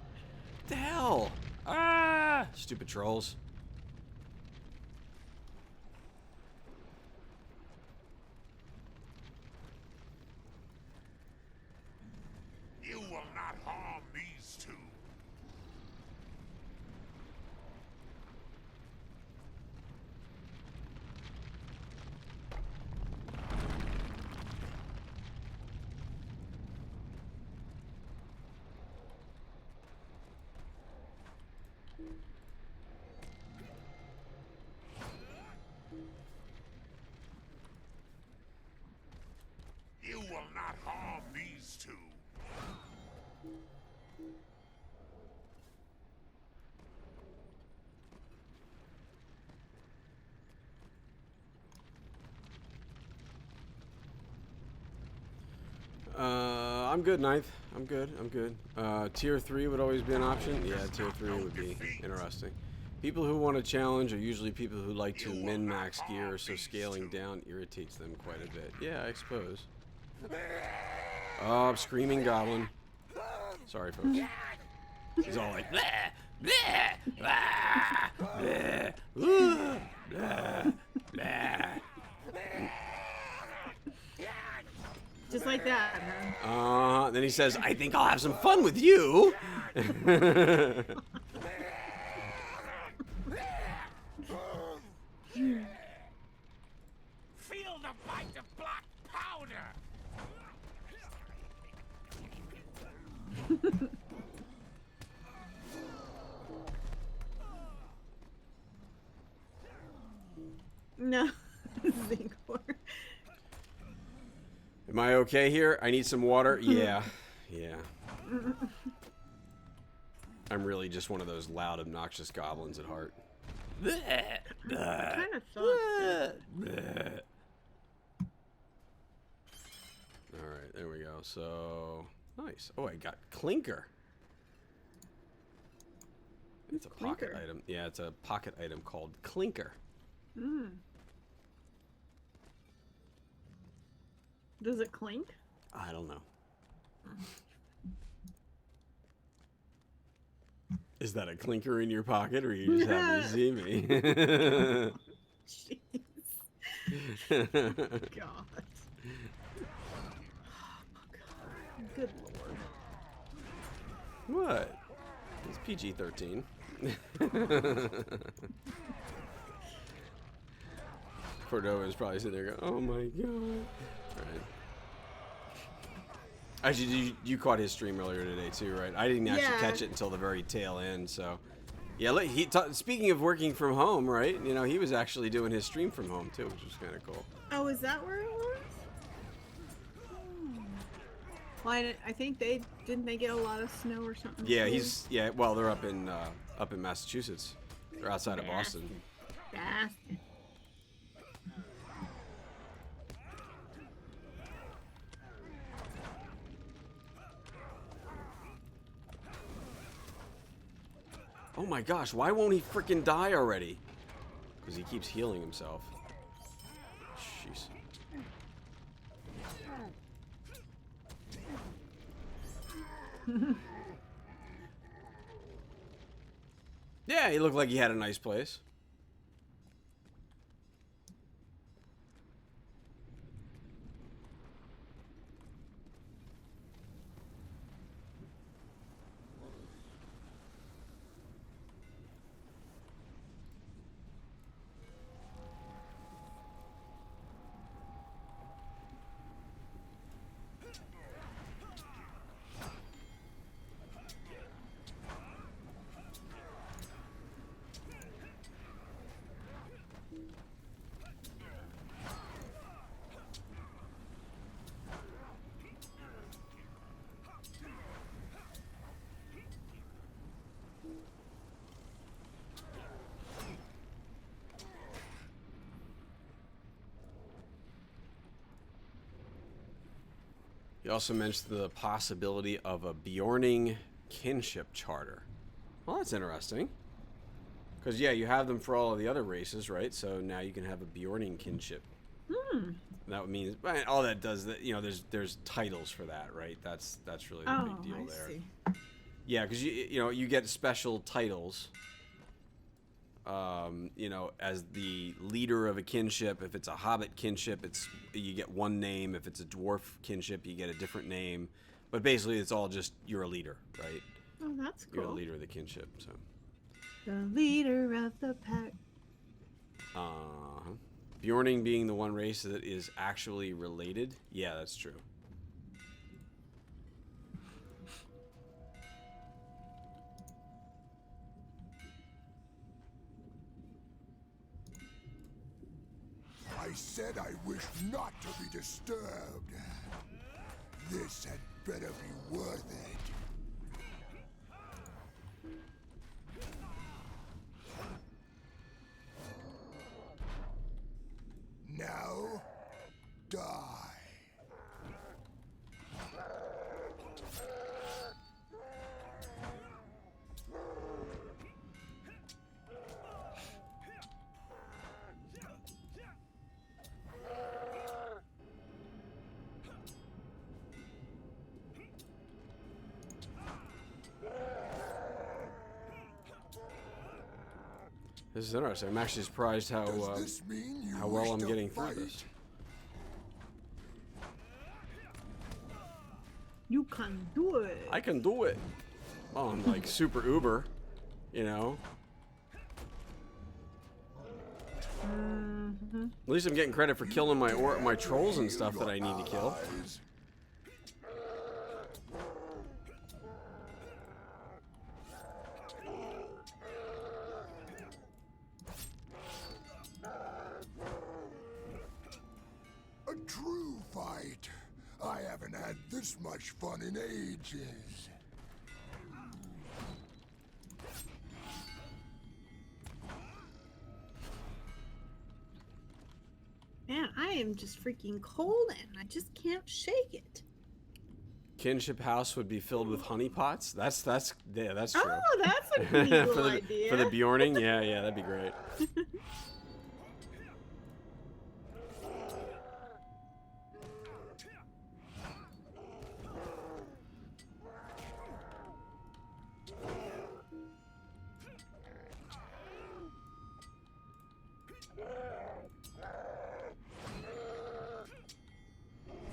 S1: The hell? Ah! Stupid trolls.
S3: You will not harm these two. You will not harm these two.
S1: I'm good, Ninth. I'm good. I'm good. Tier 3 would always be an option. Yeah, Tier 3 would be interesting. People who want to challenge are usually people who like to min-max gear, so scaling down irritates them quite a bit. Yeah, I suppose. Oh, screaming goblin. Sorry, folks. He's all like, bleh, bleh, blah, bleh, ooh, blah, blah.
S7: Just like that, huh?
S1: Then he says, I think I'll have some fun with you.
S3: Feel the bite of black powder.
S7: No. Zincor.
S1: Am I okay here? I need some water. Yeah. Yeah. I'm really just one of those loud, obnoxious goblins at heart.
S7: I kind of thought.
S1: Alright, there we go. So, nice. Oh, I got Clinker. It's a pocket
S7: Clinker?
S1: item. Yeah, it's a pocket item called Clinker.
S7: Does it clink?
S1: I don't know. Is that a clinker in your pocket, or you just happy to see me?
S7: Jeez. God. Oh, God. Good lord.
S1: What? It's PG-13. Cordova is probably sitting there going, oh my god. Right. Actually, you caught his stream earlier today too, right? I didn't actually catch it until the very tail end, so... Yeah, speaking of working from home, right? You know, he was actually doing his stream from home too, which was kind of cool.
S7: Oh, is that where it was? Well, I think didn't they get a lot of snow or something?
S1: Yeah, well, they're up in Massachusetts. They're outside of Boston.
S7: Bastard.
S1: Oh my gosh, why won't he freaking die already? Because he keeps healing himself. Jeez. Yeah, he looked like he had a nice place. He also mentioned the possibility of a Bjorning kinship charter. Well, that's interesting. Because, yeah, you have them for all of the other races, right? So now you can have a Bjorning kinship.
S7: Hmm.
S1: That means all that does that. You know, there's titles for that, right? That's really the big deal there.
S7: See.
S1: Yeah, because you get special titles. You know, as the leader of a kinship. If it's a hobbit kinship, you get one name. If it's a dwarf kinship, you get a different name. But basically, it's all just you're a leader, right?
S7: Oh, that's cool.
S1: You're the leader of the kinship, so.
S7: The leader of the pack.
S1: Bjorning being the one race that is actually related. Yeah, that's true.
S4: I said I wish not to be disturbed. This had better be worth it. Now, die.
S1: This is interesting. I'm actually surprised how well I'm getting through this.
S7: You can do it.
S1: I can do it. Oh, I'm like super uber, you know. At least I'm getting credit for killing my trolls and stuff that I need to kill.
S4: A true fight. I haven't had this much fun in ages.
S7: Man, I am just freaking cold and I just can't shake it.
S1: Kinship house would be filled with honeypots. That's true.
S7: Oh, that's a pretty cool idea.
S1: For the Bjorning, yeah, that'd be great.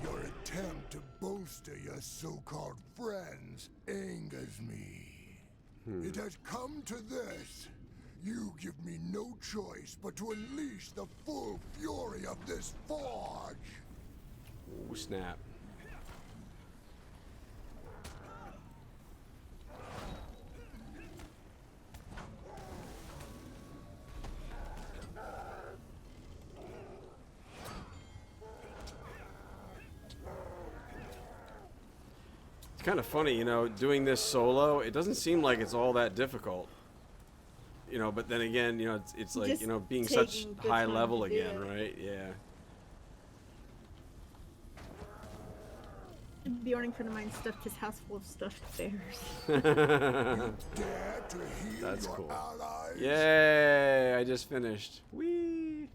S4: Your attempt to bolster your so-called friends angers me. It has come to this. You give me no choice but to unleash the full fury of this forge.
S1: Ooh, snap. It's kind of funny, you know, doing this solo. It doesn't seem like it's all that difficult, you know. But then again, you know, it's like,
S7: Just
S1: you know, being such
S7: taking good
S1: high
S7: time
S1: level
S7: to do
S1: again,
S7: it.
S1: right? Yeah.
S7: Bjorning friend of mine stuffed his house full of stuffed bears.
S4: Dare to heal
S1: That's
S4: your
S1: cool.
S4: allies?
S1: Yay! I just finished. Whee!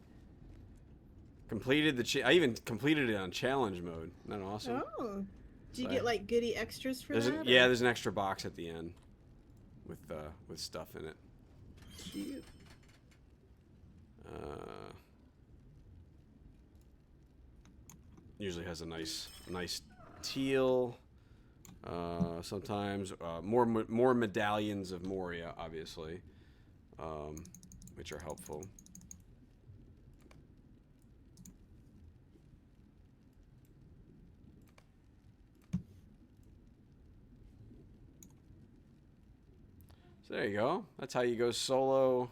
S1: Completed the. I even completed it on challenge mode. Isn't that awesome?
S7: Oh. Do you
S1: So-
S7: get like goody extras for
S1: There's
S7: that?
S1: yeah, there's an extra box at the end with stuff in it.
S7: Cute.
S1: Usually has a nice teal. Sometimes more medallions of Moria, obviously, which are helpful. So there you go. That's how you go solo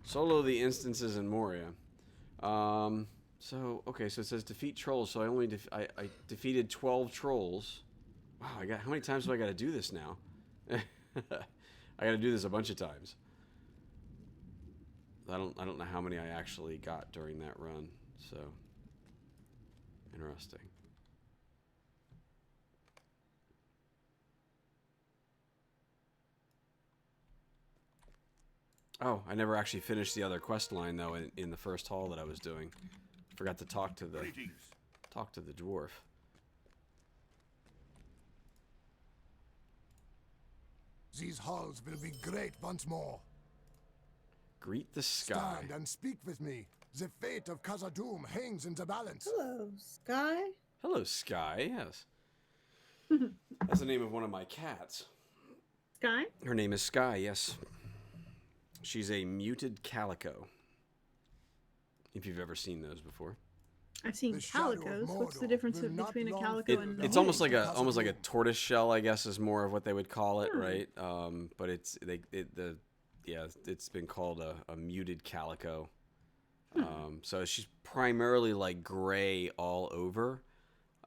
S1: the instances in Moria. So okay, so it says defeat trolls. So I only I defeated 12 trolls. Wow, how many times do I got to do this now? I got to do this a bunch of times. I don't know how many I actually got during that run. So interesting. Oh, I never actually finished the other quest line though in the first hall that I was doing. Forgot to talk to the dwarf.
S4: These halls will be great once more.
S1: Greet the sky.
S4: Stand and speak with me. The fate of Khazad-dûm hangs in the balance.
S7: Hello, Sky.
S1: Hello, Sky. Yes. That's the name of one of my cats.
S7: Sky?
S1: Her name is Sky, yes. She's a muted calico. If you've ever seen those before.
S7: I've seen calicos. What's the difference between a calico and a
S1: It's almost like a tortoise shell, I guess, is more of what they would call it, right? But it's been called a muted calico. So she's primarily like gray all over,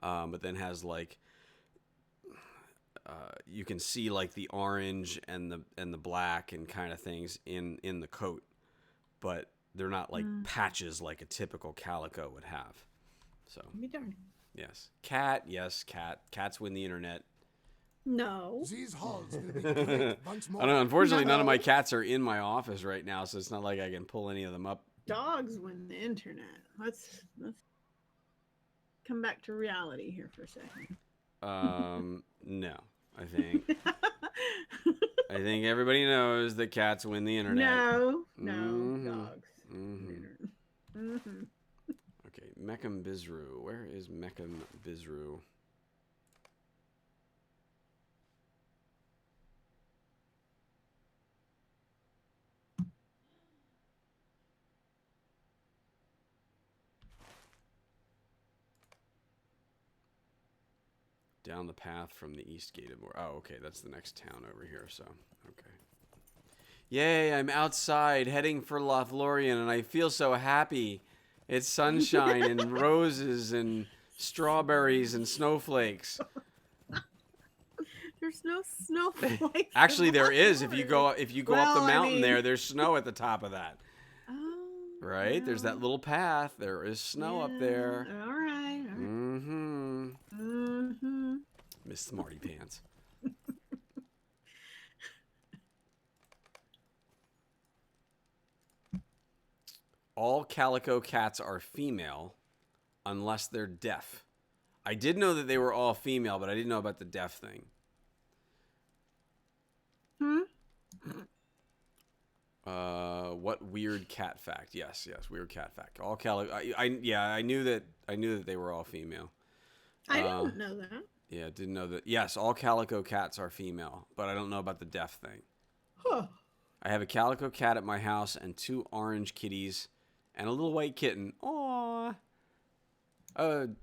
S1: but then has like you can see like the orange and the black and kind of things in the coat, but they're not like patches like a typical calico would have. So
S7: be darned.
S1: Yes, cat. Yes, cat. Cats win the internet.
S7: No.
S4: These halls will be great once more.
S1: I don't know. Unfortunately, none of my cats are in my office right now, so it's not like I can pull any of them up.
S7: Dogs win the internet. Let's come back to reality here for a second.
S1: No. I think everybody knows that cats win the internet.
S7: No, dogs.
S1: Okay, Mecham Bizru. Where is Mecham Bizru? Down the path from the east gate of... Oh, okay, that's the next town over here, so... Okay. Yay, I'm outside, heading for Lothlorien, and I feel so happy. It's sunshine and roses and strawberries and snowflakes.
S7: There's no snowflakes.
S1: Actually, there is. If you go up the mountain there's snow at the top of that.
S7: Oh.
S1: Right? There's that little path. There is snow up there.
S7: All right.
S1: Miss Smarty Pants. All calico cats are female unless they're deaf. I did know that they were all female, but I didn't know about the deaf thing. What weird cat fact? Yes, weird cat fact. All calico. I knew that they were all female.
S7: I didn't know that.
S1: Yeah, didn't know that. Yes, all calico cats are female, but I don't know about the deaf thing.
S7: Huh.
S1: I have a calico cat at my house and 2 orange kitties and a little white kitten. Aww.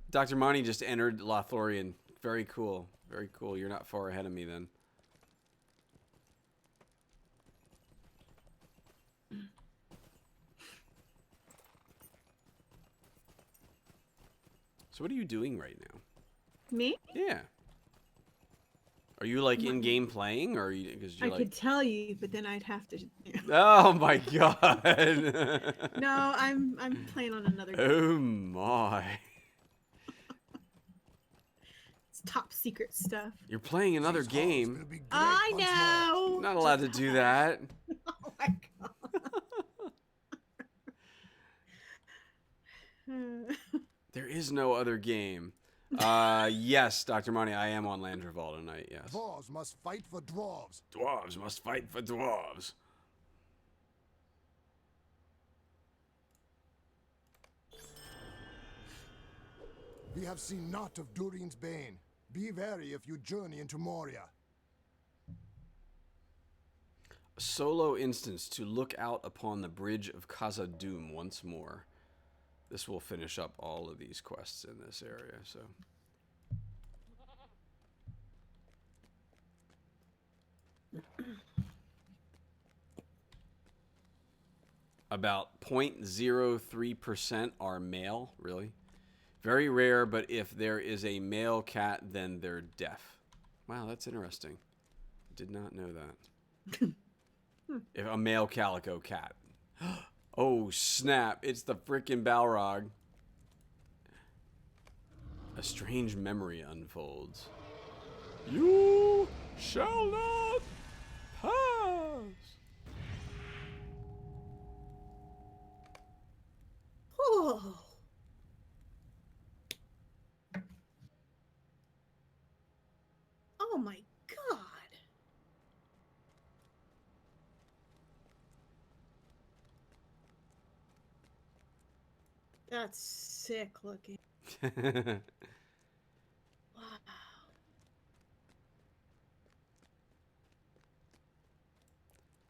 S1: Dr. Monty just entered Lothlorien. Very cool. Very cool. You're not far ahead of me then. So what are you doing right now?
S7: Me?
S1: Yeah. Are you like in-game playing, or are you? Because
S7: I could tell you, but then I'd have to.
S1: Oh my god!
S7: No, I'm playing on another game.
S1: Oh my!
S7: It's top secret stuff.
S1: You're ping another game.
S7: I know.
S1: Not allowed to do that.
S7: Oh my god.
S1: There is no other game. Yes, Dr. Monty, I am on Landreval tonight, yes.
S4: Dwarves must fight for dwarves.
S1: Dwarves must fight for dwarves.
S4: We have seen naught of Durin's bane. Be wary if you journey into Moria.
S1: A solo instance to look out upon the bridge of Khazad-dûm once more. This will finish up all of these quests in this area, so... About 0.03% are male, really. Very rare, but if there is a male cat, then they're deaf. Wow, that's interesting. Did not know that. If a male calico cat. Oh, snap. It's the frickin' Balrog. A strange memory unfolds. You shall not pass.
S7: Oh. Oh my god. That's sick looking. Wow.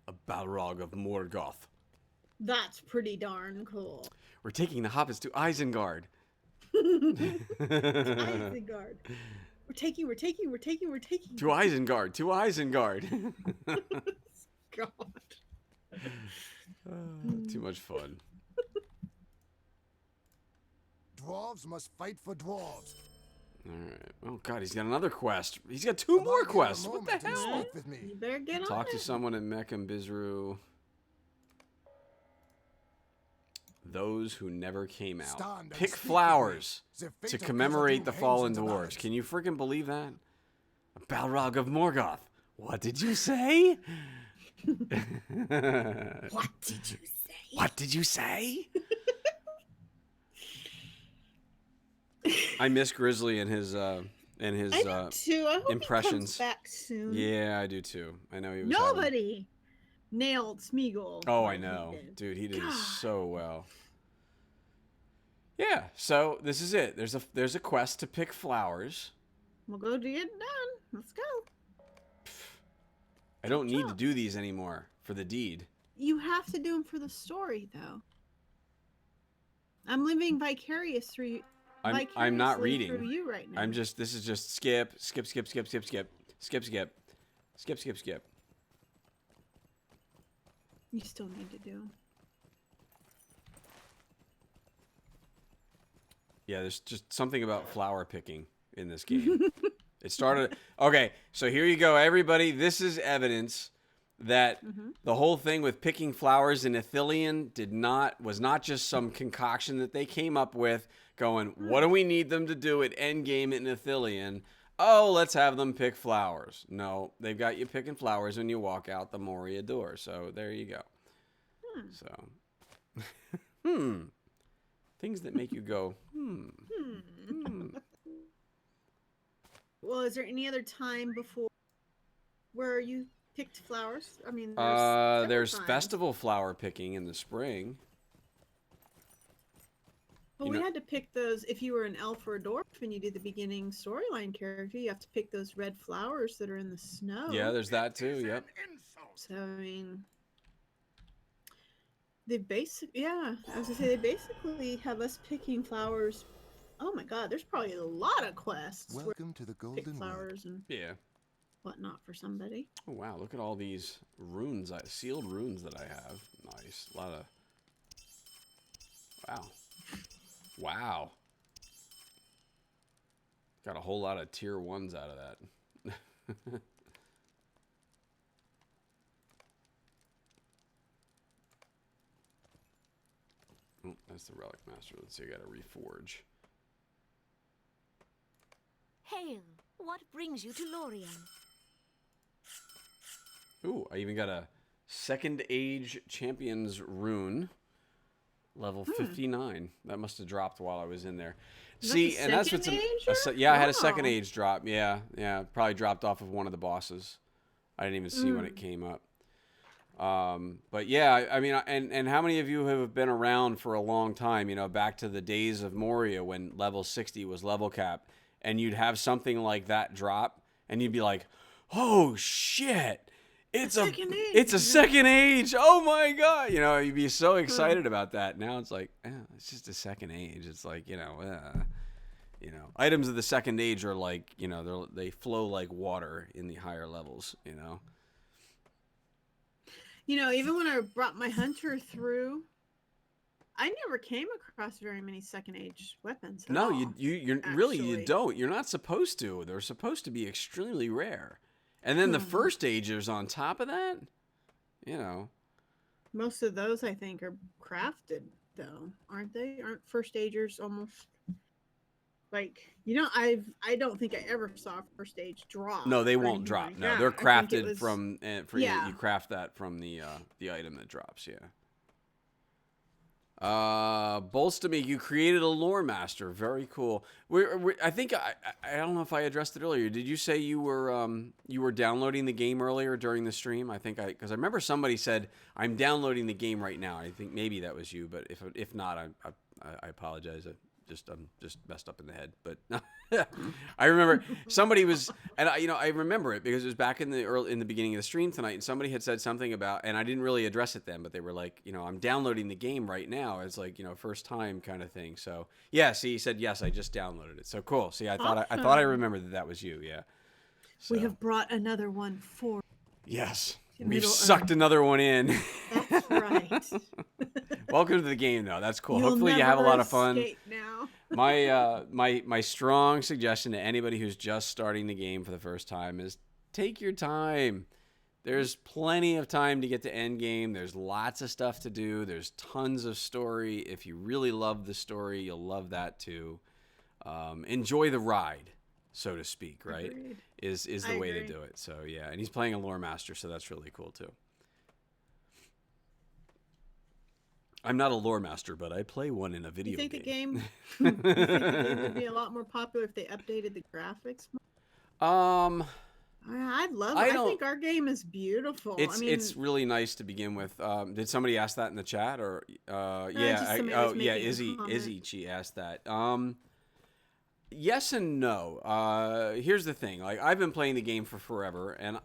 S1: A Balrog of Morgoth.
S7: That's pretty darn cool.
S1: We're taking the hobbits to Isengard.
S7: Isengard. We're taking.
S1: To Isengard. To Isengard.
S7: God.
S1: Too much fun.
S4: Dwarves must fight for dwarves.
S1: Alright. Oh god, he's got another quest. He's got 2 more quests. What the hell?
S4: With me.
S7: You better get on
S1: Talk to
S7: it.
S1: someone in Meckham Bizru. Those who never came out.
S4: Stand and
S1: Pick
S4: speak
S1: flowers
S4: with me. The
S1: to
S4: fate of
S1: commemorate
S4: Khazad-dûm
S1: the
S4: hangs
S1: fallen
S4: in the
S1: dwarves.
S4: balance.
S1: Can you freaking believe that? A Balrog of Morgoth. What did you say?
S2: What did you say?
S1: What did you say? I miss Grizzly and his
S7: I do too. I hope
S1: impressions.
S7: he comes back soon.
S1: Yeah, I do too. I know he was.
S7: Nobody nailed Smeagol.
S1: Oh,
S7: like
S1: I
S7: he
S1: know,
S7: did.
S1: dude. He did
S7: God.
S1: so well. Yeah. So this is it. There's a quest to pick flowers.
S7: We'll go do it done. Let's go.
S1: I don't need to do these anymore for the deed.
S7: You have to do them for the story, though. I'm living vicarious through.
S1: I'm not
S7: vicariously
S1: reading.
S7: through you right now.
S1: This is just skip.
S7: You still need to do 'em.
S1: Yeah, there's just something about flower picking in this game. It started. Okay, so here you go, everybody. This is evidence that the whole thing with picking flowers in Ithilien was not just some concoction that they came up with. Going, what do we need them to do at endgame in Ithilien? Oh, let's have them pick flowers. No, they've got you picking flowers when you walk out the Moria door. So there you go. So, things that make you go,
S7: Well, is there any other time before where you picked flowers? I mean,
S1: there's
S7: several times.
S1: festival flower picking in the spring.
S7: But we had to pick those. If you were an elf or a dwarf and you did the beginning storyline character, you have to pick those red flowers that are in the snow.
S1: Yeah, there's that too. Yep.
S7: So I mean, I was gonna say they basically have us picking flowers. Oh my God, there's probably a lot of quests. where
S4: Welcome to the
S7: pick
S4: Golden Wood.
S7: flowers and
S1: Yeah.
S7: whatnot for somebody.
S1: Oh wow, look at all these runes, sealed runes that I have. Nice, a lot of. Wow. Wow. Got a whole lot of tier 1s out of that. Oh, that's the Relic Master. Let's see, I gotta reforge.
S2: Hail! What brings you to Lorien?
S1: Ooh, I even got a Second Age Champions rune. Level 59. That must have dropped while I was in there. See, and that's what's
S7: Second
S1: I had a Second
S7: Wow.
S1: Age drop. Yeah, probably dropped off of one of the bosses. I didn't even see when it came up. But yeah, I mean, and how many of you have been around for a long time? You know, back to the days of Moria when level 60 was level cap, and you'd have something like that drop, and you'd be like, "Oh shit! It's a second age. Oh my god!" You know, you'd be so excited about that. Now it's like, it's just a second age. It's like, items of the second age are like, they flow like water in the higher levels.
S7: Even when I brought my hunter through, I never came across very many second age weapons.
S1: No,
S7: you
S1: you really you don't. You're not supposed to. They're supposed to be extremely rare. And then the first agers on top of that,
S7: Most of those I think are crafted though, aren't they? Aren't first agers almost like I don't think I ever saw a first age drop.
S1: No, they
S7: or
S1: won't
S7: anything
S1: drop.
S7: like
S1: No,
S7: that.
S1: they're
S7: I think
S1: crafted
S7: it was-
S1: from you craft that from the item that drops. Yeah. Bolstamy, you created a lore master. Very cool. I think I don't know if I addressed it earlier. Did you say you were downloading the game earlier during the stream? Because I remember somebody said I'm downloading the game right now. I think maybe that was you, but if not, I apologize. I'm just messed up in the head. But I remember somebody was, and I remember it because it was back in the beginning of the stream tonight, and somebody had said something about, and I didn't really address it then, but they were like, I'm downloading the game right now. It's like, first time kind of thing. So yeah, see, he said yes, I just downloaded it. So cool. See, I thought I remembered that was you. Yeah. So.
S7: We have brought another one for.
S1: Yes. We've sucked another one in.
S7: That's right.
S1: Welcome to the game, though. That's cool.
S7: You'll
S1: Hopefully, you have a lot of fun.
S7: Now.
S1: My strong suggestion to anybody who's just starting the game for the first time is take your time. There's plenty of time to get to end game. There's lots of stuff to do. There's tons of story. If you really love the story, you'll love that too. Enjoy the ride, so to speak. Right?
S7: Agreed.
S1: Is the way to do it. So yeah, and he's playing a lore master, so that's really cool too. I'm not a lore master, but I play one in a video game.
S7: You think the game would be a lot more popular if they updated the graphics more? I love it. I think our game is beautiful.
S1: It's really nice to begin with. Did somebody ask that in the chat or Izzy she asked that. Yes and no. Here's the thing. Like, I've been playing the game for forever, and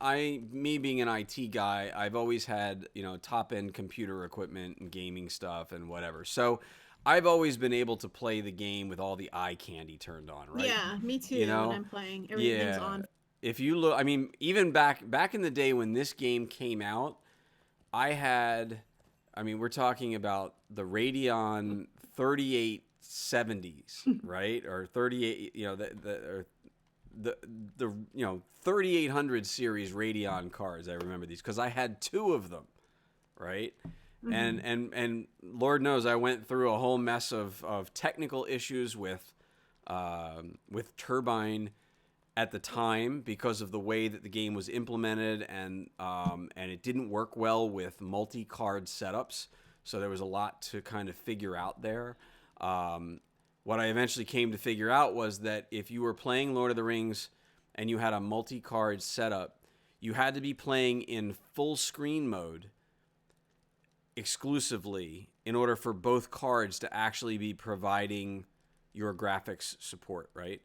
S1: me being an IT guy, I've always had, top-end computer equipment and gaming stuff and whatever. So I've always been able to play the game with all the eye candy turned on, right?
S7: Yeah, me too. When I'm playing, everything's on.
S1: If you look, even back in the day when this game came out, we're talking about the Radeon 3870s, right? Or 38, the 3800 series Radeon cards. I remember these because I had 2 of them, right? Mm-hmm. And Lord knows I went through a whole mess of technical issues with Turbine at the time because of the way that the game was implemented, and it didn't work well with multi-card setups. So there was a lot to kind of figure out there. What I eventually came to figure out was that if you were playing Lord of the Rings and you had a multi-card setup, you had to be playing in full screen mode exclusively in order for both cards to actually be providing your graphics support, right?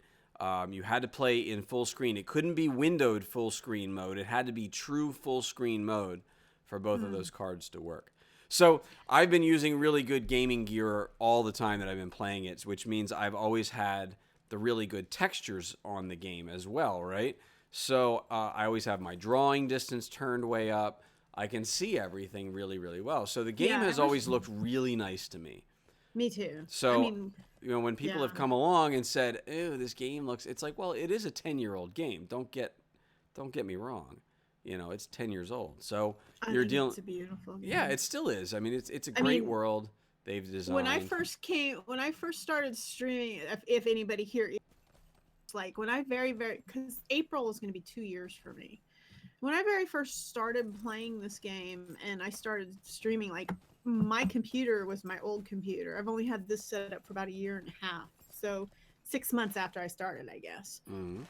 S1: You had to play in full screen. It couldn't be windowed full screen mode. It had to be true full screen mode for both of those cards to work. So I've been using really good gaming gear all the time that I've been playing it, which means I've always had the really good textures on the game as well, right? So I always have my drawing distance turned way up. I can see everything really, really well. So the game has always looked really nice to me.
S7: Me too.
S1: So, when people have come along and said, "Ew, this game looks," it's like, well, it is a 10-year-old game. Don't get me wrong. It's 10 years old. So you're dealing. It's
S7: a beautiful game.
S1: Yeah, it still is. It's a great world they've designed.
S7: When I first started streaming, if anybody here, it's like when I because April is going to be 2 years for me. When I very first started playing this game and I started streaming, like, my computer was my old computer. I've only had this set up for about 1.5 years. So 6 months after I started, I guess. Mm-hmm.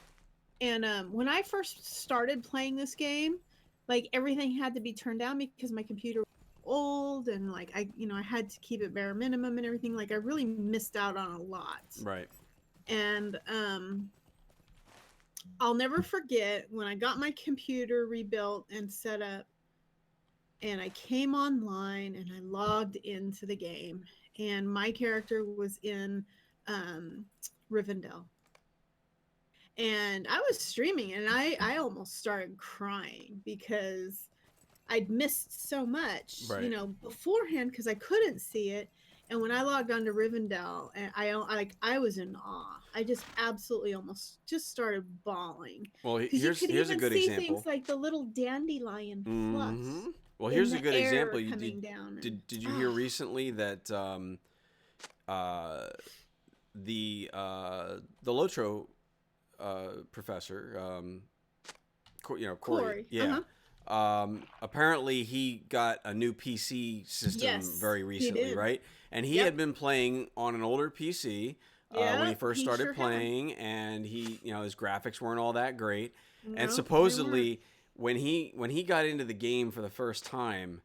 S7: And when I first started playing this game, like, everything had to be turned down because my computer was old, and like I had to keep it bare minimum and everything. Like, I really missed out on a lot.
S1: Right.
S7: And I'll never forget when I got my computer rebuilt and set up, and I came online and I logged into the game, and my character was in Rivendell. And I was streaming, and I almost started crying because I'd missed so much, beforehand, because I couldn't see it. And when I logged on to Rivendell, and I was in awe. I just absolutely almost just started bawling.
S1: Well, here's a good
S7: see
S1: example.
S7: Things like the little dandelion fluffs.
S1: Well, here's a good example. Did you hear recently that the Lotro professor, Corey, apparently he got a new PC system very recently,
S7: did.
S1: right? And he had been playing on an older PC when he first started playing, and his graphics weren't all that great. And supposedly, when he got into the game for the first time,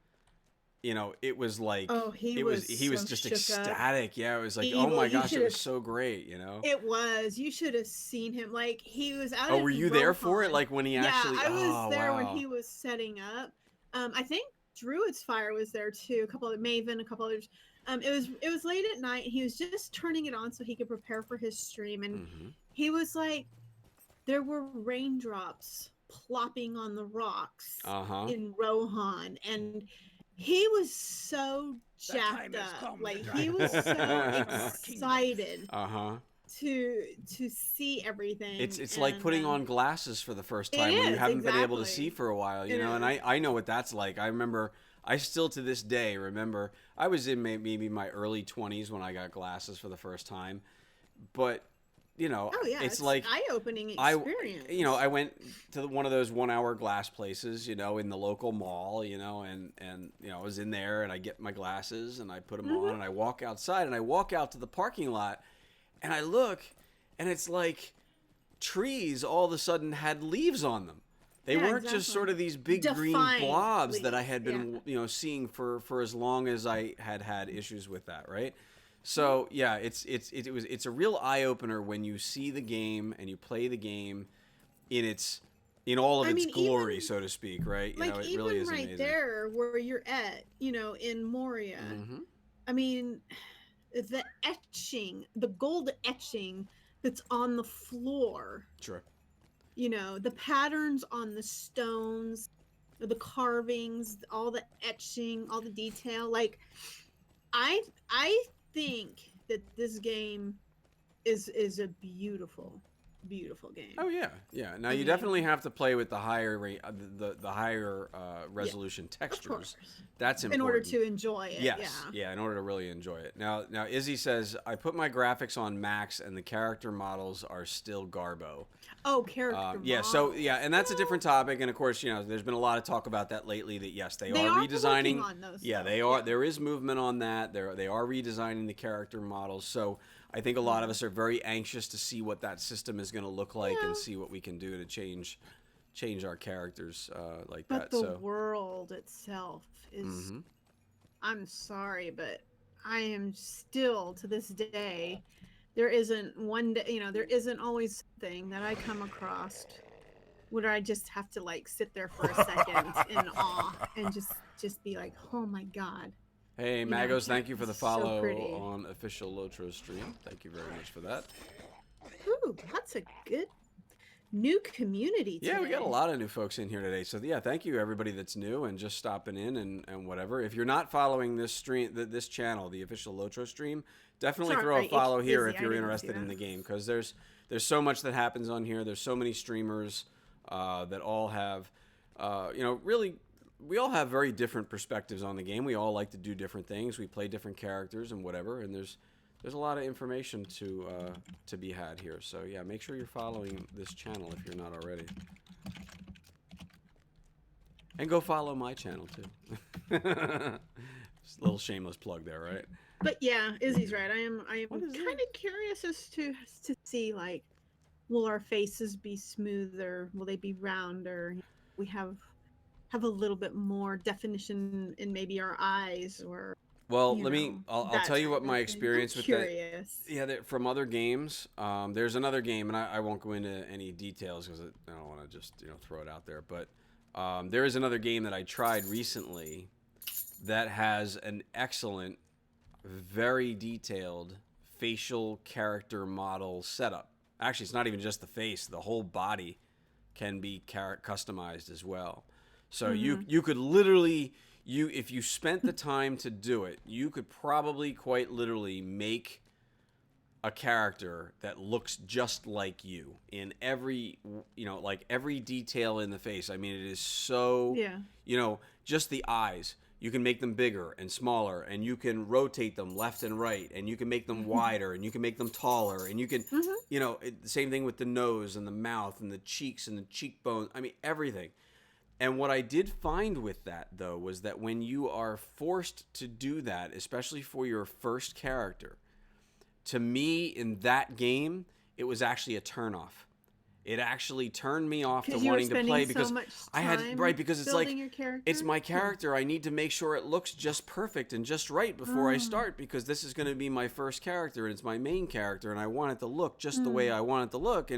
S1: it was like he was just ecstatic. Yeah, it was like, oh my gosh, it was so great.
S7: It was. You should have seen him. Like, he was out.
S1: Oh, were you there for it? Like when he actually?
S7: Yeah, I was there when he was setting up. I think Druid's Fire was there too. A couple of Maven, a couple others. It was late at night. He was just turning it on so he could prepare for his stream, and he was like, there were raindrops plopping on the rocks in Rohan, and he was so jacked up. Like, he was so excited to see everything.
S1: It's like putting on glasses for the first time when you haven't been able to see for a while, and I know what that's like. I remember, I still to this day remember, I was in maybe my early 20s when I got glasses for the first time, but it's like
S7: eye-opening experience.
S1: I went to one of those 1 hour glass places, in the local mall, and I was in there, and I get my glasses and I put them on, and I walk outside, and I walk out to the parking lot, and I look, and it's like trees all of a sudden had leaves on them. They weren't just sort of these big green blobs leaves that I had been seeing for as long as I had issues with that, right? So yeah, it's a real eye opener when you see the game and you play the game in all of its glory, even, so to speak, right?
S7: Like,
S1: it
S7: even
S1: really is
S7: right
S1: amazing.
S7: there where you're at, in Moria. I mean, the etching, the gold etching that's on the floor.
S1: Sure.
S7: The patterns on the stones, the carvings, all the etching, all the detail. Like, I think that this game is a beautiful game.
S1: Oh yeah. Now you definitely have to play with the higher the higher resolution textures. That's important
S7: in order to enjoy it.
S1: Yes, in order to really enjoy it. Now Izzy says, I put my graphics on max and the character models are still garbo.
S7: Oh, character models.
S1: Yeah, so and that's a different topic, and of course, there's been a lot of talk about that lately, that yes, they are redesigning.
S7: On those
S1: they are. There is movement on that. They are redesigning the character models. So I think a lot of us are very anxious to see what that system is going to look like and see what we can do to change our characters like that.
S7: But the world itself is. I'm sorry, but I am still to this day. There isn't one day, there isn't always something that I come across where I just have to like sit there for a second in awe and just be like, oh my God.
S1: Hey, Magos, thank you for the follow on official Lotro stream. Thank you very much for that.
S7: Ooh, that's a good new community today.
S1: Yeah, we got a lot of new folks in here today. So yeah, thank you everybody that's new and just stopping in and whatever. If you're not following this stream, this channel, the official Lotro stream, definitely throw a follow here if you're interested in the game, because there's so much that happens on here. There's so many streamers that all have, really, we all have very different perspectives on the game. We all like to do different things. We play different characters and whatever, and there's a lot of information to be had here. So yeah, make sure you're following this channel if you're not already. And go follow my channel too. Just a little shameless plug there, right?
S7: But yeah, Izzy's right. I am kind of curious as to see, like, will our faces be smoother? Will they be rounder? We have a little bit more definition in maybe our eyes, or
S1: well, I'll tell you what my experience with that. Yeah, from other games. There's another game, and I won't go into any details because I don't want to just throw it out there. But there is another game that I tried recently that has an excellent, very detailed facial character model setup. Actually, it's not even just the face; the whole body can be customized as well. So you could literally. If you spent the time to do it, you could probably quite literally make a character that looks just like you in every, like every detail in the face. I mean, it is so, just the eyes. You can make them bigger and smaller, and you can rotate them left and right, and you can make them wider, and you can make them taller, and you can, the same thing with the nose and the mouth and the cheeks and the cheekbones. I mean, everything. And what I did find with that, though, was that when you are forced to do that, especially for your first character, to me in that game, it was actually a turnoff. It actually turned me off to wanting to play because I had because it's like it's my character. I need to make sure it looks just perfect and just right before I start because this is going to be my first character and it's my main character and I want it to look just the way I want it to look.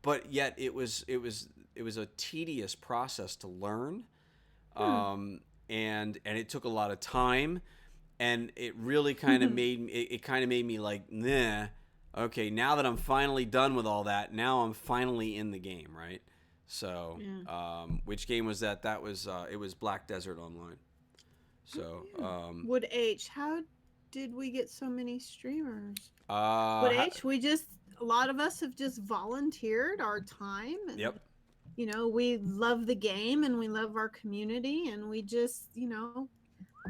S1: But yet it was a tedious process to learn, and it took a lot of time, and it really kind of made me like, nah. Okay, now that I'm finally done with all that, now I'm finally in the game, right? So, which game was that? That was it was Black Desert Online. So,
S7: Wood H, how did we get so many streamers?
S1: Wood
S7: H, a lot of us have just volunteered our time. And,
S1: yep.
S7: You know, we love the game and we love our community, and we just,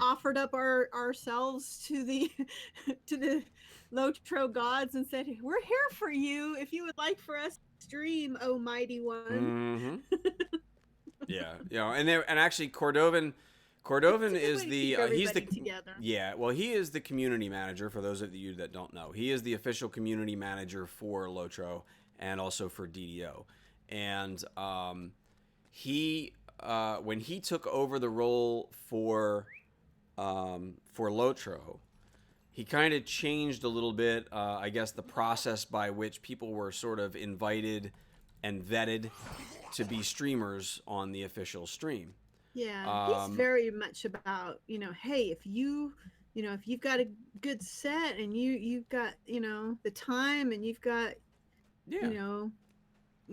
S7: offered up ourselves to the to the Lotro gods and said, "We're here for you if you would like for us to stream, oh mighty one."
S1: Yeah, and actually Cordovan is he's the
S7: together.
S1: Yeah, well, he is the community manager for those of you that don't know. He is the official community manager for Lotro and also for DDO. And he when he took over the role for Lotro, he kind of changed a little bit, I guess, the process by which people were sort of invited and vetted to be streamers on the official stream.
S7: Yeah, he's very much about, hey, if you've got a good set and you've got, the time and you've got,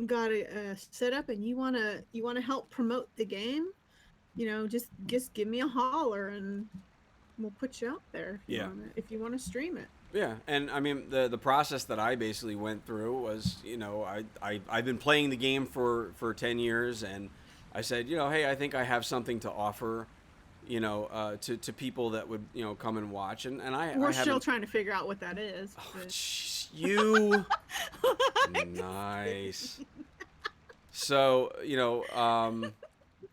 S7: got a setup and you want to help promote the game, just give me a holler and we'll put you out there if you want to stream it.
S1: Yeah, and I mean the process that I basically went through was, I've been playing the game for 10 years, and I said, hey, I think I have something to offer, to people that would, come and watch, and
S7: we're still trying to figure out what that is.
S1: Oh, geez, you nice. So,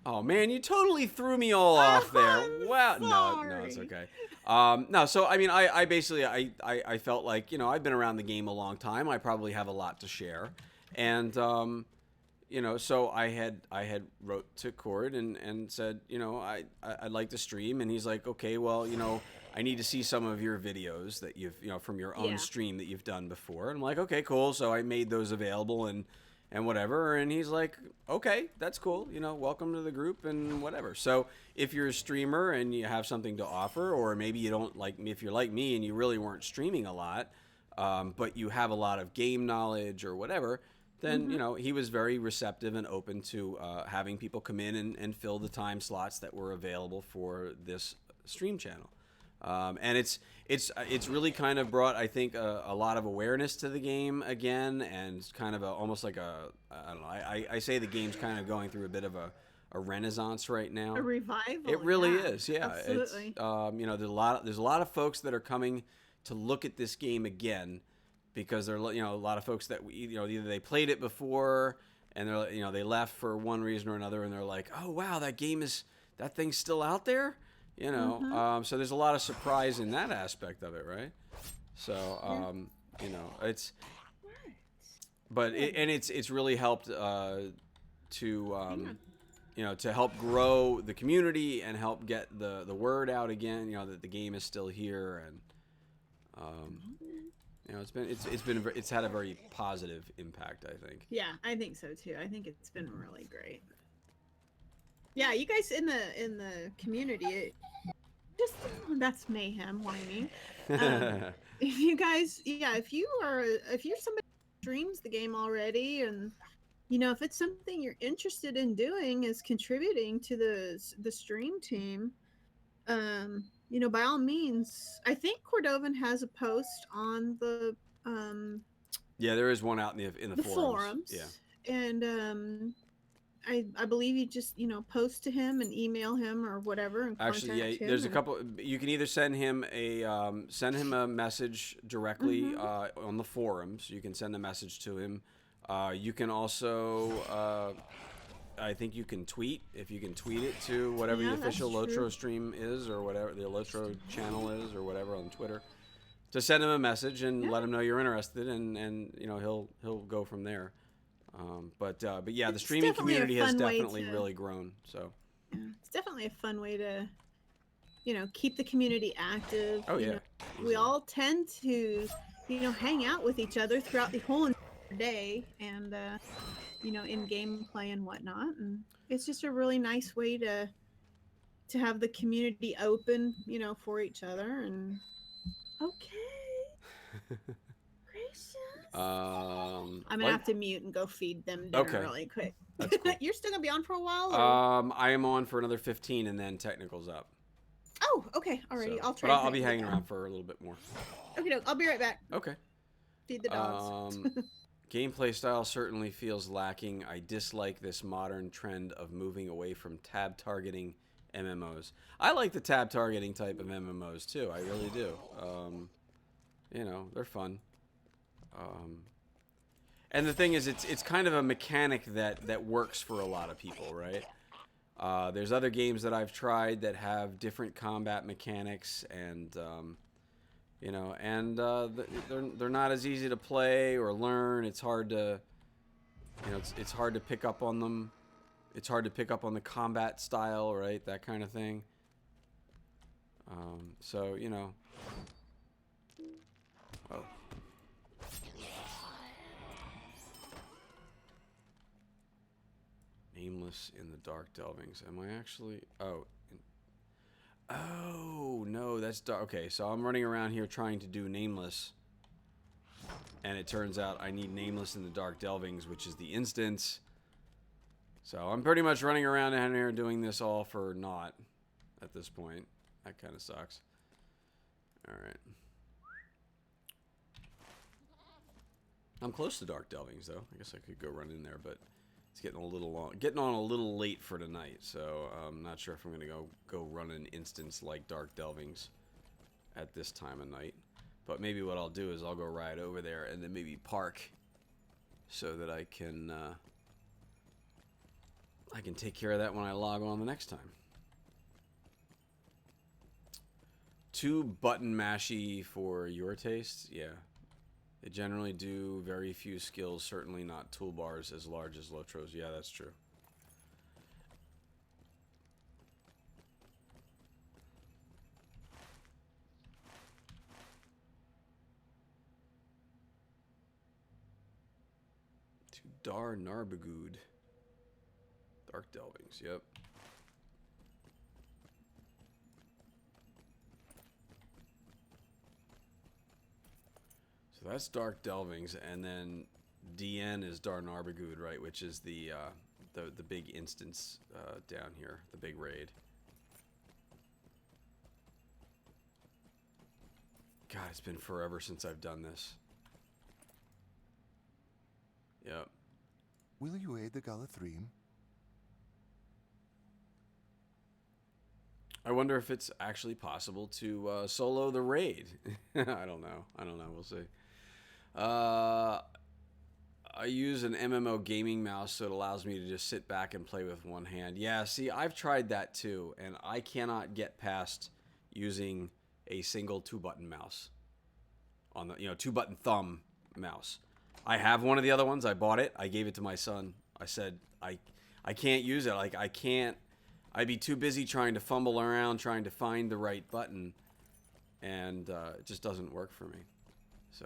S1: oh man, you totally threw me all off there. Wow. No, it's okay. No, so I mean, I basically I felt like, I've been around the game a long time. I probably have a lot to share, and so I had wrote to Cord and said, I'd like to stream, and he's like, okay, well, I need to see some of your videos that you've, from your own stream that you've done before. And I'm like, okay, cool. So I made those available and whatever. And he's like, okay, that's cool. Welcome to the group and whatever. So if you're a streamer and you have something to offer, or maybe you don't like me, if you're like me and you really weren't streaming a lot, but you have a lot of game knowledge or whatever, then, he was very receptive and open to having people come in and fill the time slots that were available for this stream channel. And it's really kind of brought, I think, a lot of awareness to the game again, and kind of almost like I don't know. I say the game's kind of going through a bit of a renaissance right now.
S7: A revival.
S1: It really is, yeah.
S7: Absolutely.
S1: It's, there's a lot of folks that are coming to look at this game again, because there are, a lot of folks that either they played it before and they're, they left for one reason or another, and they're like, oh wow, that thing's still out there. So there's a lot of surprise in that aspect of it, right? So, it's, but it's really helped to help grow the community and help get the word out again, that the game is still here, and it's had a very positive impact, I think.
S7: Yeah, I think so too. I think it's been really great. Yeah, you guys in the community, that's mayhem whining. If you guys, if you're somebody who streams the game already, and if it's something you're interested in doing, is contributing to the stream team, by all means. I think Cordovan has a post on the
S1: yeah, there is one out in the forums. Yeah,
S7: and I believe you just post to him and email him or whatever. And
S1: actually, yeah, there's a couple. You can either send him a message directly on the forums. You can send a message to him. You can also I think you can tweet. If you can tweet it to whatever the official Lotro stream is, or whatever the Lotro channel is, or whatever on Twitter, to send him a message and let him know you're interested, and you know he'll go from there. But yeah, the streaming community has definitely really grown. So
S7: yeah, it's definitely a fun way to, you know, keep the community active.
S1: Oh yeah,
S7: know, we all tend to, you know, hang out with each other throughout the whole day, and you know, in gameplay and whatnot, and it's just a really nice way to have the community open, you know, for each other. And okay. Gracious. I'm gonna have to mute and go feed them dinner really quick. That's cool. You're still gonna be on for a while? Or?
S1: I am on for another 15, and then technical's up.
S7: Oh, okay. Alrighty,
S1: So,
S7: I'll try.
S1: But I'll be hanging around for a little bit more.
S7: Okay, I'll be right back.
S1: Okay.
S7: Feed the dogs.
S1: Gameplay style certainly feels lacking. I dislike this modern trend of moving away from tab targeting MMOs. I like the tab targeting type of MMOs too. I really do. You know, they're fun. And the thing is, it's kind of a mechanic that works for a lot of people, right? There's other games that I've tried that have different combat mechanics, and you know, and they're not as easy to play or learn. It's hard to, you know, it's hard to pick up on them. It's hard to pick up on the combat style, right? That kind of thing. So, you know. Oh. Nameless in the Dark Delvings. Am I actually? Oh. Oh, no, that's dark. Okay, so I'm running around here trying to do Nameless. And it turns out I need Nameless in the Dark Delvings, which is the instance. So I'm pretty much running around down here doing this all for naught at this point. That kind of sucks. Alright. I'm close to Dark Delvings, though. I guess I could go run in there, but it's getting a little long, getting on a little late for tonight. So I'm not sure if I'm gonna go run an instance like Dark Delvings at this time of night. But maybe what I'll do is I'll go ride over there and then maybe park so that I can take care of that when I log on the next time. Too button mashy for your taste? Yeah. They generally do very few skills, certainly not toolbars as large as Lotro's. Yeah, that's true. To Dar Narbagud. Dark Delvings, yep. So that's Dark Delvings, and then DN is Dar Narbagud, right? Which is the big instance down here, the big raid. God, it's been forever since I've done this. Yep.
S4: Will you aid the Galathrim?
S1: I wonder if it's actually possible to solo the raid. I don't know. We'll see. I use an MMO gaming mouse, so it allows me to just sit back and play with one hand. Yeah, see, I've tried that too, and I cannot get past using a single 2-button mouse on the 2-button thumb mouse. I have one of the other ones. I bought it. I gave it to my son. I said I can't use it. Like, I can't. I'd be too busy trying to fumble around trying to find the right button, and it just doesn't work for me. So,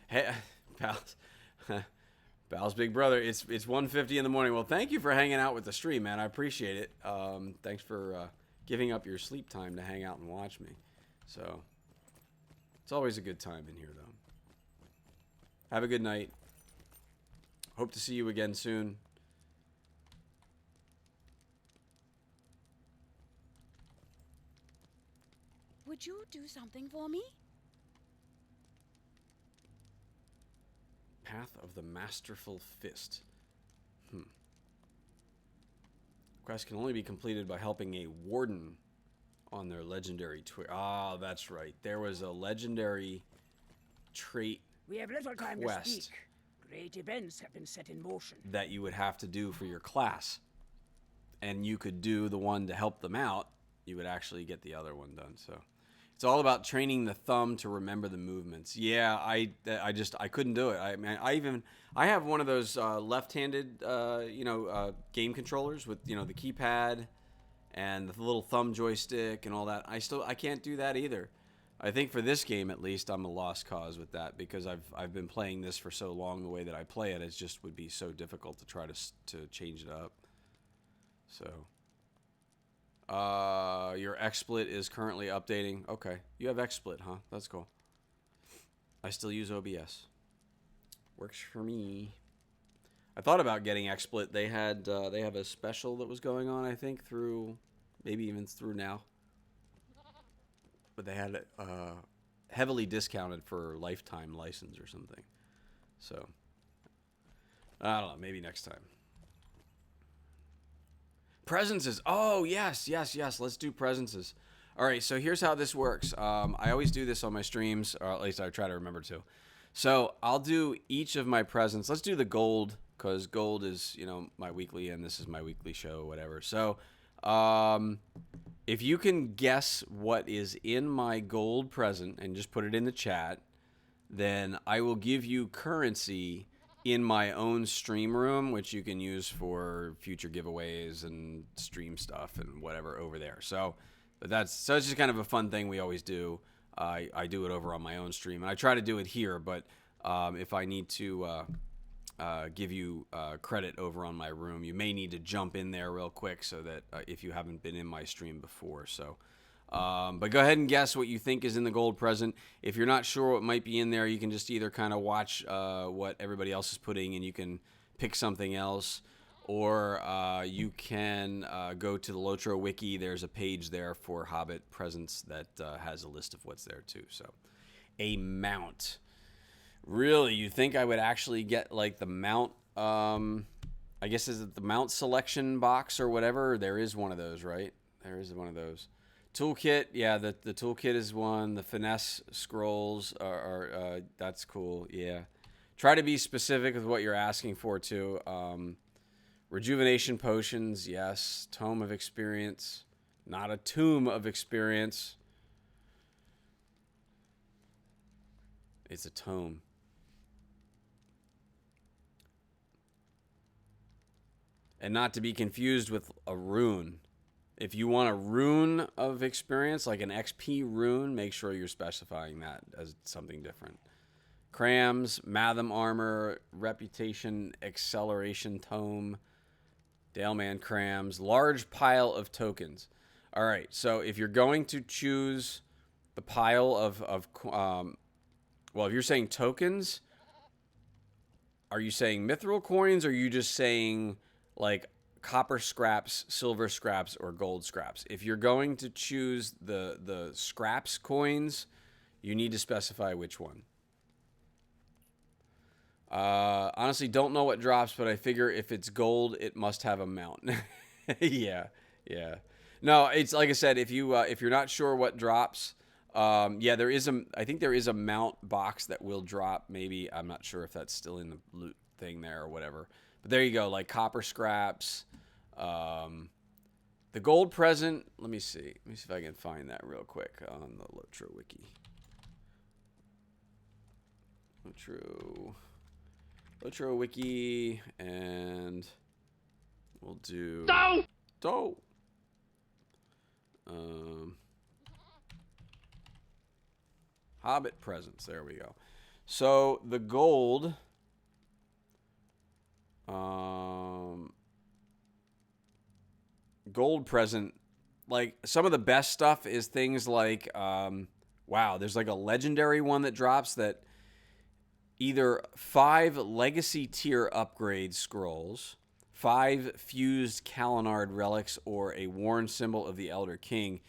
S1: hey, Pal's big brother. It's 1:50 in the morning. Well, thank you for hanging out with the stream, man. I appreciate it. Thanks for giving up your sleep time to hang out and watch me. So, it's always a good time in here, though. Have a good night. Hope to see you again soon.
S9: Would you do something for me?
S1: Path of the Masterful Fist. Quest can only be completed by helping a warden on their legendary twig. Ah, that's right. There was a legendary trait
S5: We have little time
S1: quest
S5: to speak. Great events have been set in motion.
S1: that you would have to do for your class. And you could do the one to help them out, you would actually get the other one done. So it's all about training the thumb to remember the movements. Yeah, I couldn't do it. I mean, I have one of those left-handed game controllers with the keypad and the little thumb joystick and all that. I can't do that either. I think for this game at least I'm a lost cause with that, because I've been playing this for so long. The way that I play it, just would be so difficult to try to change it up. So, your XSplit is currently updating. Okay, you have XSplit, huh? That's cool. I still use OBS. Works for me. I thought about getting XSplit. They have a special that was going on, I think, maybe even through now. But they had it heavily discounted for lifetime license or something. So, I don't know. Maybe next time. Presences. Oh, yes. Let's do presences. All right, so here's how this works. I always do this on my streams, or at least I try to remember to. So I'll do each of my presents. Let's do the gold, because gold is, my weekly, and this is my weekly show, whatever. So if you can guess what is in my gold present and just put it in the chat, then I will give you currency in my own stream room, which you can use for future giveaways and stream stuff and whatever over there. So it's just kind of a fun thing we always do. I do it over on my own stream, and I try to do it here, but if I need to give you credit over on my room, you may need to jump in there real quick, so that if you haven't been in my stream before. So but go ahead and guess what you think is in the gold present. If you're not sure what might be in there, you can just either kind of watch what everybody else is putting, and you can pick something else, or you can go to the Lotro wiki. There's a page there for Hobbit presents that has a list of what's there too. So a mount. Really, you think I would actually get like the mount? I guess is it the mount selection box or whatever? There is one of those, right? There is one of those. Toolkit, yeah, the toolkit is one. The finesse scrolls are that's cool. Yeah, try to be specific with what you're asking for too. Rejuvenation potions, yes. Tome of experience, not a tomb of experience. It's a tome. And not to be confused with a rune. If you want a rune of experience, like an XP rune, make sure you're specifying that as something different. Crams, Matham armor, reputation, acceleration tome, Daleman crams, large pile of tokens. All right, so if you're going to choose the pile of well, if you're saying tokens, are you saying mithril coins, or are you just saying like copper scraps, silver scraps, or gold scraps? If you're going to choose the scraps coins, you need to specify which one. Honestly, don't know what drops, but I figure if it's gold, it must have a mount. yeah. No, it's like I said, if you're not sure what drops, yeah, I think there is a mount box that will drop. Maybe, I'm not sure if that's still in the loot thing there or whatever. But there you go, like copper scraps. The gold present, let me see if I can find that real quick on the Lotro wiki. Lotro wiki, and we'll do dough. Hobbit presents, there we go. So the gold gold present, like some of the best stuff is things like wow, there's like a legendary one that drops that either 5 legacy tier upgrade scrolls, 5 fused Kalinard relics, or a worn symbol of the Elder King.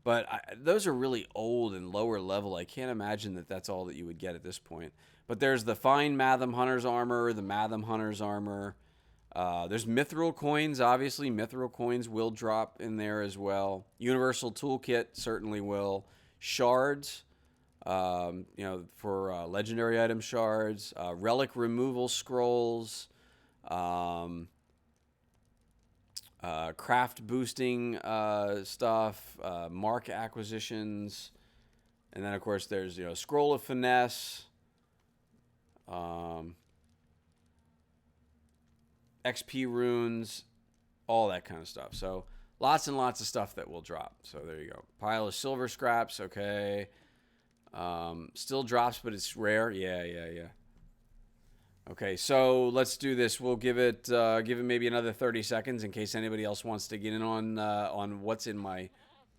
S1: But those are really old and lower level. I can't imagine that that's all that you would get at this point. But there's the fine Matham Hunter's armor, the Matham Hunter's armor. There's mithril coins. Obviously, mithril coins will drop in there as well. Universal Toolkit certainly will. Shards. You know, for legendary item shards, relic removal scrolls, craft boosting stuff, mark acquisitions, and then of course there's, you know, scroll of finesse, XP runes, all that kind of stuff. So lots and lots of stuff that will drop. So there you go. Pile of silver scraps. Okay. Still drops, but it's rare. Yeah. Okay, so let's do this. We'll give it maybe another 30 seconds in case anybody else wants to get in on what's in my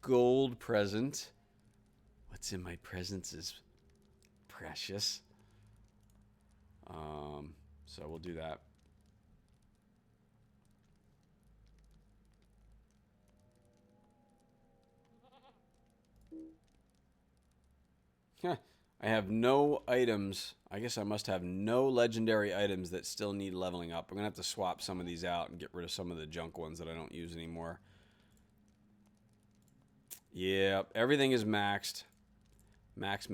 S1: gold present. What's in my presents is precious. So we'll do that. I have no items. I guess I must have no legendary items that still need leveling up. I'm going to have to swap some of these out and get rid of some of the junk ones that I don't use anymore. Yeah, everything is maxed. Max.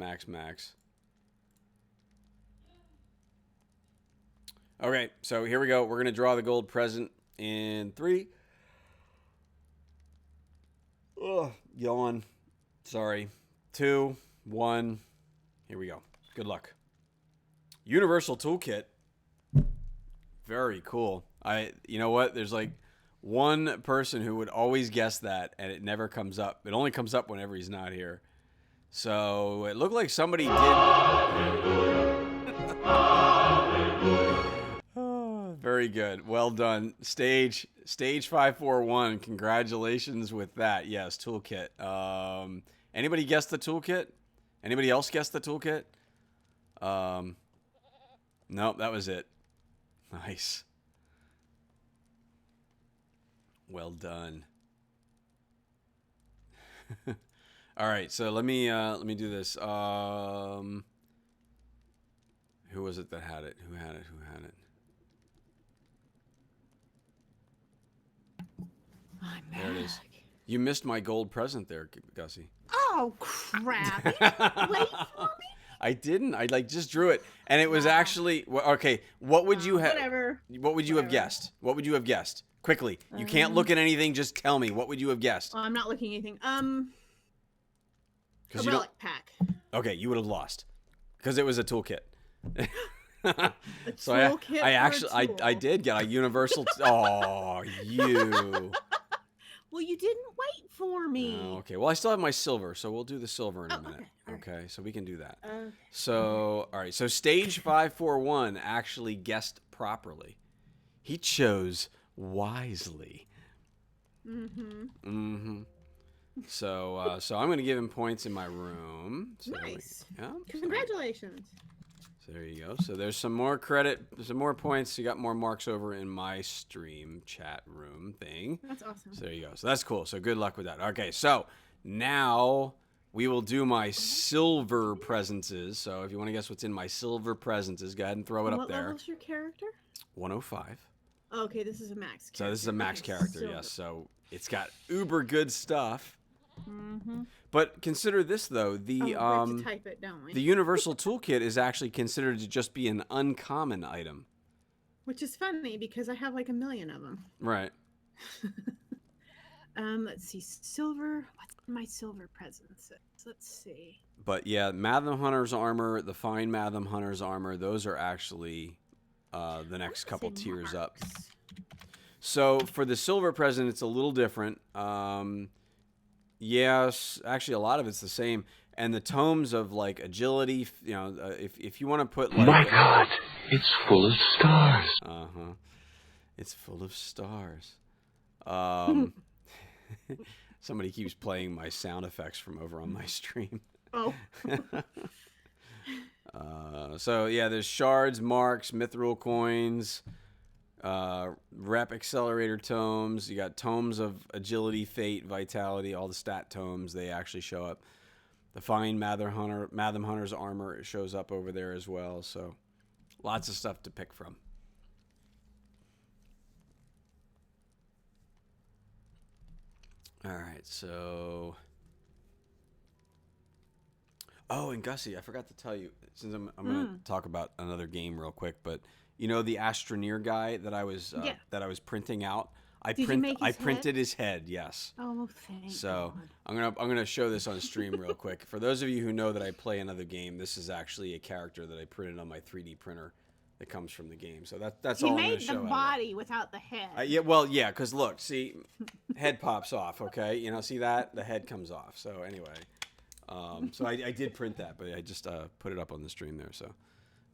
S1: Okay, so here we go. We're going to draw the gold present in 3. Ugh, yawn. Sorry. 2, 1. Here we go. Good luck. Universal toolkit. Very cool. You know what? There's like one person who would always guess that, and it never comes up. It only comes up whenever he's not here. So it looked like somebody did. Oh, very good. Well done. Stage 541. Congratulations with that. Yes, toolkit. Anybody guess the toolkit? Anybody else guess the toolkit? Nope, that was it. Nice. Well done. All right, so let me do this. Who was it that had it? Who had it?
S7: I'm back.
S1: There it is. You missed my gold present there, Gussie.
S7: Oh crap! You didn't wait for me.
S1: I didn't. I just drew it, and it was actually okay. What would you have?
S7: Whatever.
S1: What would you have guessed? What would you have guessed? Quickly, you can't look at anything. Just tell me. What would you have guessed?
S7: Well, I'm not looking at anything. A
S1: you
S7: relic pack.
S1: Okay, you would have lost because it was a toolkit. So
S7: toolkit
S1: I did get a universal. Oh, you.
S7: Well, you didn't wait for me.
S1: Oh, okay. Well, I still have my silver, so we'll do the silver in a minute. Okay, so we can do that. So, all right. So stage 541 actually guessed properly. He chose wisely. So I'm going to give him points in my room. So
S7: Nice.
S1: Yeah.
S7: Congratulations.
S1: So there you go. So there's some more credit, some more points. You got more marks over in my stream chat room thing.
S7: That's awesome.
S1: So there you go. So that's cool. So good luck with that. Okay, so now we will do my silver presences. So if you want to guess what's in my silver presences, go ahead and throw it up there.
S7: What level's your character?
S1: 105.
S7: Oh, okay, this is a max character.
S1: So this is a max character,
S7: Silver.
S1: yes. So it's got uber good stuff. But consider this though, the
S7: we have to type it, don't we?
S1: the universal toolkit is actually considered to just be an uncommon item.
S7: Which is funny because I have like 1 million of them.
S1: Right.
S7: Let's see, silver. What's my silver presents? Let's see.
S1: But yeah, Matham Hunter's armor, the fine Matham Hunter's armor, those are actually the next couple tiers up. So for the silver present, it's a little different. Yes, actually a lot of it's the same. And the tomes of like agility, you know, if you want to put like...
S10: My God, it's full of stars.
S1: Uh-huh. It's full of stars. Somebody keeps playing my sound effects from over on my stream.
S7: Oh.
S1: So yeah, there's shards, marks, mithril coins, rep accelerator tomes. You got tomes of agility, fate, vitality, all the stat tomes. They actually show up. The fine Matham Hunter's armor shows up over there as well. So lots of stuff to pick from. All right, so... Oh, and Gussie, I forgot to tell you, since I'm going to talk about another game real quick, but you know the Astroneer guy that I was printing out. I printed his head. Yes.
S7: Oh, thank
S1: So
S7: God.
S1: I'm gonna show this on stream real quick. For those of you who know that I play another game, this is actually a character that I printed on my 3D printer that comes from the game. So that's all I'm gonna show.
S7: You made the body without the head.
S1: Yeah, because look, see, head pops off. Okay, you know, see that the head comes off. So anyway, so I did print that, but I just put it up on the stream there. So.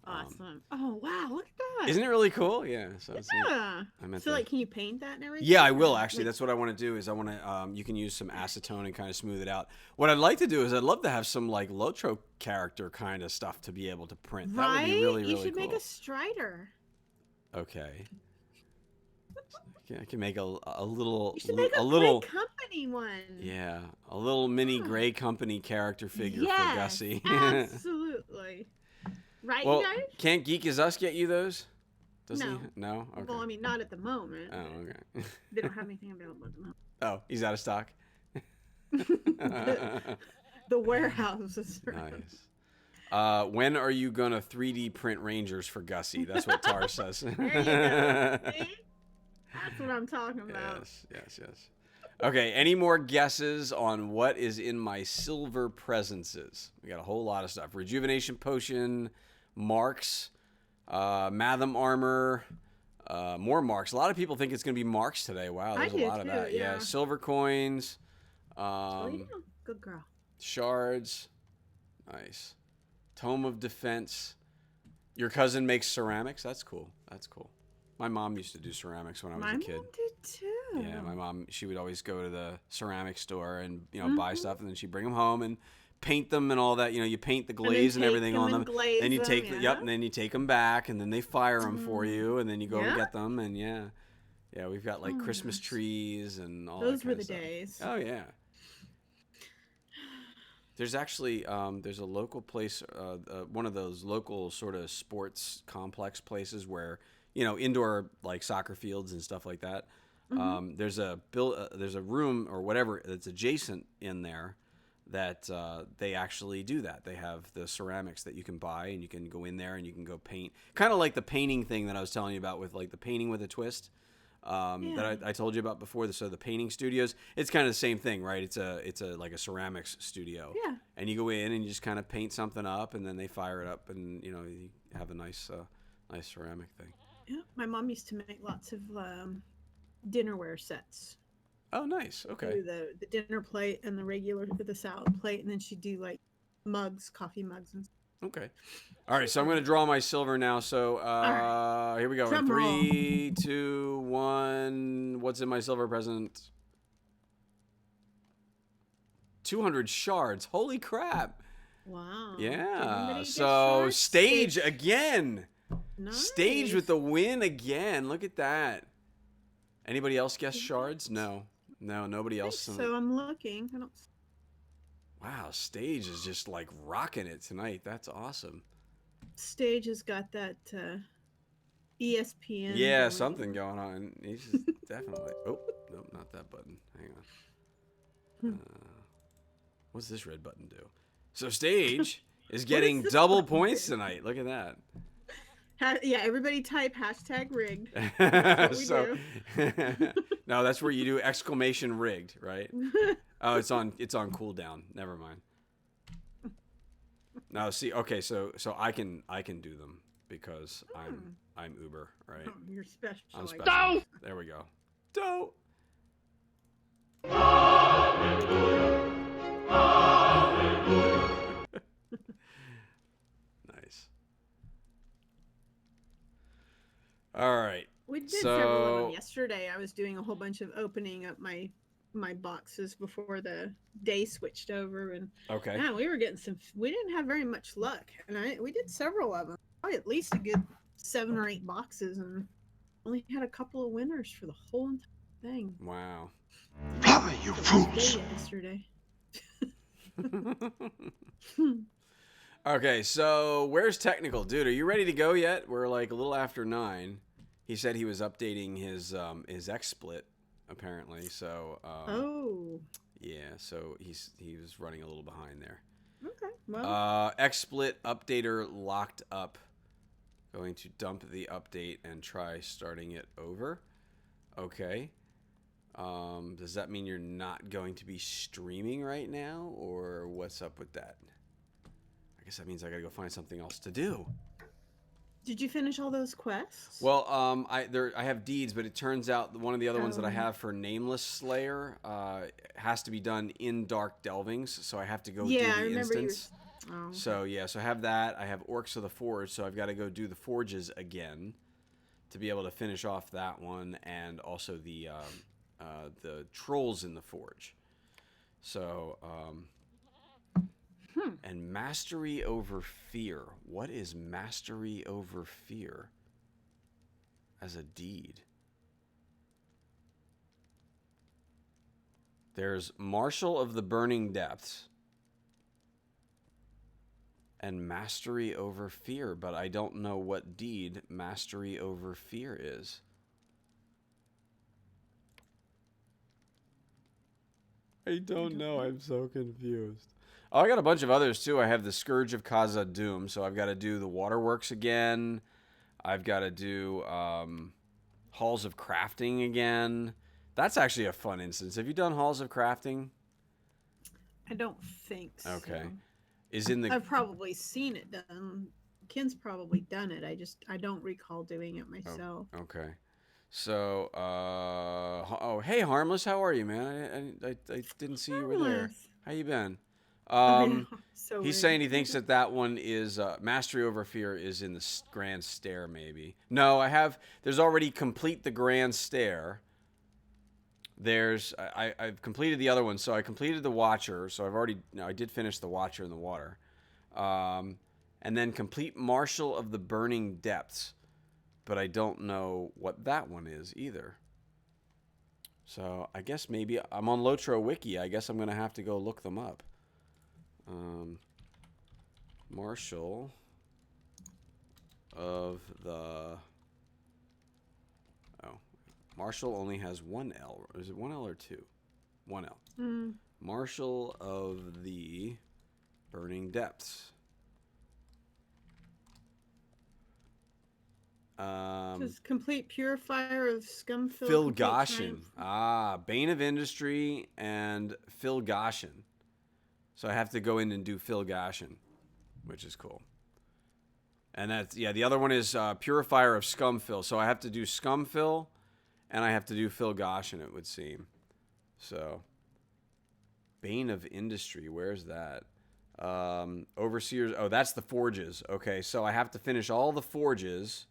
S7: Awesome. Oh, wow. Look at that.
S1: Isn't it really cool? Yeah. So
S7: yeah. Like, can you paint that and everything?
S1: Yeah, I will, actually. That's what I want to do is I want to, you can use some acetone and kind of smooth it out. What I'd like to do is I'd love to have some, like, Lotro character kind of stuff to be able to print.
S7: Right?
S1: That would be really, really
S7: You should
S1: cool.
S7: make a Strider.
S1: Okay. I can make a little...
S7: You should make a Gray Company one.
S1: Yeah. A little mini Gray Company character figure for Gussie.
S7: Absolutely. Right,
S1: well,
S7: you guys?
S1: Can't Geek As Us get you those? Does
S7: no.
S1: He? No? Okay.
S7: Well, I mean, not at the moment.
S1: Oh, okay.
S7: They don't have anything available at the moment.
S1: Oh, he's out of stock?
S7: The warehouses.
S1: Nice. When are you going to 3D print Rangers for Gussie? That's what Tar says.
S7: There you go. See? That's what I'm talking about.
S1: Yes. Okay, any more guesses on what is in my silver presences? We got a whole lot of stuff. Rejuvenation Potion, Marks, Matham Armor, more Marks. A lot of people think it's going to be Marks today. Wow, there's a lot of that. Yeah, Silver Coins.
S7: Good girl.
S1: Shards. Nice. Tome of Defense. Your cousin makes ceramics? That's cool. My mom used to do ceramics when I was a kid.
S7: My mom did too.
S1: Yeah, my mom, she would always go to the ceramic store and, buy stuff, and then she'd bring them home and paint them and all that. You know, you paint the glaze and everything on them. Then you take and then you take them back, and then they fire them for you, and then you go and get them, and yeah, we've got like Christmas trees and all.
S7: Those
S1: that
S7: were
S1: kind
S7: the
S1: of
S7: days.
S1: Oh yeah. There's actually there's a local place, one of those local sort of sports complex places where, indoor like soccer fields and stuff like that. There's a room or whatever that's adjacent in there that they actually do that. They have the ceramics that you can buy, and you can go in there and you can go paint. Kind of like the painting thing that I was telling you about with like the painting with a twist that I told you about before. So the painting studios, it's kind of the same thing, right? It's a like a ceramics studio.
S7: Yeah.
S1: And you go in and you just kind of paint something up, and then they fire it up, and you have a nice ceramic thing.
S7: Yeah, my mom used to make lots of dinnerware sets.
S1: Oh, nice. Okay.
S7: Do the dinner plate and the salad plate, and then she'd do like mugs, coffee mugs, and stuff.
S1: Okay. All right, so I'm going to draw my silver now. So here we go.
S7: Drum roll.
S1: 3, 2, 1. What's in my silver present? 200 shards. Holy crap.
S7: Wow.
S1: Yeah. So stage again.
S7: Nice.
S1: Stage with the win again. Look at that. Anybody else guess shards? No, nobody else.
S7: So I'm looking. I don't...
S1: Wow, Stage is just like rocking it tonight. That's awesome. Stage
S7: has got that ESPN.
S1: Yeah, something going on. He's just definitely. Oh, nope, not that button. Hang on. What's this red button do? So Stage is getting double points tonight. Look at that.
S7: Yeah, everybody type #rigged.
S1: So, no, that's where you do exclamation rigged, right? Oh, it's on cooldown. Never mind. No, see, okay, so I can do them because I'm Uber, right?
S7: Oh, you're special.
S1: I'm special. There we go. Doe. Nice. All right.
S7: We did several of them yesterday. I was doing a whole bunch of opening up my boxes before the day switched over, and we were getting some. We didn't have very much luck, and we did several of them. Probably at least a good 7 or 8 boxes, and only had a couple of winners for the whole entire thing.
S1: Wow.
S3: Blimey, you fools!
S7: Yesterday.
S1: Okay, so where's Technical? Dude, are you ready to go yet? We're like a little after 9. He said he was updating his XSplit, apparently. So
S7: oh.
S1: Yeah, so he was running a little behind there.
S7: Okay. Well,
S1: XSplit updater locked up. Going to dump the update and try starting it over. Okay. Does that mean you're not going to be streaming right now, or what's up with that? I guess that means I gotta go find something else to do.
S7: did you finish all those quests?
S1: Well, I have deeds, but it turns out one of the other ones that I have for Nameless Slayer has to be done in Dark Delvings, so I have to go do
S7: I
S1: the
S7: remember
S1: instance.
S7: Oh.
S1: So yeah, so I have that. I have Orcs of the Forge, so I've got to go do the forges again to be able to finish off that one, and also the trolls in the forge. So and mastery over fear. What is mastery over fear as a deed? There's Marshal of the Burning Depths and mastery over fear, but I don't know what deed mastery over fear is. I don't know. I'm so confused. Oh, I got a bunch of others too. I have the Scourge of Khazad-dûm, so I've got to do the Waterworks again. I've got to do Halls of Crafting again. That's actually a fun instance. Have you done Halls of Crafting?
S7: I don't think so.
S1: Okay. Is in the
S7: I've probably seen it done. Ken's probably done it. I don't recall doing it myself.
S1: Oh, okay. So, oh, hey, Harmless, how are you, man? I didn't see you were there.
S7: Harmless.
S1: How you been?
S7: So
S1: He's
S7: rude.
S1: saying he thinks that one is Mastery Over Fear is in the Grand Stair, maybe. No, there's already Complete the Grand Stair. I've completed the other one, so I completed the Watcher, so I did finish the Watcher in the water. And then complete Marshal of the Burning Depths, but I don't know what that one is either. So I guess maybe I'm on Lotro Wiki. I guess I'm going to have to go look them up. Marshal of the... Oh. Marshal only has one L. Is it one L or two? One L. Marshal of the Burning Depths.
S7: Just complete Purifier of Scumfill.
S1: Philgoshin. Bane of Industry and Philgoshin. So I have to go in and do Philgoshin, which is cool. And that's, the other one is Purifier of Scumfill. So I have to do Scumfill and I have to do Philgoshin, it would seem. So, Bane of Industry, where's that? Overseers, that's the Forges. Okay, so I have to finish all the Forges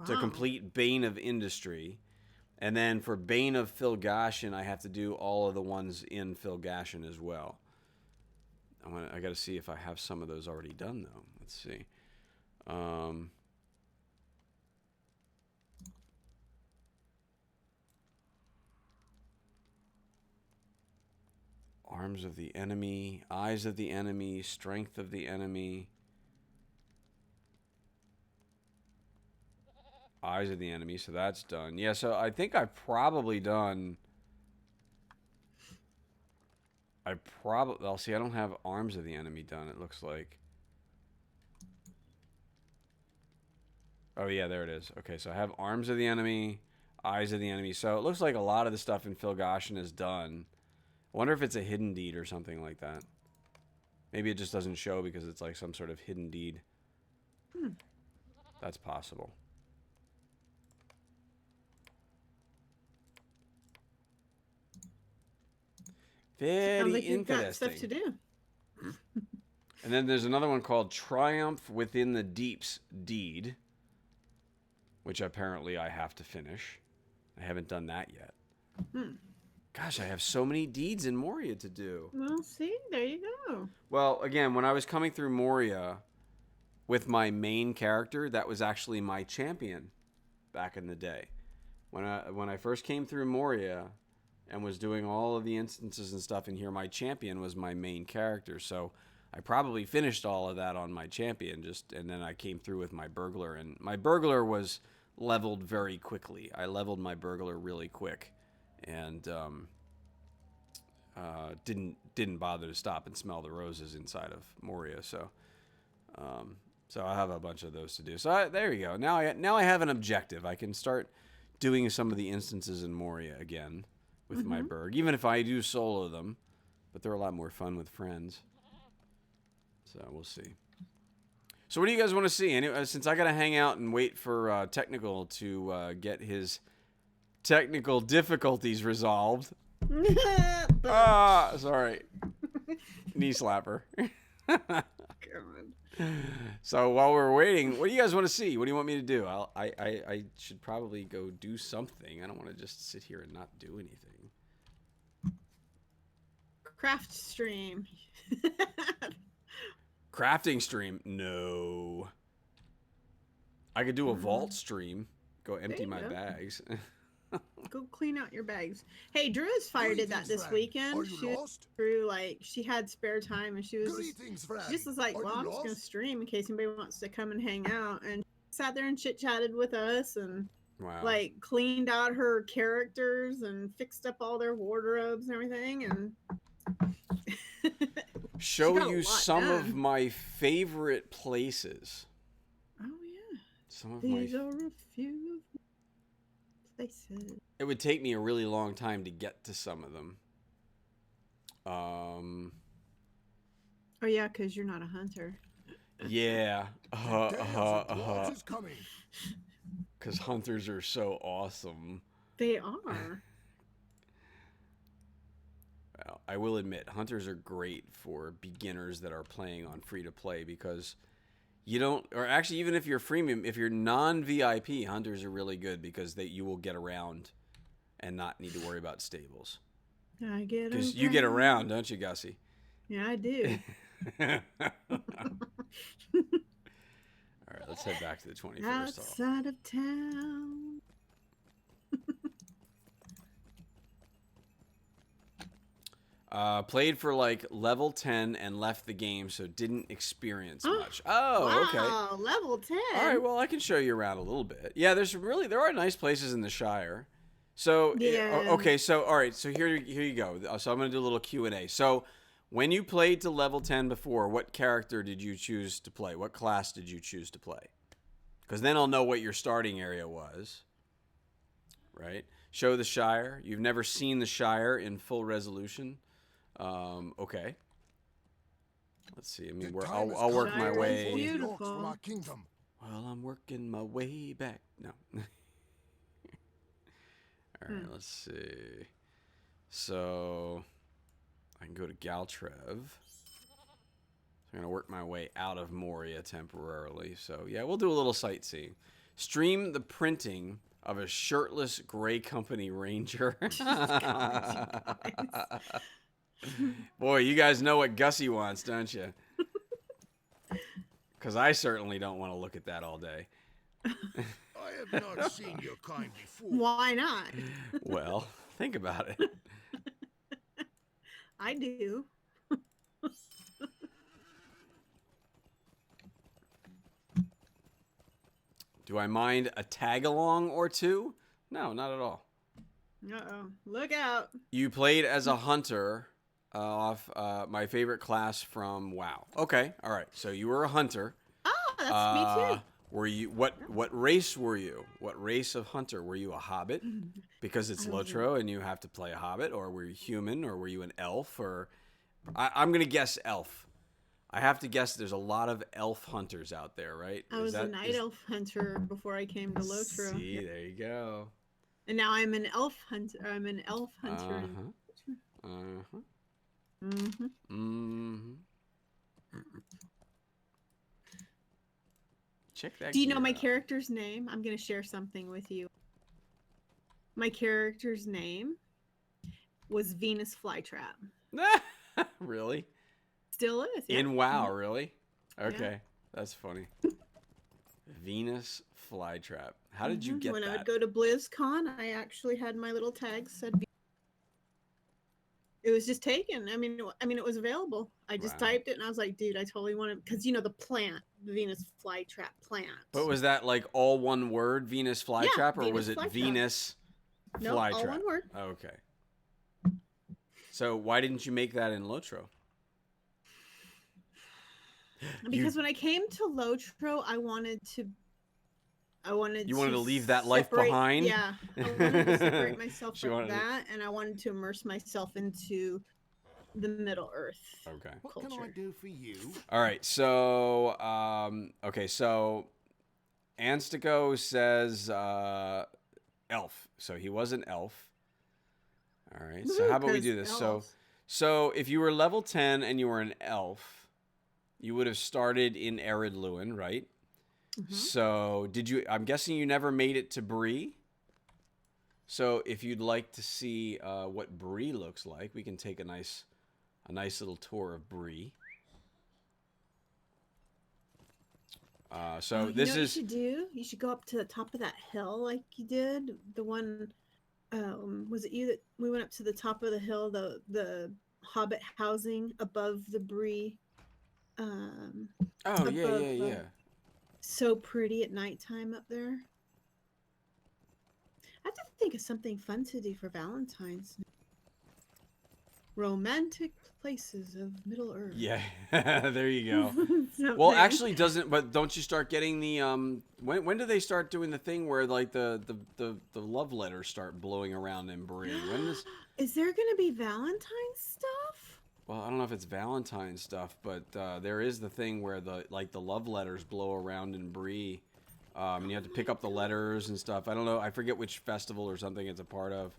S1: to complete Bane of Industry. And then for Bane of Philgoshin, I have to do all of the ones in Philgoshin as well. I got to see if I have some of those already done, though. Let's see. Arms of the enemy, eyes of the enemy, strength of the enemy. Eyes of the enemy, so that's done. Yeah, so I think I've probably done... I'll see, I don't have arms of the enemy done, it looks like. Oh, yeah, there it is. Okay, so I have arms of the enemy, eyes of the enemy. So it looks like a lot of the stuff in Philgoshin is done. I wonder if it's a hidden deed or something like that. Maybe it just doesn't show because it's like some sort of hidden deed. That's possible. Very
S7: Sounds like you've
S1: interesting.
S7: got stuff to do.
S1: And then there's another one called Triumph Within the Deep's Deed, which apparently I have to finish. I haven't done that yet. Gosh, I have so many deeds in Moria to do.
S7: Well, see, there you go.
S1: Well, again, when I was coming through Moria with my main character, that was actually my champion back in the day. When I first came through Moria and was doing all of the instances and stuff in here, my champion was my main character. So I probably finished all of that on my champion, and then I came through with my burglar, and my burglar was leveled very quickly. I leveled my burglar really quick, and didn't bother to stop and smell the roses inside of Moria. So so I have a bunch of those to do. So there we go. Now I have an objective. I can start doing some of the instances in Moria again with my Berg, even if I do solo them. But they're a lot more fun with friends. So we'll see. So what do you guys want to see? Anyway, since I got to hang out and wait for Technical to get his technical difficulties resolved. Sorry. Knee slapper. So while we're waiting, what do you guys want to see? What do you want me to do? I should probably go do something. I don't want to just sit here and not do anything.
S7: Craft stream.
S1: Crafting stream? No. I could do a vault stream. Go empty my bags.
S7: Go clean out your bags. Hey, Drew has Fire did that this weekend. She was through, like, she had spare time and she was just was like, well, I'm just gonna stream in case anybody wants to come and hang out. And she sat there and chit chatted with us and like cleaned out her characters and fixed up all their wardrobes and everything. And
S1: show you some of my favorite places.
S7: Oh yeah.
S1: Some of
S7: These are a few places.
S1: It would take me a really long time to get to some of them.
S7: Oh yeah, because you're not a hunter.
S1: Yeah. Because hunters are so awesome.
S7: They are.
S1: Well, I will admit, hunters are great for beginners that are playing on free-to-play because you don't, or actually even if you're freemium, if you're non-VIP, hunters are really good because you will get around and not need to worry about stables.
S7: I get around.
S1: Because you get around, don't you, Gussie?
S7: Yeah, I do.
S1: All right, let's head back to the 21st hall.
S7: Outside of town.
S1: Played for like level 10 and left the game, so didn't experience much. Oh,
S7: wow,
S1: okay.
S7: Level 10.
S1: All right, well, I can show you around a little bit. Yeah, there are nice places in the Shire. So,
S7: yeah.
S1: Okay, so all right, so here you go. So I'm gonna do a little Q&A. So, when you played to level 10 before, what character did you choose to play? What class did you choose to play? Because then I'll know what your starting area was. Right? Show the Shire. You've never seen the Shire in full resolution. Okay. Let's see. I mean, I'll work my way.
S7: Beautiful.
S1: Well, I'm working my way back. No. All right. Let's see. So I can go to Galtrev. I'm gonna work my way out of Moria temporarily. So yeah, we'll do a little sightseeing. Stream the printing of a shirtless Grey Company Ranger. Boy, you guys know what Gussie wants, don't you? Because I certainly don't want to look at that all day.
S6: I have not seen your kind before.
S7: Why not?
S1: Well, think about it.
S7: I do.
S1: Do I mind a tag-along or two? No, not at all.
S7: Uh-oh. Look out.
S1: You played as a hunter off my favorite class from WoW. Okay, all right. So you were a hunter.
S7: Oh, that's me too.
S1: Were you what race were you? What race of hunter? Were you a hobbit? Because it's Lotro and you have to play a hobbit, or were you human, or were you an elf, or I'm gonna guess elf. I have to guess there's a lot of elf hunters out there, right?
S7: I was a night elf hunter before I came to Lotro.
S1: See, there you go.
S7: And now I'm an elf hunter. I'm an elf hunter.
S1: Check that.
S7: Do you know my character's name? I'm going to share something with you. My character's name was Venus Flytrap.
S1: Really?
S7: Still is. Yeah.
S1: In WoW, really? Okay, that's funny. Venus Flytrap. How did you get
S7: when
S1: that?
S7: I would go to BlizzCon, I actually had my little tag said. It was just taken. I mean, it was available. I just typed it, and I was like, "Dude, I totally want it," because you know the plant, the Venus Flytrap plant.
S1: But was that like all one word, Venus Flytrap, or was it Venus Flytrap?
S7: All one word.
S1: Okay. So why didn't you make that in Lotro?
S7: Because when I came to Lotro, I wanted to
S1: leave that life behind?
S7: Yeah, I wanted to separate myself
S1: She
S7: from
S1: wanted to-
S7: that, and I wanted to immerse myself into the Middle Earth.
S1: Okay.
S6: What can I do for you?
S1: All right. So, okay. So, Anstico says elf. So he was an elf. All right. So how about we do this? So if you were level 10 and you were an elf, you would have started in Arid Lewin, right?
S7: Mm-hmm.
S1: So did you? I'm guessing you never made it to Bree. So if you'd like to see what Bree looks like, we can take a nice little tour of Bree. So this is.
S7: What you should do? You should go up to the top of that hill like you did. The one, was it you that we went up to the top of the hill, the Hobbit housing above the Bree?
S1: Oh yeah.
S7: So pretty at nighttime up there. I have to think of something fun to do for Valentine's. Romantic places of Middle Earth.
S1: Yeah, there you go.
S7: Something.
S1: Well, actually, but don't you start getting the when do they start doing the thing where like the love letters start blowing around in Bree? When does?
S7: Is there gonna be Valentine's stuff?
S1: Well, I don't know if it's Valentine's stuff, but there is the thing where the love letters blow around in Bree, and you have to pick up the letters and stuff. I don't know. I forget which festival or something it's a part of,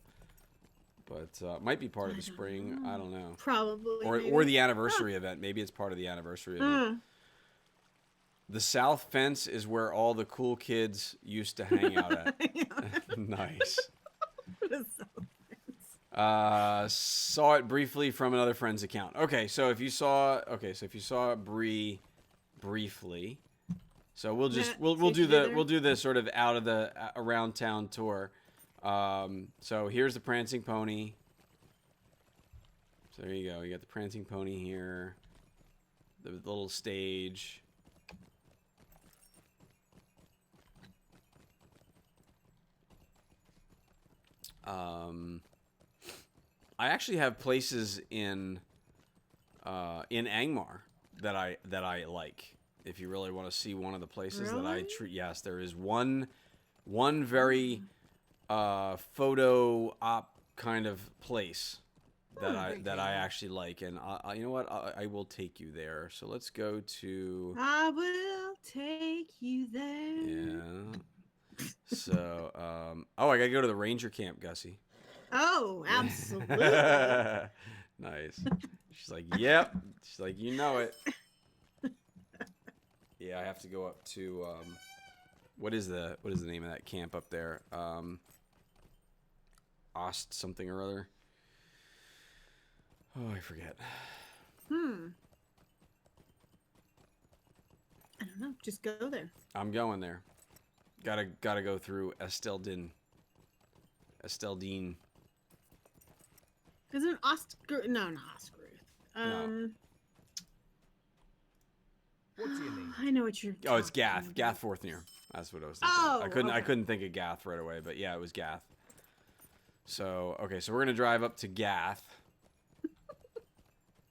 S1: but it might be part of the spring. I don't know.
S7: Probably.
S1: Or the anniversary event. Maybe it's part of the anniversary event. The South Fence is where all the cool kids used to hang out at. Nice. Saw it briefly from another friend's account. Okay, so if you saw Bree briefly, so we'll do the sort of out of the around town tour. So here's the prancing pony. So there you go. You got the prancing pony here. The little stage. I actually have places in Angmar that I like. If you really want to see one of the places that I treat, yes, there is one very photo op kind of place that I actually like, and you know what, I will take you there. So let's go to.
S7: I will take you there.
S1: Yeah. So I gotta go to the ranger camp, Gussie.
S7: Oh, absolutely.
S1: Nice. She's like, yep. She's like, you know it. Yeah, I have to go up to what is the name of that camp up there? Ost something or other. Oh, I forget.
S7: I don't know. Just go there.
S1: I'm going there. Gotta go through Esteldine.
S7: Isn't Oscar? No, not Oscar.
S1: No.
S6: What's your name?
S7: I know what you're.
S1: Oh, it's Gath. Gath Forthnier. That's what I was thinking.
S7: Oh,
S1: I couldn't think of Gath right away, but yeah, it was Gath. So okay, so we're gonna drive up to Gath.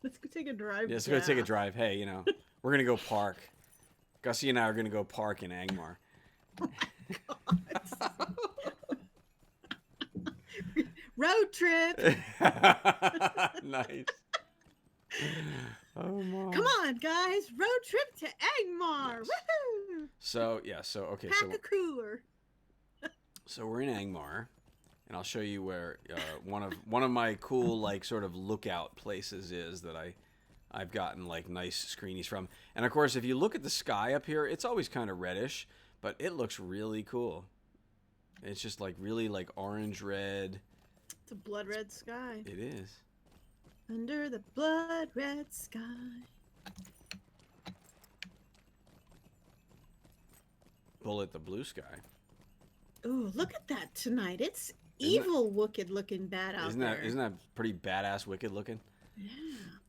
S7: Let's go take a drive.
S1: Yeah, let's go take a drive. Hey, you know, we're gonna go park. Gussie and I are gonna go park in Angmar.
S7: Oh my God. Road trip.
S1: Nice. Oh, Mom.
S7: Come on, guys. Road trip to Angmar.
S1: Yes.
S7: Woohoo!
S1: So yeah, so okay,
S7: Pack a cooler.
S1: so we're in Angmar, and I'll show you where one of my cool like sort of lookout places is that I've gotten like nice screenies from. And of course, if you look at the sky up here, it's always kind of reddish, but it looks really cool. It's just like really like orange red.
S7: It's a blood red sky.
S1: It is.
S7: Under the blood red sky.
S1: Bullet the blue sky.
S7: Oh, look at that tonight. It's evil, wicked looking bad out there.
S1: Isn't that pretty badass wicked looking?
S7: Yeah.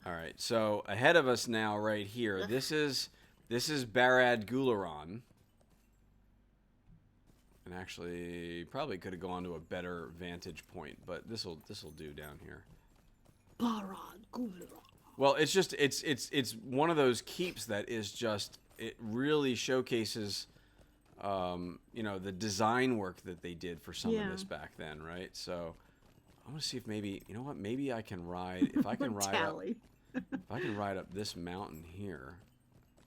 S1: All right. So ahead of us now right here. This is Barad Gularon. And actually probably could have gone to a better vantage point, but this'll do down here.
S7: Barad Gulra.
S1: Well, it's just it's one of those keeps that is just it really showcases, the design work that they did for some of this back then, right? So I want to see if maybe maybe I can ride if I can ride up, if I can ride up this mountain here.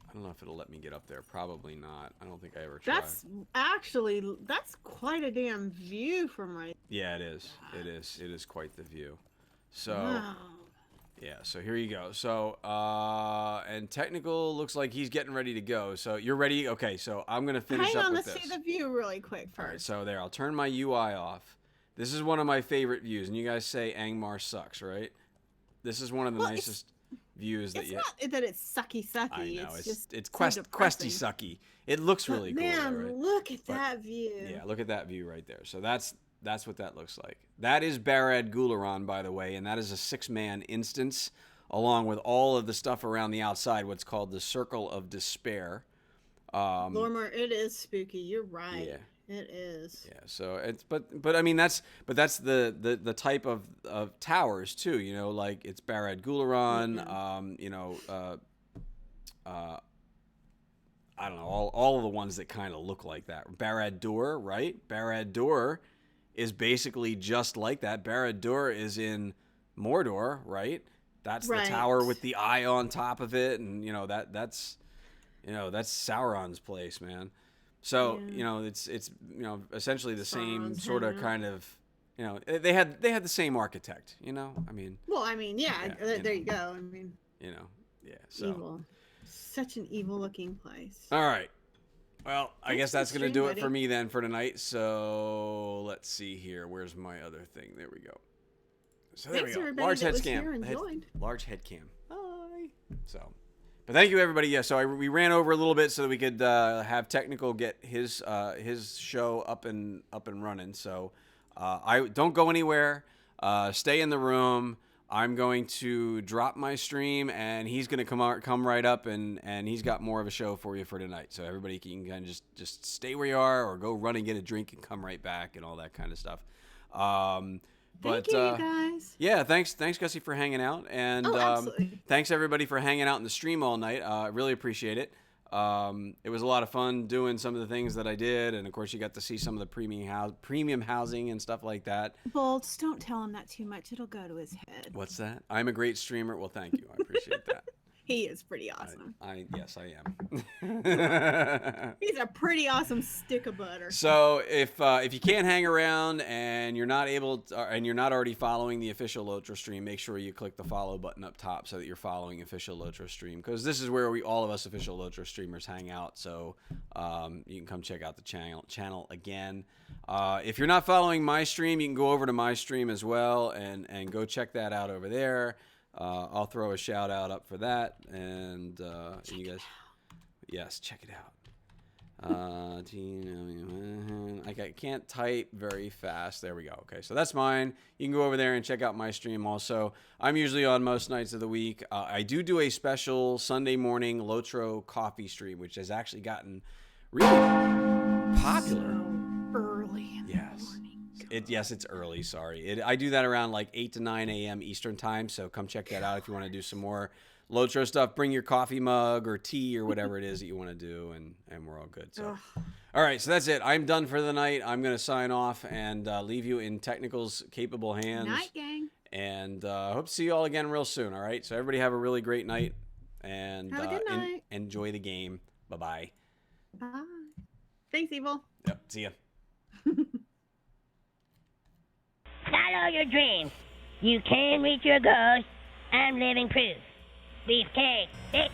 S1: I don't know if it'll let me get up there. Probably not. I don't think I ever tried.
S7: That's quite a damn view from right.
S1: Yeah, it is. It is. It is quite the view. So.
S7: Wow.
S1: Yeah, so here you go. So, and Technical looks like he's getting ready to go. So you're ready? Okay, so I'm going to finish up with this.
S7: Hang on, let's see the view really quick first.
S1: All right, so there, I'll turn my UI off. This is one of my favorite views, and you guys say Angmar sucks, right? This is one of the nicest views that you...
S7: It's not that it's sucky.
S1: I know, it's
S7: questy
S1: sucky. It looks really cool,
S7: man,
S1: though, right?
S7: look at that view.
S1: Yeah, look at that view right there. So that's what that looks like. That is Barad Gularan, by the way, and that is a 6-man instance, along with all of the stuff around the outside, what's called the Circle of Despair.
S7: Lormer, it is spooky. You're right.
S1: Yeah.
S7: It is.
S1: Yeah, so it's but I mean that's the type of towers too, like it's Barad Gularan, I don't know, all of the ones that kind of look like that. Barad-dûr, right? Barad-dûr is basically just like that. Barad-dûr is in Mordor, right? That's the tower with the eye on top of it, and that's Sauron's place, man. So it's essentially the same sort of kind of they had the same architect, I mean.
S7: Well, I mean, there you go. I mean.
S1: So.
S7: Evil. Such an evil looking place.
S1: All right. Well, I guess that's going to do it for me then for tonight. So let's see here. Where's my other thing? There we go. So there we go. Large head cam. Large head cam. Hi. So, but thank you everybody. Yeah. So we ran over a little bit so that we could have Technical get his show up and running. So I don't go anywhere. Stay in the room. I'm going to drop my stream, and he's going to come right up, and he's got more of a show for you for tonight. So everybody can kind of just stay where you are, or go run and get a drink and come right back, and all that kind of stuff.
S7: Thank you guys.
S1: Yeah, thanks, Gussie, for hanging out, and thanks everybody for hanging out in the stream all night. I really appreciate it. It was a lot of fun doing some of the things that I did, and of course you got to see some of the premium housing and stuff like that.
S7: Bolts, don't tell him that too much. It'll go to his head.
S1: What's that? I'm a great streamer. Well, thank you. I appreciate that.
S7: He is pretty awesome.
S1: Yes, I am.
S7: He's a pretty awesome stick of butter.
S1: So if you can't hang around and you're not able to, and you're not already following the official Lotro stream, make sure you click the follow button up top so that you're following official Lotro stream, because this is where all of us official Lotro streamers hang out. So you can come check out the channel again. If you're not following my stream, you can go over to my stream as well and go check that out over there. I'll throw a shout out up for that, and you guys, yes, check it out. I can't type very fast. There we go. Okay, so that's mine. You can go over there and check out my stream also. I'm usually on most nights of the week. I do a special Sunday morning Lotro coffee stream, which has actually gotten really popular.
S7: So early in the morning.
S1: Yes, it's early. Sorry. I do that around like 8 to 9 a.m. Eastern time. So come check that out if you want to do some more Lotro stuff. Bring your coffee mug or tea or whatever it is that you want to do, and we're all good. So, all right. So that's it. I'm done for the night. I'm going to sign off and leave you in Technical's capable hands.
S7: Night, gang.
S1: And hope to see you all again real soon. All right. So everybody have a really great night, and
S7: have a good night.
S1: Enjoy the game. Bye-bye.
S7: Bye. Thanks, Evil.
S1: Yep. See ya.
S2: Follow your dreams. You can reach your goals. I'm living proof. Beefcake. Big